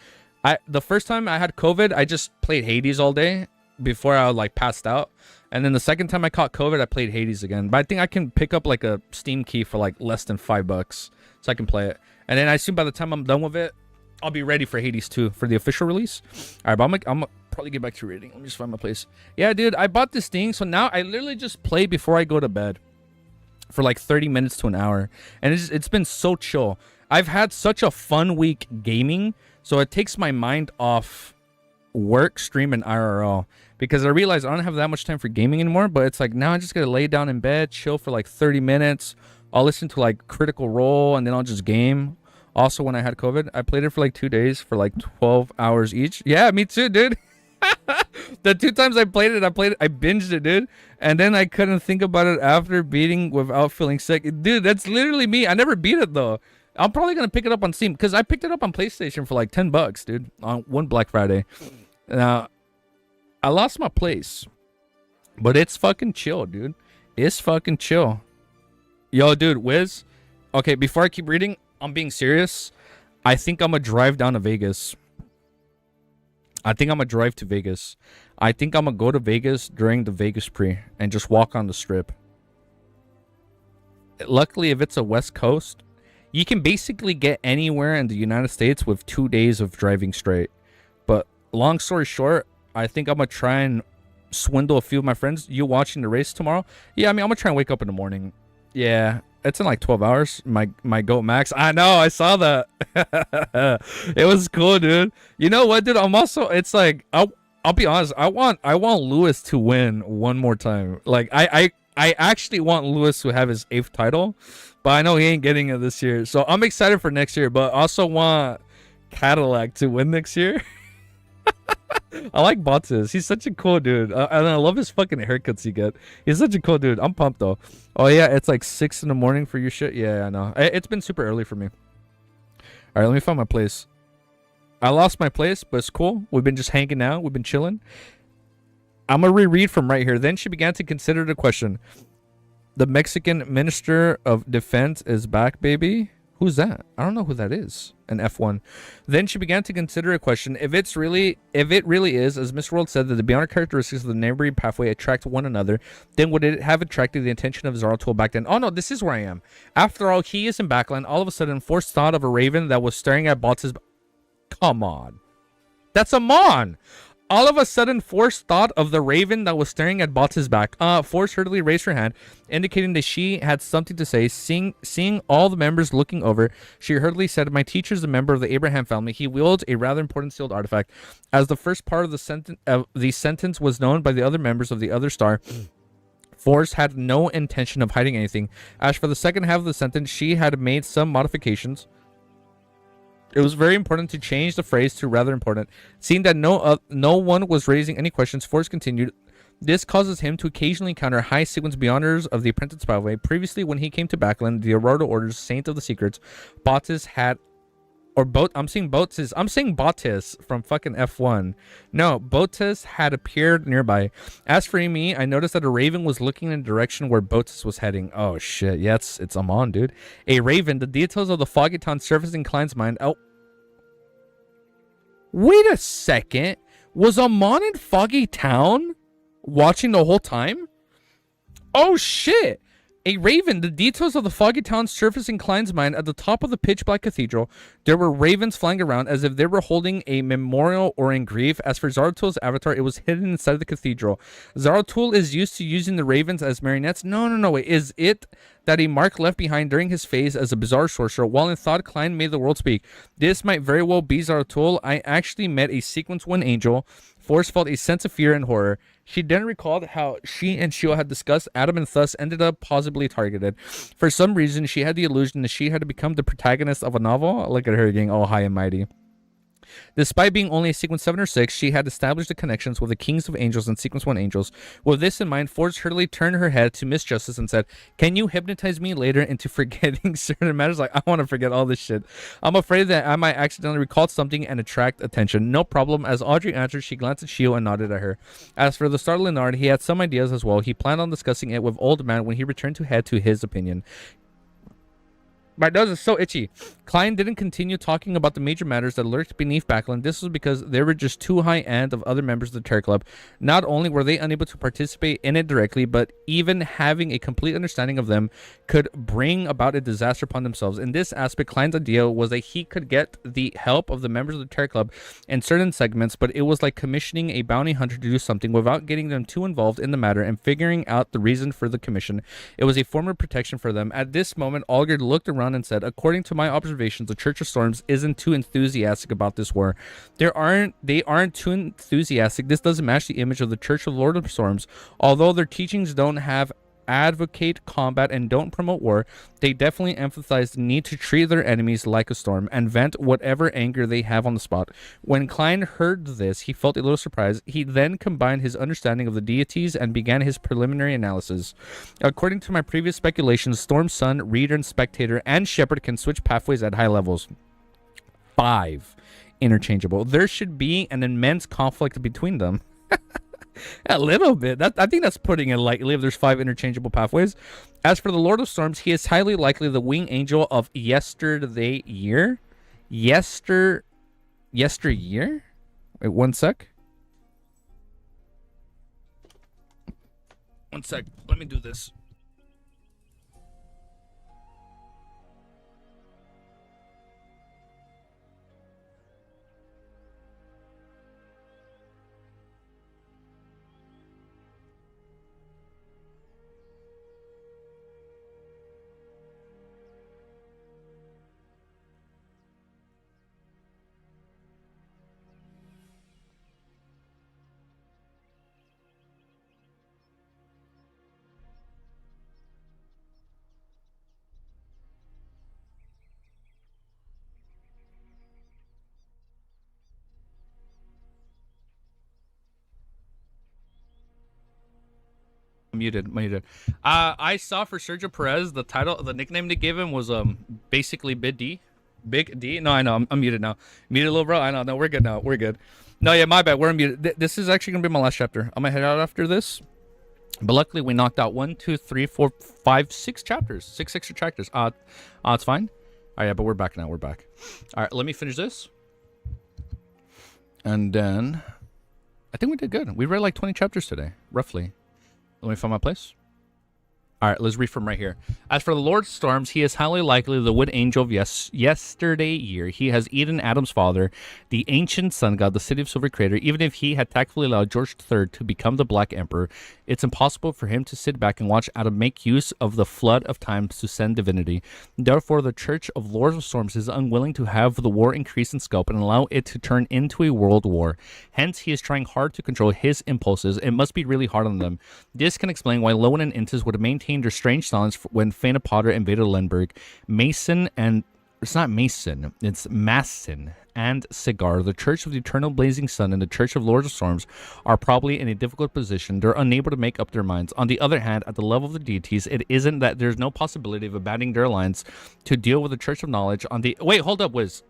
The first time I had COVID, I just played Hades all day before I like passed out. And then the second time I caught COVID, I played Hades again. But I think I can pick up like a Steam key for like less than $5, so I can play it. And then I assume by the time I'm done with it, I'll be ready for Hades 2 for the official release. All right, but I'm gonna probably get back to reading. Let me just find my place. Yeah, dude, I bought this thing, so now I literally just play before I go to bed for like 30 minutes to an hour, and it's been so chill. I've had such a fun week gaming. So it takes my mind off work, stream, and IRL. Because I realize I don't have that much time for gaming anymore. But it's like, now I just gotta lay down in bed, chill for like 30 minutes. I'll listen to like Critical Role, and then I'll just game. Also, when I had COVID, I played it for like 2 days for like 12 hours each. Yeah, me too, dude. The 2 times I played it, I binged it, dude. And then I couldn't think about it after beating without feeling sick. Dude, that's literally me. I never beat it, though. I'm probably going to pick it up on Steam because I picked it up on PlayStation for like $10, dude, on one Black Friday. Now, I lost my place, but it's fucking chill, dude. It's fucking chill. Yo, dude, Wiz. Okay, before I keep reading, I'm being serious. I think I'm going to drive down to Vegas. I think I'm going to drive to Vegas. I think I'm going to go to Vegas during the Vegas pre and just walk on the strip. Luckily, if it's a West Coast, you can basically get anywhere in the United States with 2 days of driving straight. But long story short, I think I'm going to try and swindle a few of my friends. You watching the race tomorrow? Yeah, I mean, I'm going to try and wake up in the morning. Yeah, it's in like 12 hours. My GOAT Max. I know, I saw that. It was cool, dude. You know what, dude? I'm also, it's like, I'll be honest. I want Lewis to win one more time. Like, I actually want Lewis to have his 8th title. But I know he ain't getting it this year. So I'm excited for next year. But also want Cadillac to win next year. I like Bottas. He's such a cool dude. And I love his fucking haircuts he get. He's such a cool dude. I'm pumped, though. Oh, yeah. It's like 6 in the morning for your shit. Yeah, I know. It's been super early for me. All right, let me find my place. I lost my place, but it's cool. We've been just hanging out. We've been chilling. I'm gonna reread from right here. Then she began to consider the question. The Mexican Minister of Defense is back, baby. Who's that? I don't know who that is. An F1. Then she began to consider a question. If it really is, as Mr. World said, that the beyond characteristics of the neighboring pathway attract one another, then would it have attracted the attention of Zaratul back then? Oh no, this is where I am. After all, he is in backline. All of a sudden, forced thought of a raven that was staring at Bots' Come on. That's Amon. All of a sudden, Force thought of the raven that was staring at Bots' back. Force hurriedly raised her hand, indicating that she had something to say. Seeing all the members looking over, she hurriedly said, "My teacher is a member of the Abraham family. He wields a rather important sealed artifact." As the first part of the sentence was known by the other members of the other star, Force had no intention of hiding anything. As for the second half of the sentence, she had made some modifications. It was very important to change the phrase to rather important. Seeing that no one was raising any questions, Force continued. This causes him to occasionally encounter high sequence beyonders of the apprentice pathway. Previously, when he came to Backland, the Aurora Order's Saint of the Secrets, Botis had, I'm saying Botis from fucking F1. No, Botis had appeared nearby. As for me, I noticed that a raven was looking in the direction where Botis was heading. Oh shit, yeah, it's Amon, dude. A raven. The details of the foggy town surface in Klein's mind. Oh. Wait a second. Was Amon in Foggy Town watching the whole time? Oh shit. A raven. The details of the Foggy Town surface in Klein's mind. At the top of the pitch black cathedral, there were ravens flying around as if they were holding a memorial or in grief. As for Zaratul's avatar, it was hidden inside the cathedral. Zaratul is used to using the ravens as marionettes. No. Wait, is it that a mark left behind during his phase as a bizarre sorcerer? While in thought, Klein made the world speak. This might very well be Zaratul. I actually met a Sequence 1 angel. Force felt a sense of fear and horror. She then recalled how she and Shio had discussed Adam and thus ended up possibly targeted. For some reason, she had the illusion that she had to become the protagonist of a novel. Look at her getting all high and mighty. Despite being only a Sequence 7 or 6, she had established the connections with the Kings of Angels and Sequence 1 Angels. With this in mind, Forge hurriedly turned her head to Miss Justice and said, "Can you hypnotize me later into forgetting certain matters?" Like, I want to forget all this shit. I'm afraid that I might accidentally recall something and attract attention. No problem. As Audrey answered, she glanced at Shio and nodded at her. As for the Star Leonard, he had some ideas as well. He planned on discussing it with Old Man when he returned to head to his opinion. My nose is so itchy. Klein didn't continue talking about the major matters that lurked beneath Backland. This was because they were just too high end of other members of the Terror Club. Not only were they unable to participate in it directly, but even having a complete understanding of them could bring about a disaster upon themselves. In this aspect, Klein's idea was that he could get the help of the members of the Terror Club in certain segments, but it was like commissioning a bounty hunter to do something without getting them too involved in the matter and figuring out the reason for the commission. It was a form of protection for them. At this moment, Algerd looked around and said, "According to my observations, the Church of Storms isn't too enthusiastic about this war. They aren't too enthusiastic. This doesn't match the image of the Church of Lord of Storms. Although their teachings don't advocate combat and don't promote war, they definitely emphasize the need to treat their enemies like a storm and vent whatever anger they have on the spot." When Klein heard this, he felt a little surprised. He then combined his understanding of the deities and began his preliminary analysis. "According to my previous speculations, Storm Sun, Reader, and Spectator, and Shepherd can switch pathways at high levels. 5 interchangeable. There should be an immense conflict between them." A little bit. I think that's putting it lightly if there's 5 interchangeable pathways. As for the Lord of Storms, he is highly likely the wing angel of yesterday year. Yesteryear? Wait, one sec. One sec. Let me do this. Muted. I saw for Sergio Perez the title, the nickname they gave him was basically Bid D. Big D? No, I know. I'm muted now. Muted, little bro. I know. No, we're good now. We're good. No, yeah, my bad. We're muted. This is actually gonna be my last chapter. I'm gonna head out after this. But luckily, we knocked out 1, 2, 3, 4, 5, 6 chapters. 6 extra chapters. It's fine. All right, yeah, but we're back now. We're back. All right, let me finish this. And then I think we did good. We read like 20 chapters today, roughly. Let me find my place. All right, let's read from right here. As for the Lord's storms, he is highly likely the wood angel of yesterday year. He has eaten Adam's father, the ancient sun god, the city of silver creator. Even if he had tactfully allowed George III to become the Black Emperor, it's impossible for him to sit back and watch Adam make use of the flood of time to send divinity. Therefore, the Church of Lords of Storms is unwilling to have the war increase in scope and allow it to turn into a world war. Hence, he is trying hard to control his impulses. It must be really hard on them. This can explain why Lowen and Intis would have maintained their strange silence when Fana Potter invaded Lenberg. Mason and... It's not Mason, it's Masson and Cigar, the Church of the Eternal Blazing Sun and the Church of Lords of Storms, are probably in a difficult position. They're unable to make up their minds. On the other hand, at the level of the deities, it isn't that there's no possibility of abandoning their alliance to deal with the Church of Knowledge on the... Wait, hold up, Wiz.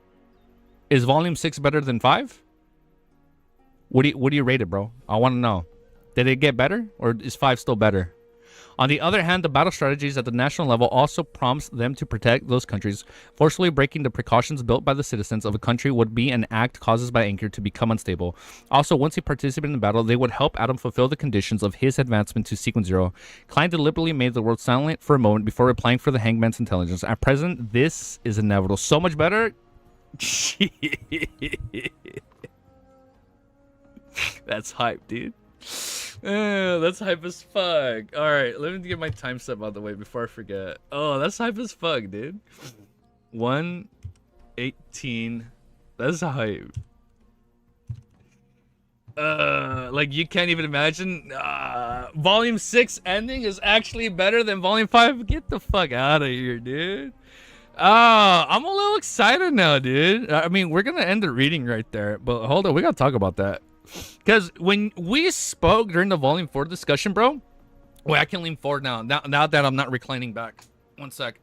Is Volume 6 better than 5? What do you rate it, bro? I want to know. Did it get better, or is 5 still better? On the other hand, the battle strategies at the national level also prompts them to protect those countries. Forcefully breaking the precautions built by the citizens of a country would be an act causes by anger to become unstable. Also, once he participated in the battle, they would help Adam fulfill the conditions of his advancement to Sequence Zero. Klein deliberately made the world silent for a moment before replying for the Hangman's intelligence. At present, this is inevitable. So much better. That's hype, dude. That's hype as fuck. Alright, let me get my time step out of the way before I forget. Oh, that's hype as fuck, dude. 1:18. That's hype. Like you can't even imagine. Volume 6 ending is actually better than Volume 5. Get the fuck out of here, dude. I'm a little excited now, dude. I mean, we're gonna end the reading right there, but hold on, we gotta talk about that. Because when we spoke during the Volume 4 discussion, bro... Wait, I can lean forward now. Now that I'm not reclining back. One sec.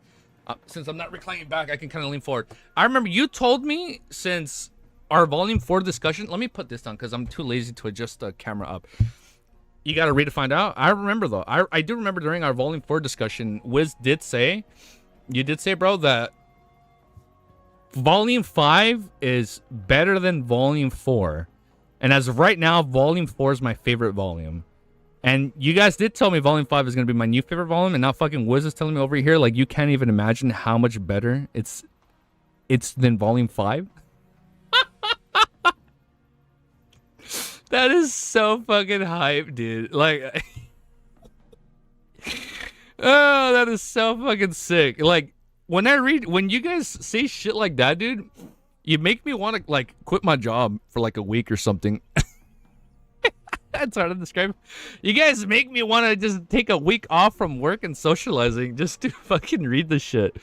Since I'm not reclining back, I can kind of lean forward. I remember you told me since our Volume 4 discussion... Let me put this down because I'm too lazy to adjust the camera up. You got to read to find out. I remember, though. I do remember during our Volume 4 discussion, Wiz did say... You did say, bro, that... Volume 5 is better than Volume 4. And as of right now, Volume 4 is my favorite volume. And you guys did tell me Volume 5 is going to be my new favorite volume. And now fucking Wiz is telling me over here, like, you can't even imagine how much better it's than Volume 5. That is so fucking hype, dude. Like, oh, that is so fucking sick. Like, when you guys say shit like that, dude... You make me want to, like, quit my job for, like, a week or something. That's hard to describe. You guys make me want to just take a week off from work and socializing just to fucking read the shit.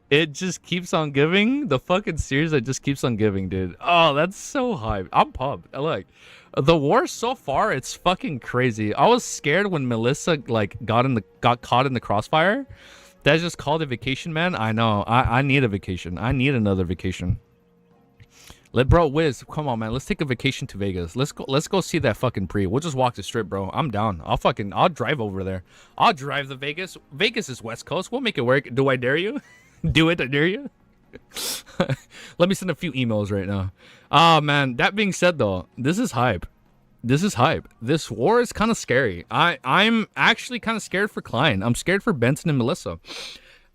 It just keeps on giving. The fucking series that just keeps on giving, dude. Oh, that's so hype. I'm pumped. I like the war so far. It's fucking crazy. I was scared when Melissa, like, got caught in the crossfire. That's just called a vacation, man. I know. I need a vacation. I need another vacation. Bro, Wiz, come on, man. Let's take a vacation to Vegas. Let's go see that fucking pre. We'll just walk the strip, bro. I'm down. I'll drive over there. I'll drive to Vegas. Vegas is West Coast. We'll make it work. Do I dare you? Do it, I dare you. Let me send a few emails right now. Oh, man. That being said, though, this is hype. This is hype. This war is kind of scary. I'm actually kind of scared for Klein. I'm scared for Benson and Melissa.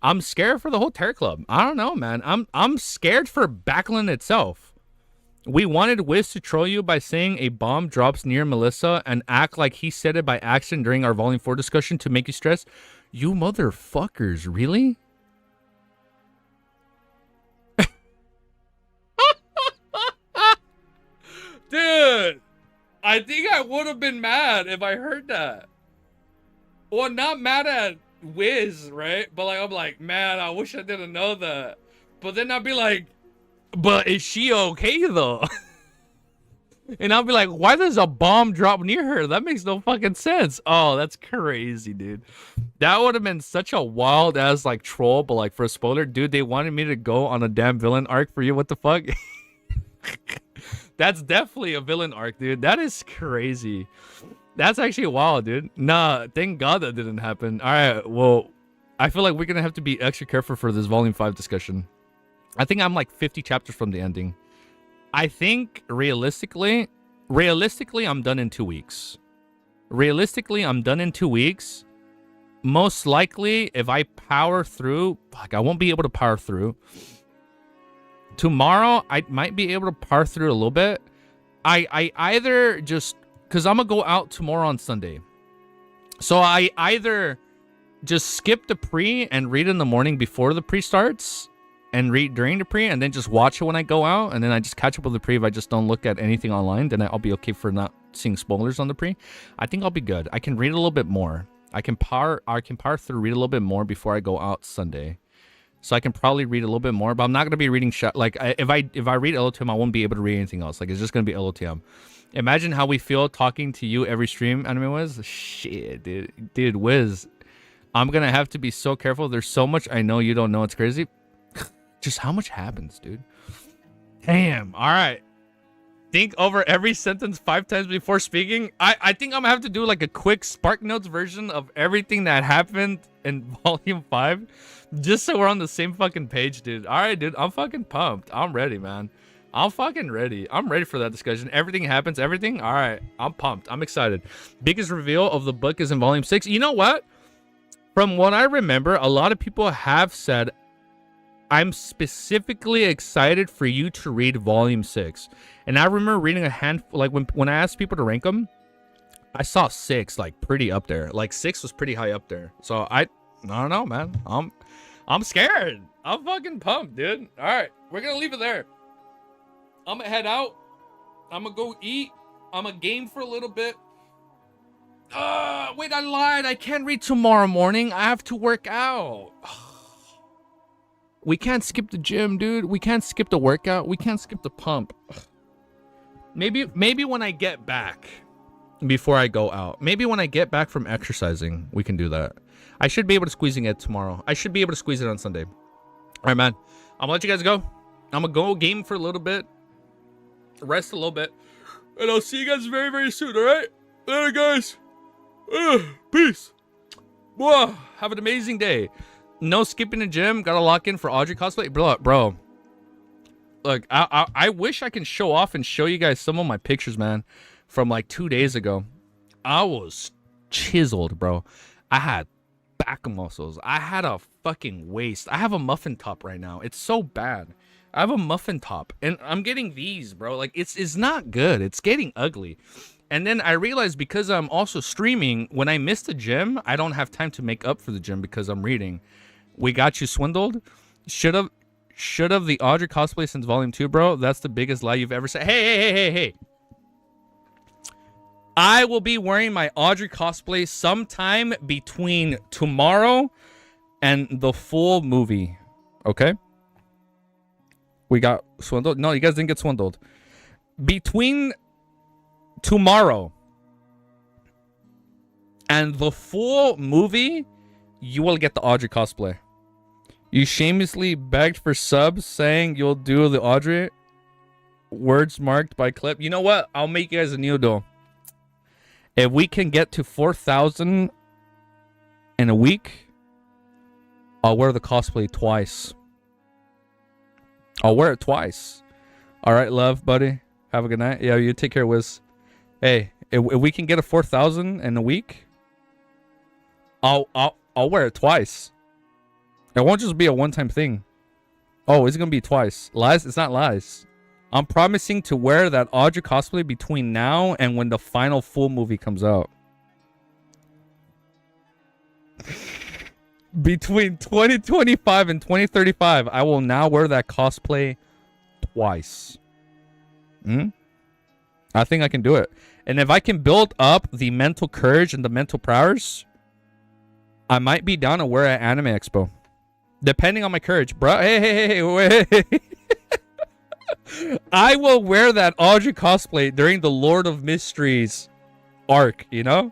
I'm scared for the whole Terror Club. I don't know, man. I'm scared for Backlund itself. We wanted Wiz to troll you by saying a bomb drops near Melissa and act like he said it by accident during our Volume 4 discussion to make you stress. You motherfuckers, really? Dude, I think I would have been mad if I heard that. Well, not mad at Wiz, right? But like, I'm like, man, I wish I didn't know that. But then I'd be like, but is she okay though? And I'll be like, why does a bomb drop near her? That makes no fucking sense. Oh, that's crazy, dude. That would have been such a wild ass like troll, but like for a spoiler, dude, they wanted me to go on a damn villain arc for you. What the fuck? That's definitely a villain arc, dude. That is crazy. That's actually wild, dude. Nah, thank God that didn't happen. All right, well, I feel like we're gonna have to be extra careful for this volume 5 discussion. I think I'm like 50 chapters from the ending. I think realistically, I'm done in 2 weeks. Realistically, I'm done in 2 weeks. Most likely, if I power through, fuck, I won't be able to power through. Tomorrow, I might be able to power through a little bit. I either just, because I'm going to go out tomorrow on Sunday. So I either just skip the pre and read in the morning before the pre starts, and read during the pre, and then just watch it when I go out, and then I just catch up with the pre. If I just don't look at anything online, then I'll be okay for not seeing spoilers on the pre. I think I'll be good. I can read a little bit more. I can power through, read a little bit more before I go out Sunday. So I can probably read a little bit more, but I'm not gonna be reading if I read LOTM, I won't be able to read anything else. Like, it's just gonna be LOTM. Imagine how we feel talking to you every stream, Anime Wiz. Shit, dude, Wiz. I'm gonna have to be so careful. There's so much I know you don't know. It's crazy. Just how much happens, dude. Damn. All right. Think over every sentence 5 times before speaking. I think I'm gonna have to do like a quick Spark Notes version of everything that happened in Volume 5, just so we're on the same fucking page, dude. All right, dude. I'm fucking pumped. I'm ready, man. I'm fucking ready. I'm ready for that discussion. Everything happens. Everything. All right. I'm pumped. I'm excited. Biggest reveal of the book is in Volume 6. You know what? From what I remember, a lot of people have said, I'm specifically excited for you to read Volume 6. And I remember reading a handful, like when I asked people to rank them, I saw 6 like pretty up there. Like 6 was pretty high up there. So I don't know, man. I'm scared. I'm fucking pumped, dude. All right, we're gonna leave it there. I'm gonna head out. I'm gonna go eat. I'm gonna game for a little bit. Wait, I lied. I can't read tomorrow morning. I have to work out. We can't skip the gym, dude. We can't skip the workout. We can't skip the pump. Maybe when I get back, before I go out. Maybe when I get back from exercising, we can do that. I should be able to squeeze it tomorrow. I should be able to squeeze it on Sunday. All right, man. I'm gonna let you guys go. I'm gonna go game for a little bit, rest a little bit, and I'll see you guys very, very soon. All right, later, guys. Peace. Whoa, have an amazing day. No skipping the gym. Gotta lock in for Audrey cosplay, bro. Look, I wish I can show off and show you guys some of my pictures, man, from like 2 days ago. I was chiseled, bro. I had back muscles. I had a fucking waist. I have a muffin top right now. It's so bad. I have a muffin top, and I'm getting these, bro. Like, it's not good. It's getting ugly. And then I realized, because I'm also streaming, when I miss the gym, I don't have time to make up for the gym because I'm reading. We got you swindled. Should have the Audrey cosplay since Volume 2, bro. That's the biggest lie you've ever said. Hey. I will be wearing my Audrey cosplay sometime between tomorrow and the full movie. Okay? We got swindled? No, you guys didn't get swindled. Between tomorrow and the full movie, you will get the Audrey cosplay. You shamelessly begged for subs, saying you'll do the Audrey. Words marked by clip. You know what? I'll make you guys a new deal. If we can get to 4,000 in a week, I'll wear the cosplay twice. I'll wear it twice. All right, love, buddy. Have a good night. Yeah, you take care, Wiz. Hey, if we can get a 4,000 in a week, I'll wear it twice. It won't just be a one-time thing. Oh, it's gonna be twice. Lies? It's not lies. I'm promising to wear that Audrey cosplay between now and when the final full movie comes out. Between 2025 and 2035, I will now wear that cosplay twice. I think I can do it. And if I can build up the mental courage and the mental prowess, I might be down to wear at Anime Expo. Depending on my courage, bro. Hey, wait. I will wear that Audrey cosplay during the Lord of Mysteries arc, you know?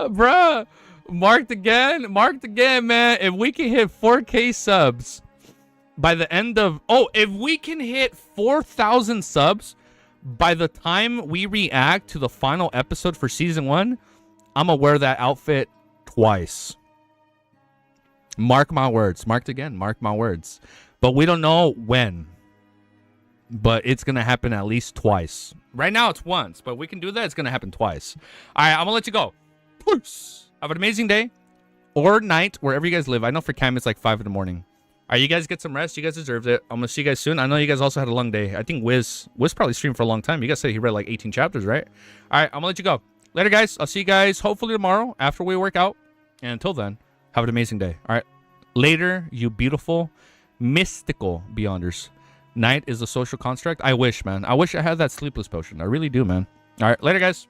Bruh, marked again, man. If we can hit 4K subs by the end of... Oh, if we can hit 4,000 subs by the time we react to the final episode for season 1, I'm gonna wear that outfit twice. Mark my words. Marked again. Mark my words. But we don't know when. But it's going to happen at least twice. Right now it's once, but we can do that. It's going to happen twice. All right, I'm going to let you go. Peace. Have an amazing day or night, wherever you guys live. I know for Cam it's like 5 in the morning. All right, you guys get some rest. You guys deserved it. I'm going to see you guys soon. I know you guys also had a long day. I think Wiz probably streamed for a long time. You guys said he read like 18 chapters, right? All right, I'm going to let you go. Later, guys. I'll see you guys hopefully tomorrow after we work out. And until then, have an amazing day. All right. Later, you beautiful, mystical Beyonders. Night is a social construct. I wish, man. I wish I had that sleepless potion. I really do, man. All right. Later, guys.